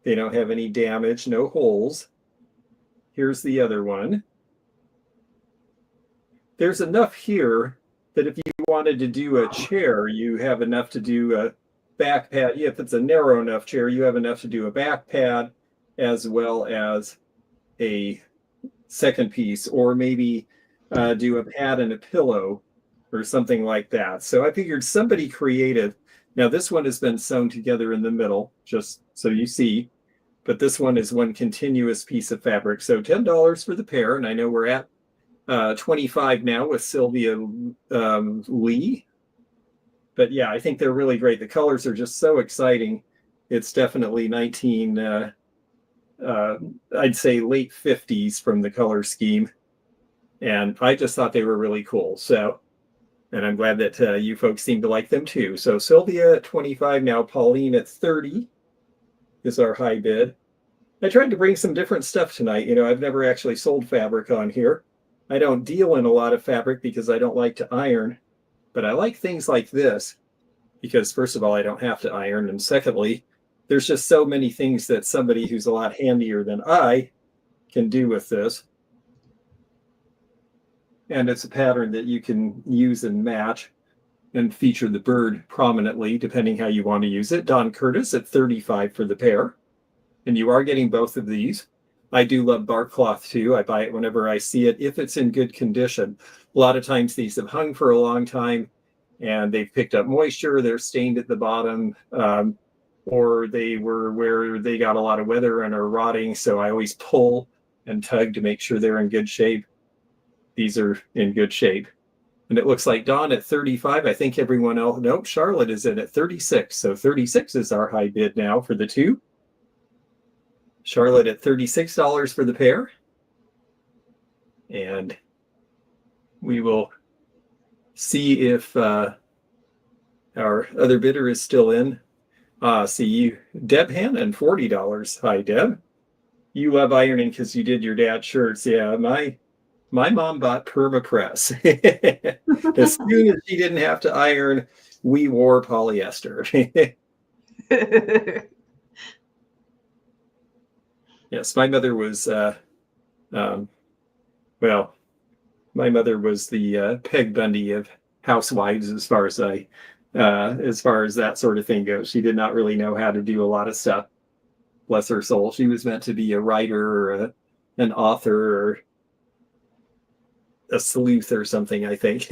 They don't have any damage, no holes. Here's the other one. There's enough here that if you wanted to do a chair, you have enough to do a back pad. If it's a narrow enough chair, you have enough to do a back pad as well as a second piece, or maybe do a pad and a pillow or something like that. So I figured somebody creative. Now this one has been sewn together in the middle, just so you see, but this one is one continuous piece of fabric. So $10 for the pair, and I know we're at 25 now with Sylvia Lee. But yeah, I think they're really great. The colors are just so exciting. It's definitely I'd say late 50s from the color scheme. And I just thought they were really cool. So, and I'm glad that you folks seem to like them too. So Sylvia at 25 now, Pauline at 30 is our high bid. I tried to bring some different stuff tonight. I've never actually sold fabric on here. I don't deal in a lot of fabric because I don't like to iron, but I like things like this because first of all, I don't have to iron. And secondly, there's just so many things that somebody who's a lot handier than I can do with this. And it's a pattern that you can use and match and feature the bird prominently, depending how you want to use it. Don Curtis at 35 for the pair. And you are getting both of these. I do love bark cloth too. I buy it whenever I see it, if it's in good condition. A lot of times these have hung for a long time and they've picked up moisture. They're stained at the bottom, or they were where they got a lot of weather and are rotting. So I always pull and tug to make sure they're in good shape. These are in good shape. And it looks like Dawn at 35. I think everyone else, nope, Charlotte is in at 36. So 36 is our high bid now for the two. Charlotte at $36 for the pair. And we will see if our other bidder is still in. See you, Deb Hannon, $40. Hi, Deb. You love ironing because you did your dad's shirts. Yeah, my mom bought Permapress. As soon as she didn't have to iron, we wore polyester. Yes, my mother was, my mother was the Peg Bundy of housewives as far as that sort of thing goes. She did not really know how to do a lot of stuff. Bless her soul. She was meant to be a writer or an author or a sleuth or something, I think.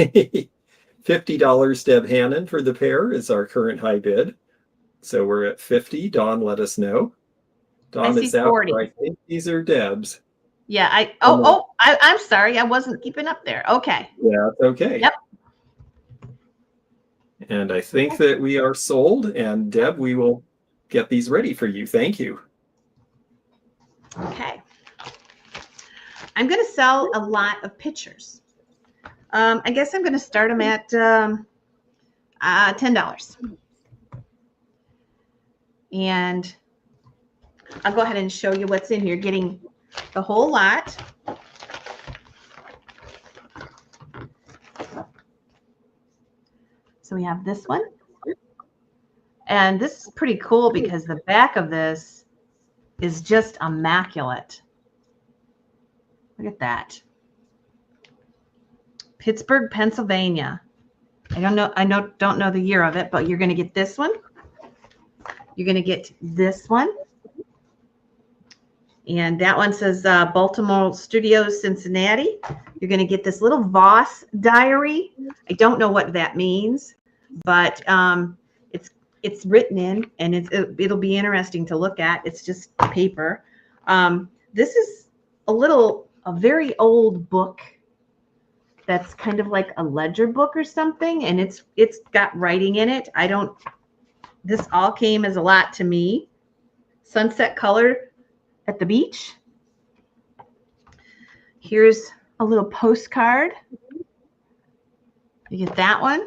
$50, Deb Hannon, for the pair is our current high bid. So we're at 50. Dawn, let us know. Dawn is out. I think these are Deb's. Yeah, I I'm sorry. I wasn't keeping up there. Okay. Yeah, it's okay. Yep. And I think that we are sold. And Deb, we will get these ready for you. Thank you. Okay. I'm going to sell a lot of pictures. I guess I'm going to start them at $10. And I'll go ahead and show you what's in here, getting the whole lot. So we have this one. And this is pretty cool because the back of this is just immaculate. Look at that. Pittsburgh, Pennsylvania. I don't know the year of it, but you're going to get this one. You're going to get this one. And that one says Baltimore Studios, Cincinnati. You're going to get this little Vase diary. I don't know what that means, but it's written in, and it'll be interesting to look at. It's just paper. This is a very old book that's kind of like a ledger book or something, and it's got writing in it. This all came as a lot to me. Sunset color at the beach. Here's a little postcard. You get that one.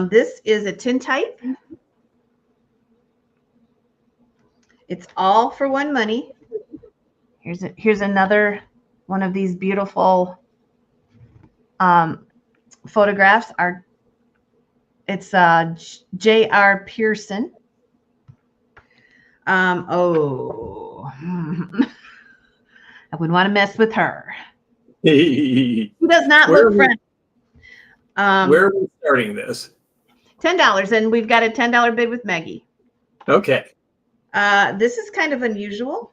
This is a tintype. It's all for one money. Here's another one of these beautiful photographs. It's J.R. Pearson. I wouldn't want to mess with her. He does not look friendly. Where are we starting this? $10, and we've got a $10 bid with Maggie. Okay. This is kind of unusual.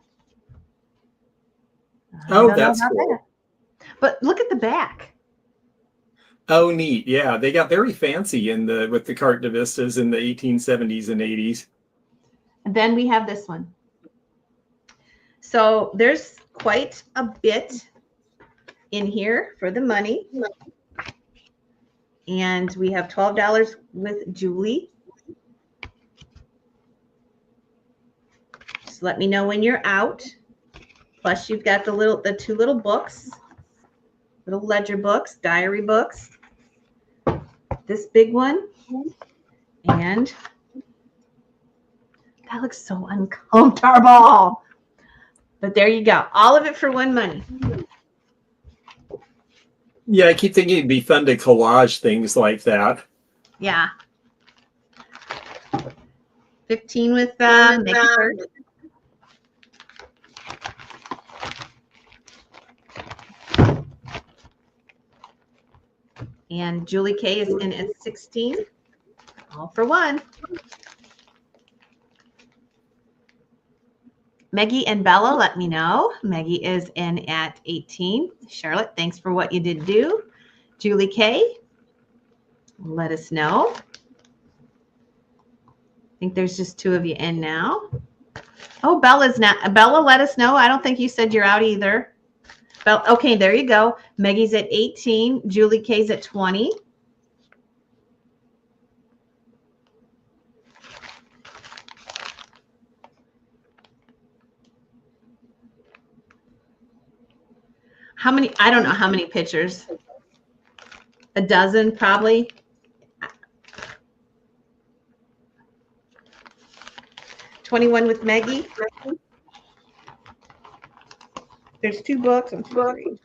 Oh, that's cool. But look at the back. Oh, neat. Yeah, they got very fancy with the carte de vistas in the 1870s and 80s. And then we have this one. So there's quite a bit in here for the money. And we have $12 with Julie. Just let me know when you're out. Plus you've got the two little books, little ledger books, diary books. This big one. And that looks so uncomfortable. But there you go. All of it for one money. Yeah, I keep thinking it'd be fun to collage things like that. Yeah. 15 with Maggie Bird. And Julie K is in at 16. All for one. Maggie and Bella, let me know. Maggie is in at 18. Charlotte, thanks for what you did do. Julie K, let us know. I think there's just two of you in now. Oh, Bella's not. Bella, let us know. I don't think you said you're out either. Okay, there you go. Maggie's at 18. Julie K's at 20. How many? I don't know how many pictures. A dozen, probably. $21 with Maggie. There's two books and three.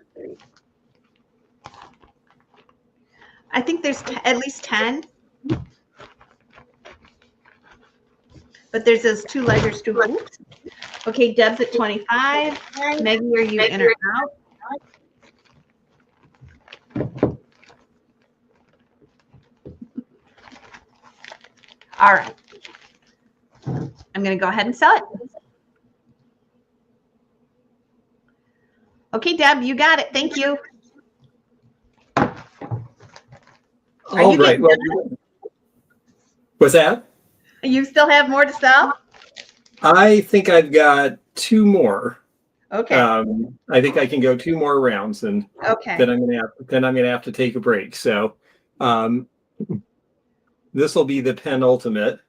I think there's at least 10. But there's those two ledgers too. Okay, Deb's at 25. Maggie, are you in or out? All right. I'm going to go ahead and sell it. Okay, Deb, you got it. Thank you. All right. Well, what's that? You still have more to sell? I think I've got two more. Okay. I think I can go 2 more rounds, and Okay. then I'm gonna have to take a break. So this will be the penultimate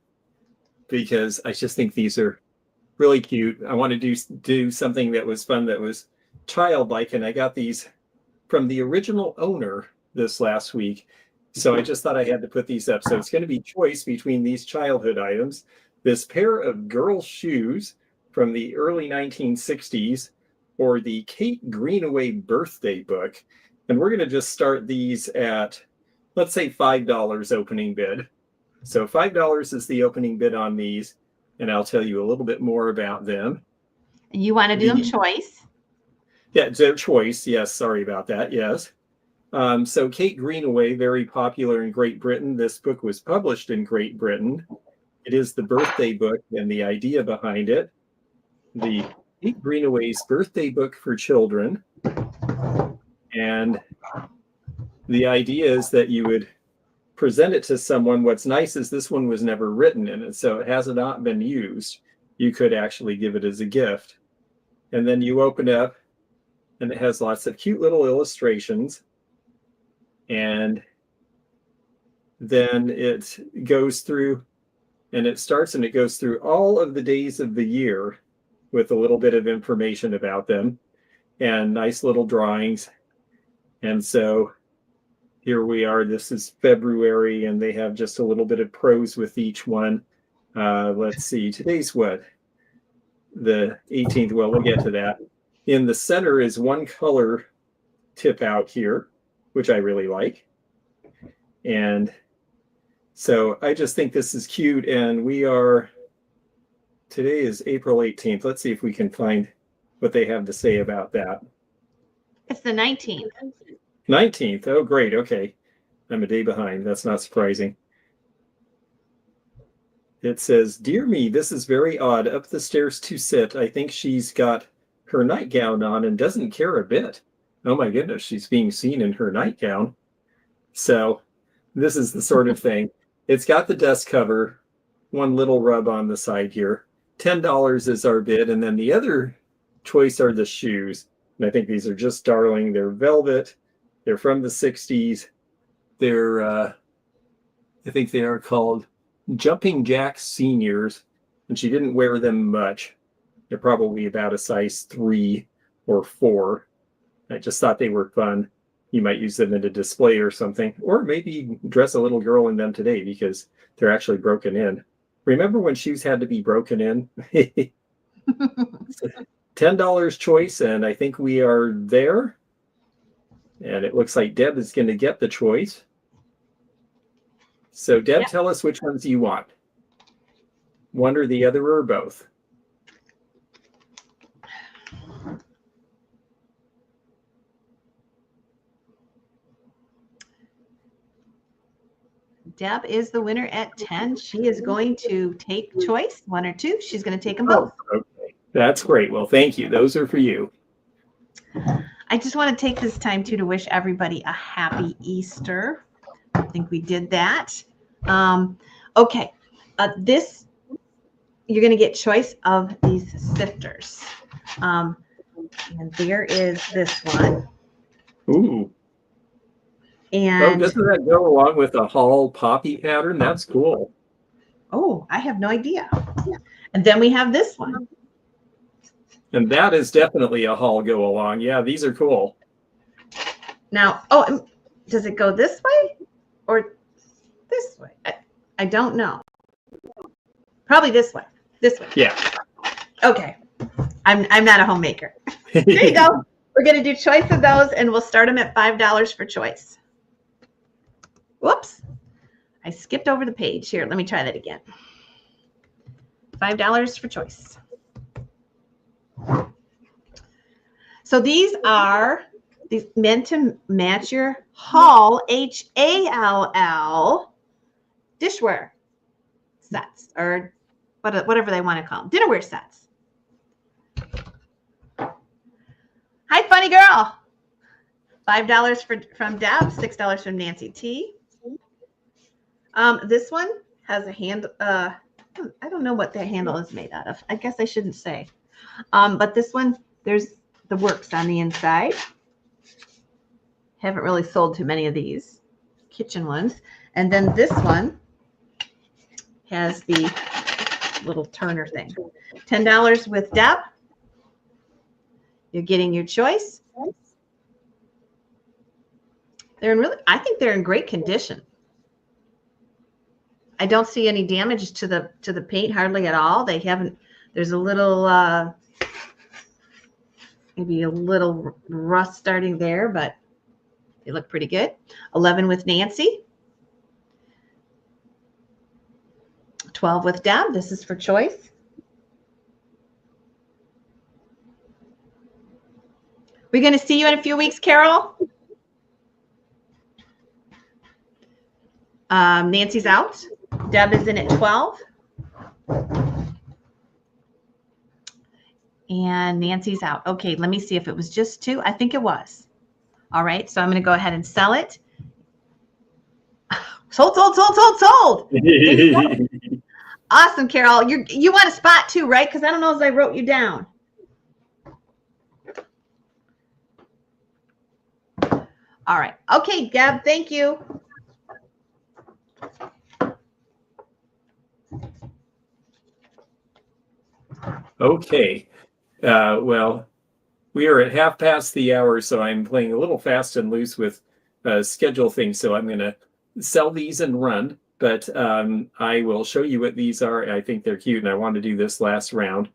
because I just think these are really cute. I want to do something that was fun, that was childlike, and I got these from the original owner this last week. So I just thought I had to put these up. So it's going to be choice between these childhood items, this pair of girl shoes from the early 1960s, or the Kate Greenaway birthday book. And we're going to just start these at, let's say, $5 opening bid. So $5 is the opening bid on these, and I'll tell you a little bit more about them. And you want to do them choice? Yeah, their choice. Yes, sorry about that. Yes. So Kate Greenaway, very popular in Great Britain. This book was published in Great Britain. It is the birthday book, and the idea behind it, the Kate Greenaway's birthday book for children. And the idea is that you would present it to someone. What's nice is this one was never written in it, so it has not been used. You could actually give it as a gift. And then you open up, and it has lots of cute little illustrations. And then it goes through, and it starts and it goes through all of the days of the year with a little bit of information about them and nice little drawings. And so here we are. This is February, and they have just a little bit of prose with each one. Let's see, today's what? The 18th. Well, we'll get to that. In the center is one color tip out here, which I really like. And so I just think this is cute. And today is April 18th. Let's see if we can find what they have to say about that. It's the 19th. 19th. Oh, great. Okay. I'm a day behind. That's not surprising. It says, "Dear me, this is very odd. Up the stairs to sit. I think she's got her nightgown on and doesn't care a bit. Oh my goodness, she's being seen in her nightgown." So this is the sort of thing. It's got the dust cover, one little rub on the side here. $10 is our bid. And then the other choice are the shoes. And I think these are just darling. They're velvet. They're from the 60s. They're, I think they are called Jumping Jack Seniors. And she didn't wear them much. They're probably about a size 3 or 4. I just thought they were fun. You might use them in a display or something, or maybe dress a little girl in them today because they're actually broken in. Remember when shoes had to be broken in? $10 choice, and I think we are there. And it looks like Deb is going to get the choice. So Deb, Tell us which ones you want. One or the other, or both? Deb is the winner at 10. She is going to take choice, 1 or 2. She's going to take them both. Oh, okay. That's great. Well, thank you. Those are for you. I just want to take this time too to wish everybody a happy Easter. I think we did that. Okay. This, you're going to get choice of these sifters. And there is this one. Ooh. And doesn't that go along with a Hall poppy pattern? That's cool. Oh, I have no idea. And then we have this one. And that is definitely a Hall go along. Yeah, these are cool. Now, does it go this way or this way? I don't know. Probably this way. This way. Yeah. Okay. I'm not a homemaker. There you go. We're going to do choice of those, and we'll start them at $5 for choice. Whoops. I skipped over the page here. Let me try that again. $5 for choice. So these are meant to match your Hall, Hall, dishware sets, or whatever they want to call them, dinnerware sets. Hi, funny girl. $5 from Deb, $6 from Nancy T. This one has a handle. I don't know what the handle is made out of. I guess I shouldn't say. But this one there's the works on the inside. Haven't really sold too many of these kitchen ones. And then this one has the little turner thing. $10 with Deb. You're getting your choice. They're in I think they're in great condition. I don't see any damage to the paint hardly at all. They haven't. There's a little maybe a little rust starting there, but they look pretty good. 11 with Nancy. 12 with Deb. This is for choice. We're going to see you in a few weeks, Carol. Nancy's out. Deb is in at 12. And Nancy's out. Okay, let me see if it was just 2. I think it was. All right, so I'm going to go ahead and sell it. Sold, sold, sold, sold, sold. Awesome, Carol. You want a spot too, right? Because I don't know if I wrote you down. All right. Okay, Gab, thank you. Okay. Well, we are at half past the hour, so I'm playing a little fast and loose with schedule things. So I'm going to sell these and run, but I will show you what these are. I think they're cute, and I want to do this last round.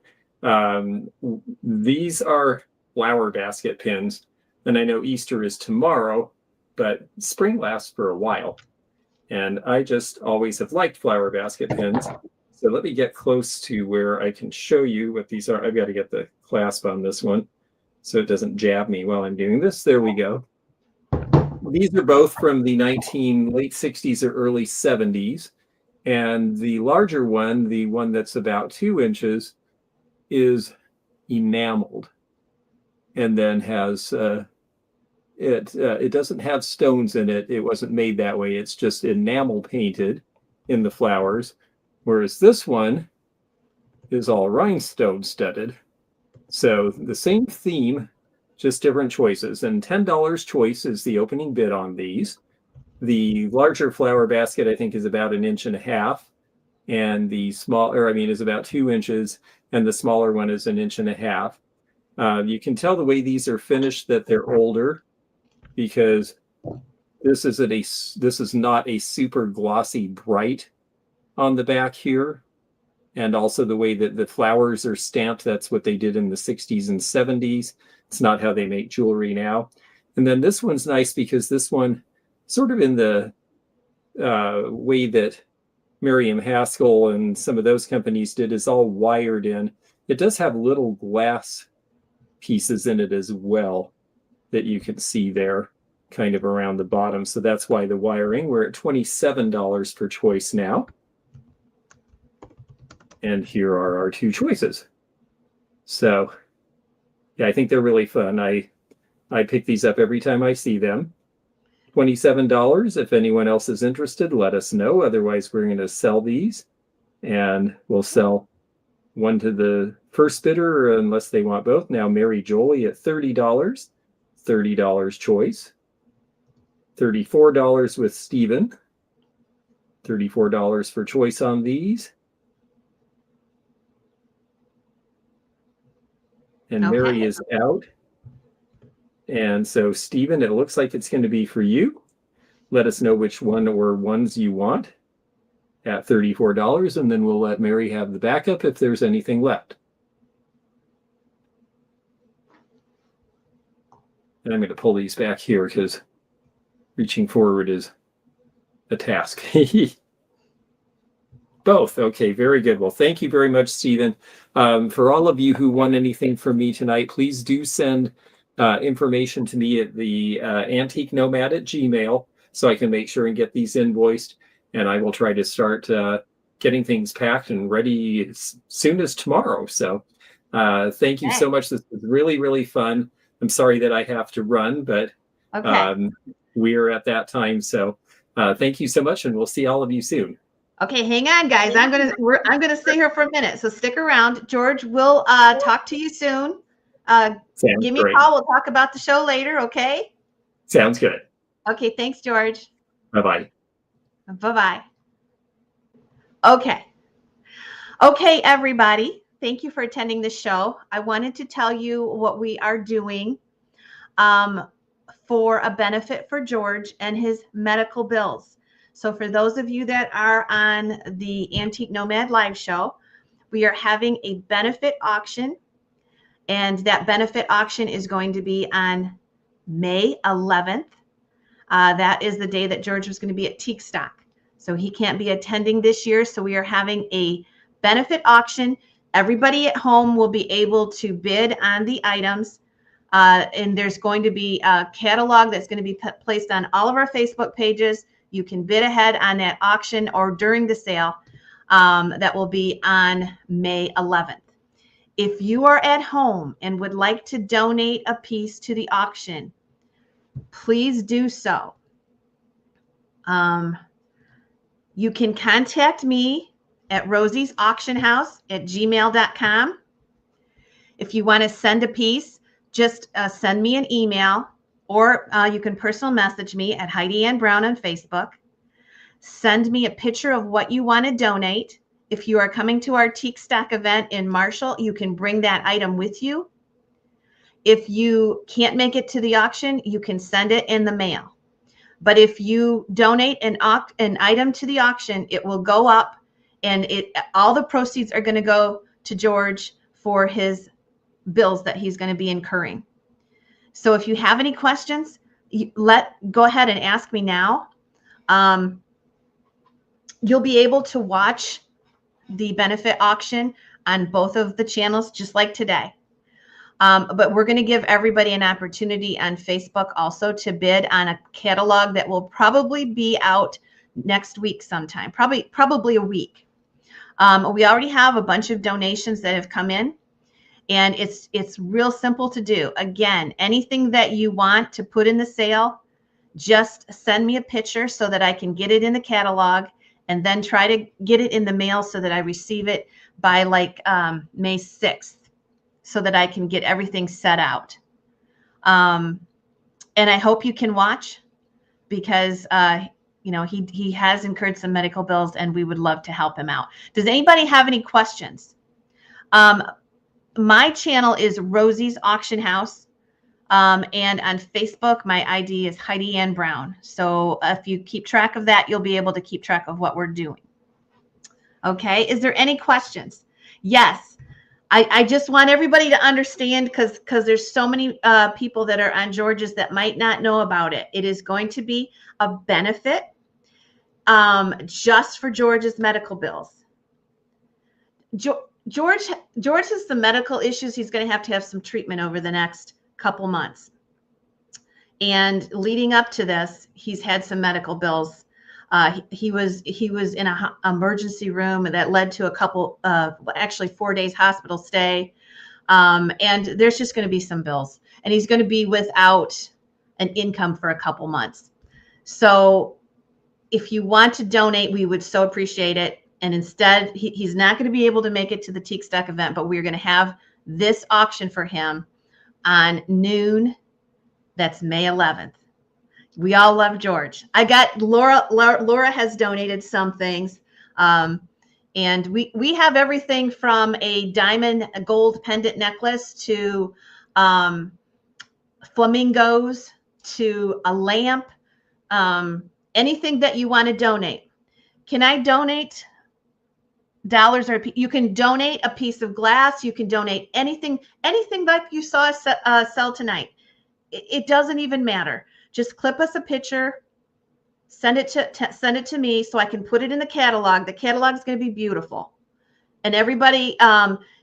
These are flower basket pins, and I know Easter is tomorrow, but spring lasts for a while. And I just always have liked flower basket pins. So let me get close to where I can show you what these are. I've got to get the clasp on this one so it doesn't jab me while I'm doing this. There we go. These are both from the late 60s or early 70s. And the larger one, the one that's about 2 inches, is enameled. And then has, it doesn't have stones in it. It wasn't made that way. It's just enamel painted in the flowers. Whereas this one is all rhinestone studded. So the same theme, just different choices. And $10 choice is the opening bid on these. The larger flower basket, I think, is about 1.5 inches. And the smaller, is about 2 inches. And the smaller one is 1.5 inches. You can tell the way these are finished that they're older, because this is not a super glossy bright on the back here. And also the way that the flowers are stamped, that's what they did in the 60s and 70s. It's not how they make jewelry now. And then this one's nice because this one, sort of in the way that Miriam Haskell and some of those companies did, is all wired in. It does have little glass pieces in it as well that you can see there kind of around the bottom. So that's why the wiring. We're at $27 per choice now. And here are our 2 choices. So yeah, I think they're really fun. I pick these up every time I see them. $27. If anyone else is interested, let us know. Otherwise, we're going to sell these, and we'll sell one to the first bidder unless they want both. Now, Mary Jolie at $30. $30 choice. $34 with Stephen. $34 for choice on these. And Okay. Mary is out. And so, Stephen, it looks like it's going to be for you. Let us know which one or ones you want at $34, and then we'll let Mary have the backup if there's anything left. And I'm going to pull these back here because reaching forward is a task. Both. Okay, very good. Well, thank you very much, Stephen. For all of you who want anything from me tonight, please do send information to me at the antiquenomad@gmail.com so I can make sure and get these invoiced. And I will try to start getting things packed and ready as soon as tomorrow. So thank you so much. This was really, really fun. I'm sorry that I have to run, but we're at that time. So thank you so much, and we'll see all of you soon. Okay, hang on, guys. I'm gonna stay here for a minute, so stick around. George, we'll talk to you soon. Sounds Give me great. a call. We'll talk about the show later. Okay. Sounds good. Okay. Thanks, George. Bye-bye. Bye-bye. Okay. Okay, everybody. Thank you for attending the show. I wanted to tell you what we are doing for a benefit for George and his medical bills. So for those of you that are on the Antique Nomad live show, we are having a benefit auction, and that benefit auction is going to be on May 11th. That is the day that George was going to be at Teak Stock. So he can't be attending this year. So we are having a benefit auction. Everybody at home will be able to bid on the items. And there's going to be a catalog that's going to be placed on all of our Facebook pages. You can bid ahead on that auction or during the sale. That will be on May 11th. If you are at home and would like to donate a piece to the auction, please do so. You can contact me at rosiesauctionhouse@gmail.com. If you want to send a piece, just send me an email, or you can personal message me at Heidi Ann Brown on Facebook. Send me a picture of what you want to donate. If you are coming to our Teak Stock event in Marshall, you can bring that item with you. If you can't make it to the auction, you can send it in the mail. But if you donate an item to the auction, it will go up, and all the proceeds are going to go to George for his bills that he's going to be incurring. So if you have any questions, go ahead and ask me now. You'll be able to watch the benefit auction on both of the channels, just like today. But we're going to give everybody an opportunity on Facebook also to bid on a catalog that will probably be out next week sometime, probably a week. We already have a bunch of donations that have come in, and it's real simple to do. Again, anything that you want to put in the sale, just send me a picture so that I can get it in the catalog, and then try to get it in the mail so that I receive it by like May 6th. So that I can get everything set out. And I hope you can watch, because he has incurred some medical bills, and we would love to help him out. Does anybody have any questions? My channel is Rosie's Auction House. And on Facebook, my ID is Heidi Ann Brown. So if you keep track of that, you'll be able to keep track of what we're doing. Okay, is there any questions? Yes. I just want everybody to understand, because there's so many people that are on George's that might not know about it. It is going to be a benefit just for George's medical bills. George has some medical issues. He's going to have some treatment over the next couple months. And leading up to this, he's had some medical bills. He was in an emergency room that led to a couple, actually 4 days hospital stay. And there's just going to be some bills, and he's going to be without an income for a couple months. So if you want to donate, we would so appreciate it. And instead, he's not going to be able to make it to the Teak Stock event, but we're going to have this auction for him on noon. That's May 11th. We all love George. I got Laura has donated some things. And we have everything from a diamond gold pendant necklace to flamingos to a lamp, anything that you want to donate. Can I donate dollars? Or you can donate a piece of glass. You can donate anything like you saw us sell tonight. It doesn't even matter. Just clip us a picture, send it to me so I can put it in the catalog. The catalog is going to be beautiful, and everybody,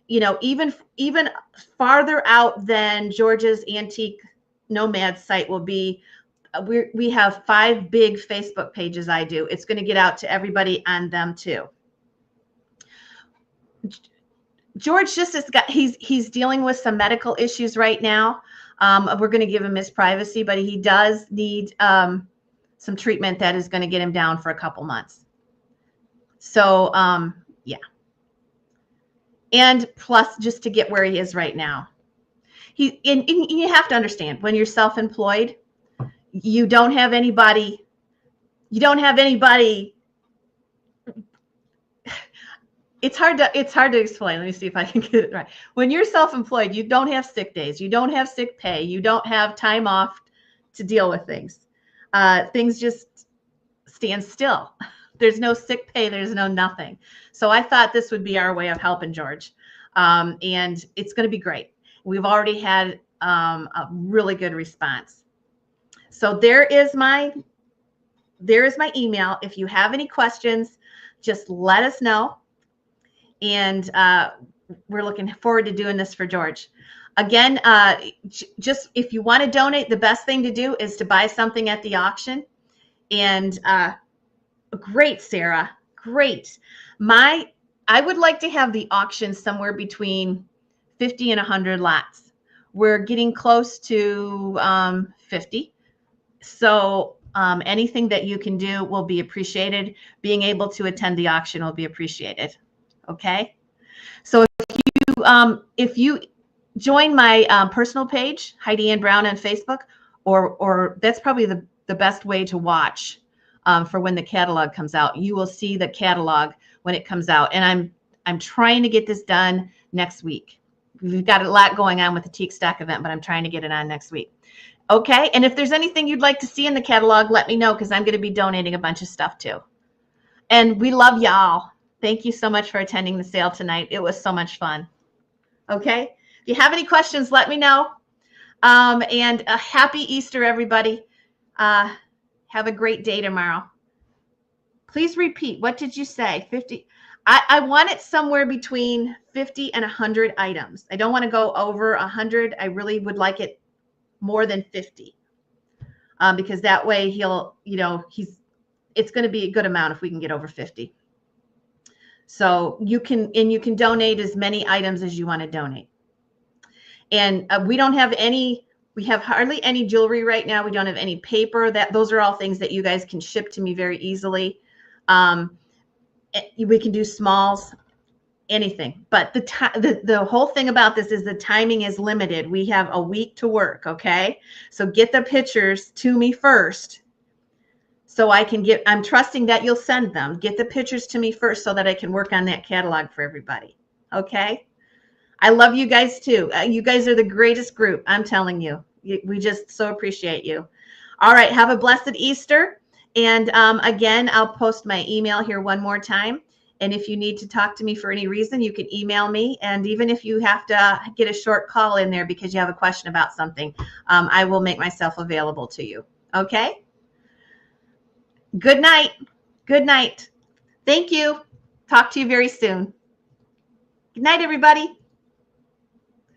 even farther out than George's Antique Nomad site will be. We have 5 big Facebook pages. It's going to get out to everybody on them too. George he's dealing with some medical issues right now. We're going to give him his privacy, but he does need some treatment that is going to get him down for a couple months. So, yeah. And plus, just to get where he is right now. and you have to understand, when you're self-employed, you don't have anybody. It's hard to explain. Let me see if I can get it right. When you're self-employed, you don't have sick days. You don't have sick pay. You don't have time off to deal with things. Things just stand still. There's no sick pay. There's no nothing. So I thought this would be our way of helping George. And it's going to be great. We've already had a really good response. So there is my email. If you have any questions, just let us know. And we're looking forward to doing this for George. Again, just if you want to donate, the best thing to do is to buy something at the auction. And great, Sarah, great. I would like to have the auction somewhere between 50 and 100 lots. We're getting close to 50. So anything that you can do will be appreciated. Being able to attend the auction will be appreciated. Okay. So if you join my personal page, Heidi Ann Brown on Facebook, or that's probably the best way to watch for when the catalog comes out. You will see the catalog when it comes out. And I'm trying to get this done next week. We've got a lot going on with the Teak Stock event, but I'm trying to get it on next week. Okay. And if there's anything you'd like to see in the catalog, let me know, because I'm going to be donating a bunch of stuff too. And we love y'all. Thank you so much for attending the sale tonight. It was so much fun. Okay. If you have any questions, let me know. And a happy Easter, everybody. Have a great day tomorrow. Please repeat. What did you say? 50. I want it somewhere between 50 and 100 items. I don't want to go over 100. I really would like it more than 50. Because that way it's going to be a good amount if we can get over 50. So you can donate as many items as you want to donate. And we have hardly any jewelry right now. We don't have any paper. Those are all things that you guys can ship to me very easily. We can do smalls, anything. But the whole thing about this is the timing is limited. We have a week to work, okay? So get the pictures to me first. So I'm trusting that you'll send them. Get the pictures to me first so that I can work on that catalog for everybody. Okay? I love you guys too. You guys are the greatest group. I'm telling you. We just so appreciate you. All right. Have a blessed Easter. And again, I'll post my email here one more time. And if you need to talk to me for any reason, you can email me. And even if you have to get a short call in there because you have a question about something, I will make myself available to you. Okay? Good night. Good night. Thank you. Talk to you very soon. Good night, everybody.